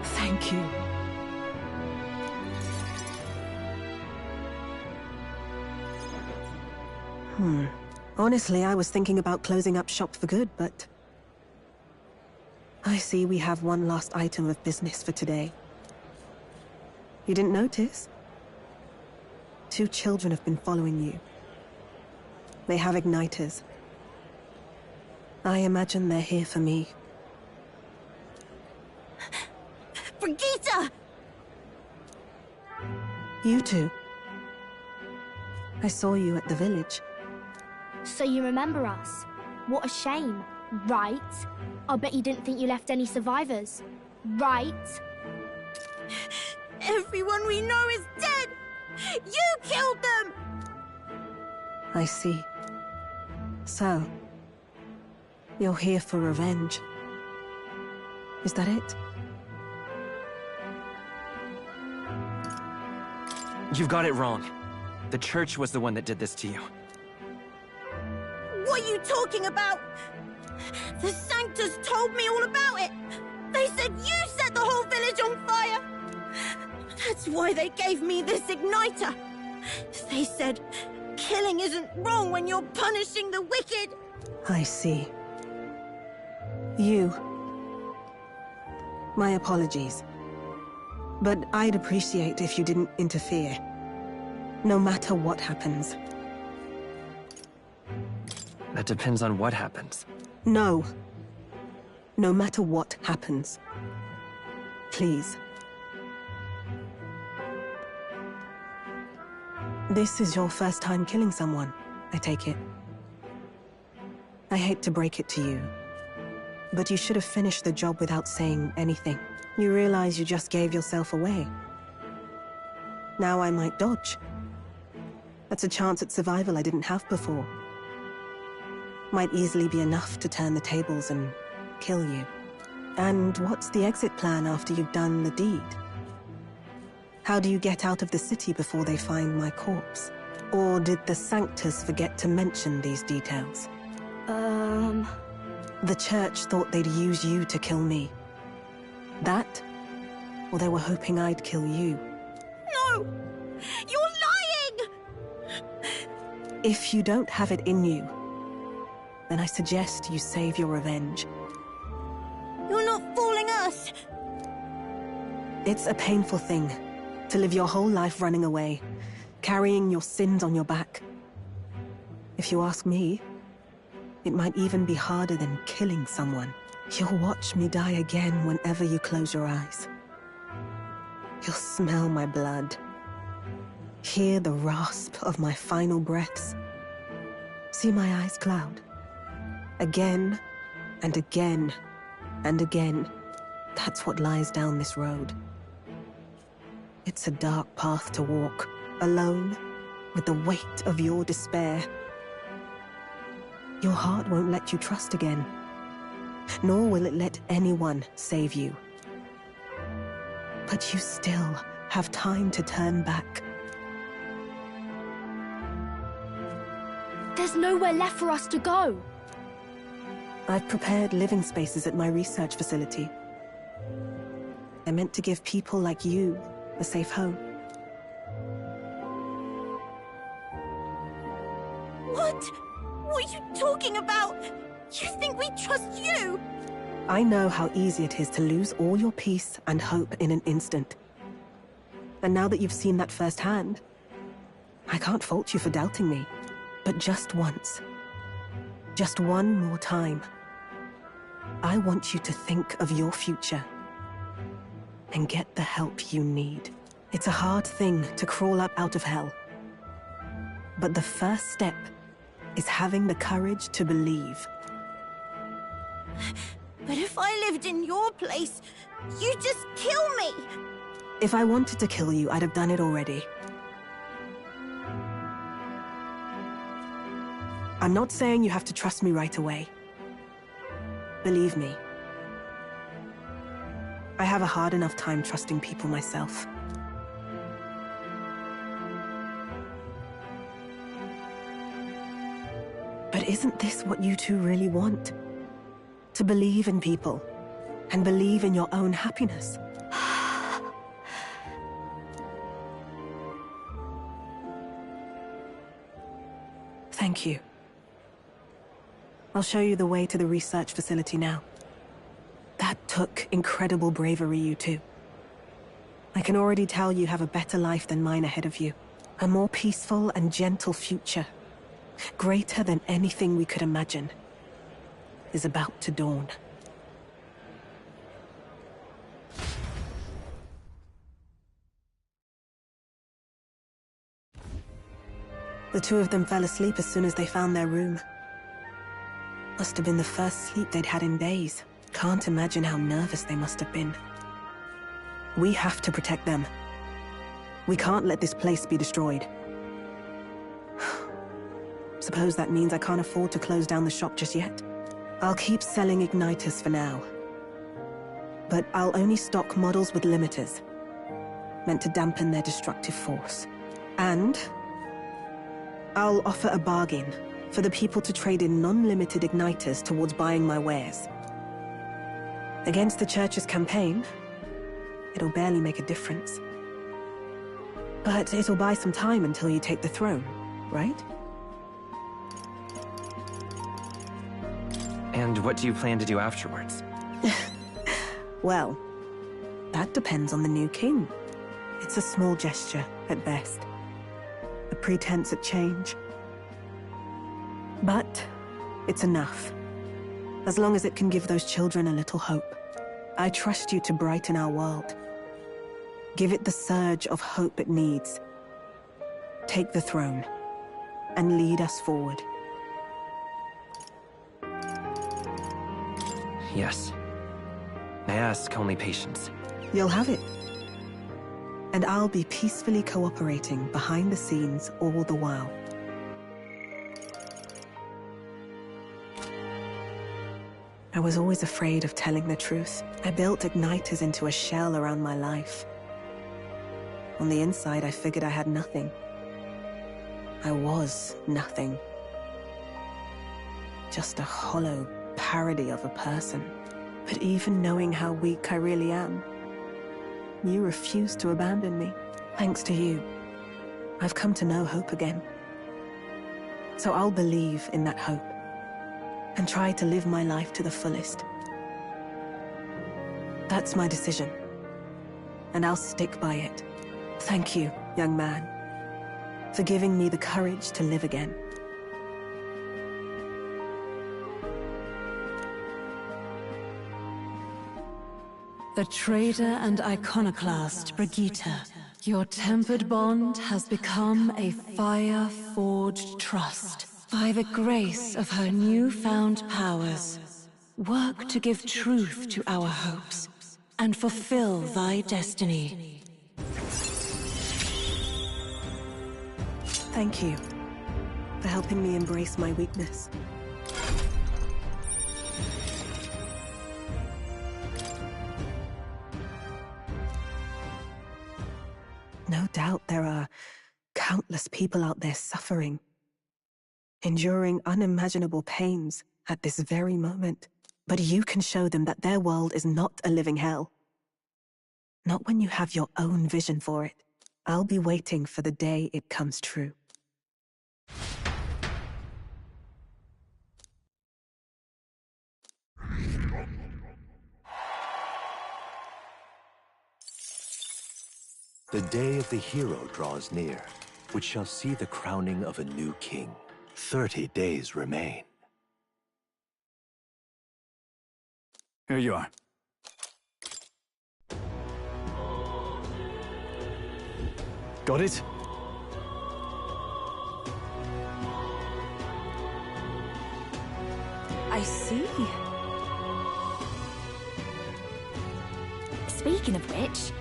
Thank you. Honestly, I was thinking about closing up shop for good, but I see we have one last item of business for today. You didn't notice? 2 children have been following you. They have igniters. I imagine they're here for me. Brigitte! You two. I saw you at the village. So you remember us? What a shame, right? I'll bet you didn't think you left any survivors, right? Everyone we know is dead! You killed them! I see. So, you're here for revenge. Is that it? You've got it wrong. The church was the one that did this to you. What are you talking about? The Sanctus told me all about it. They said you set the whole village on fire. That's why they gave me this igniter. They said killing isn't wrong when you're punishing the wicked. I see. You. My apologies. But I'd appreciate if you didn't interfere. No matter what happens. That depends on what happens. No. No matter what happens. Please. This is your first time killing someone, I take it. I hate to break it to you, but you should have finished the job without saying anything. You realize you just gave yourself away. Now I might dodge. That's a chance at survival I didn't have before. Might easily be enough to turn the tables and kill you. And what's the exit plan after you've done the deed? How do you get out of the city before they find my corpse? Or did the Sanctus forget to mention these details? The church thought they'd use you to kill me. That? Or they were hoping I'd kill you? No! You're lying! If you don't have it in you, then I suggest you save your revenge. You're not fooling us! It's a painful thing to live your whole life running away, carrying your sins on your back. If you ask me, it might even be harder than killing someone. You'll watch me die again whenever you close your eyes. You'll smell my blood, hear the rasp of my final breaths, see my eyes cloud. Again, and again, and again. That's what lies down this road. It's a dark path to walk, alone, with the weight of your despair. Your heart won't let you trust again, nor will it let anyone save you. But you still have time to turn back. There's nowhere left for us to go. I've prepared living spaces at my research facility. They're meant to give people like you a safe home. What? What are you talking about? You think we trust you? I know how easy it is to lose all your peace and hope in an instant. And now that you've seen that firsthand, I can't fault you for doubting me. But just once, just one more time, I want you to think of your future and get the help you need. It's a hard thing to crawl up out of hell. But the first step is having the courage to believe. But if I lived in your place, you'd just kill me! If I wanted to kill you, I'd have done it already. I'm not saying you have to trust me right away. Believe me, I have a hard enough time trusting people myself. But isn't this what you two really want? To believe in people, and believe in your own happiness? Thank you. I'll show you the way to the research facility now. That took incredible bravery, you two. I can already tell you have a better life than mine ahead of you. A more peaceful and gentle future, greater than anything we could imagine, is about to dawn. The two of them fell asleep as soon as they found their room. Must have been the first sleep they'd had in days. Can't imagine how nervous they must have been. We have to protect them. We can't let this place be destroyed. Suppose that means I can't afford to close down the shop just yet. I'll keep selling igniters for now. But I'll only stock models with limiters, meant to dampen their destructive force. And I'll offer a bargain for the people to trade in non-limited igniters towards buying my wares. Against the Church's campaign, it'll barely make a difference. But it'll buy some time until you take the throne, right? And what do you plan to do afterwards? Well, that depends on the new king. It's a small gesture, at best. A pretense at change. But it's enough. As long as it can give those children a little hope. I trust you to brighten our world. Give it the surge of hope it needs. Take the throne, and lead us forward. Yes. I ask only patience. You'll have it. And I'll be peacefully cooperating behind the scenes all the while. I was always afraid of telling the truth. I built igniters into a shell around my life. On the inside, I figured I had nothing. I was nothing. Just a hollow parody of a person. But even knowing how weak I really am, you refused to abandon me. Thanks to you, I've come to know hope again. So I'll believe in that hope, and try to live my life to the fullest. That's my decision, and I'll stick by it. Thank you, young man, for giving me the courage to live again. The traitor and iconoclast, Brigitte. Your tempered bond has become a fire-forged trust. By the grace of her newfound powers, work to give truth to our hopes, and fulfill thy destiny. Thank you for helping me embrace my weakness. No doubt there are countless people out there suffering, enduring unimaginable pains at this very moment. But you can show them that their world is not a living hell. Not when you have your own vision for it. I'll be waiting for the day it comes true. The day of the hero draws near, which shall see the crowning of a new king. 30 days remain. Here you are. Got it? I see. Speaking of which...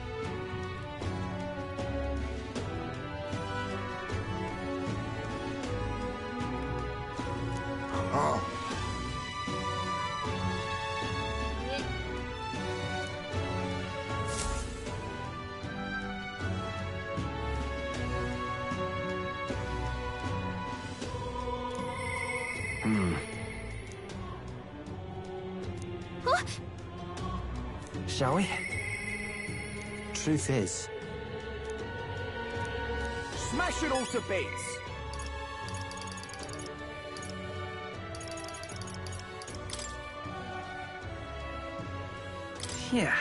Shall we? Truth is... Smash it all to bits! Yeah.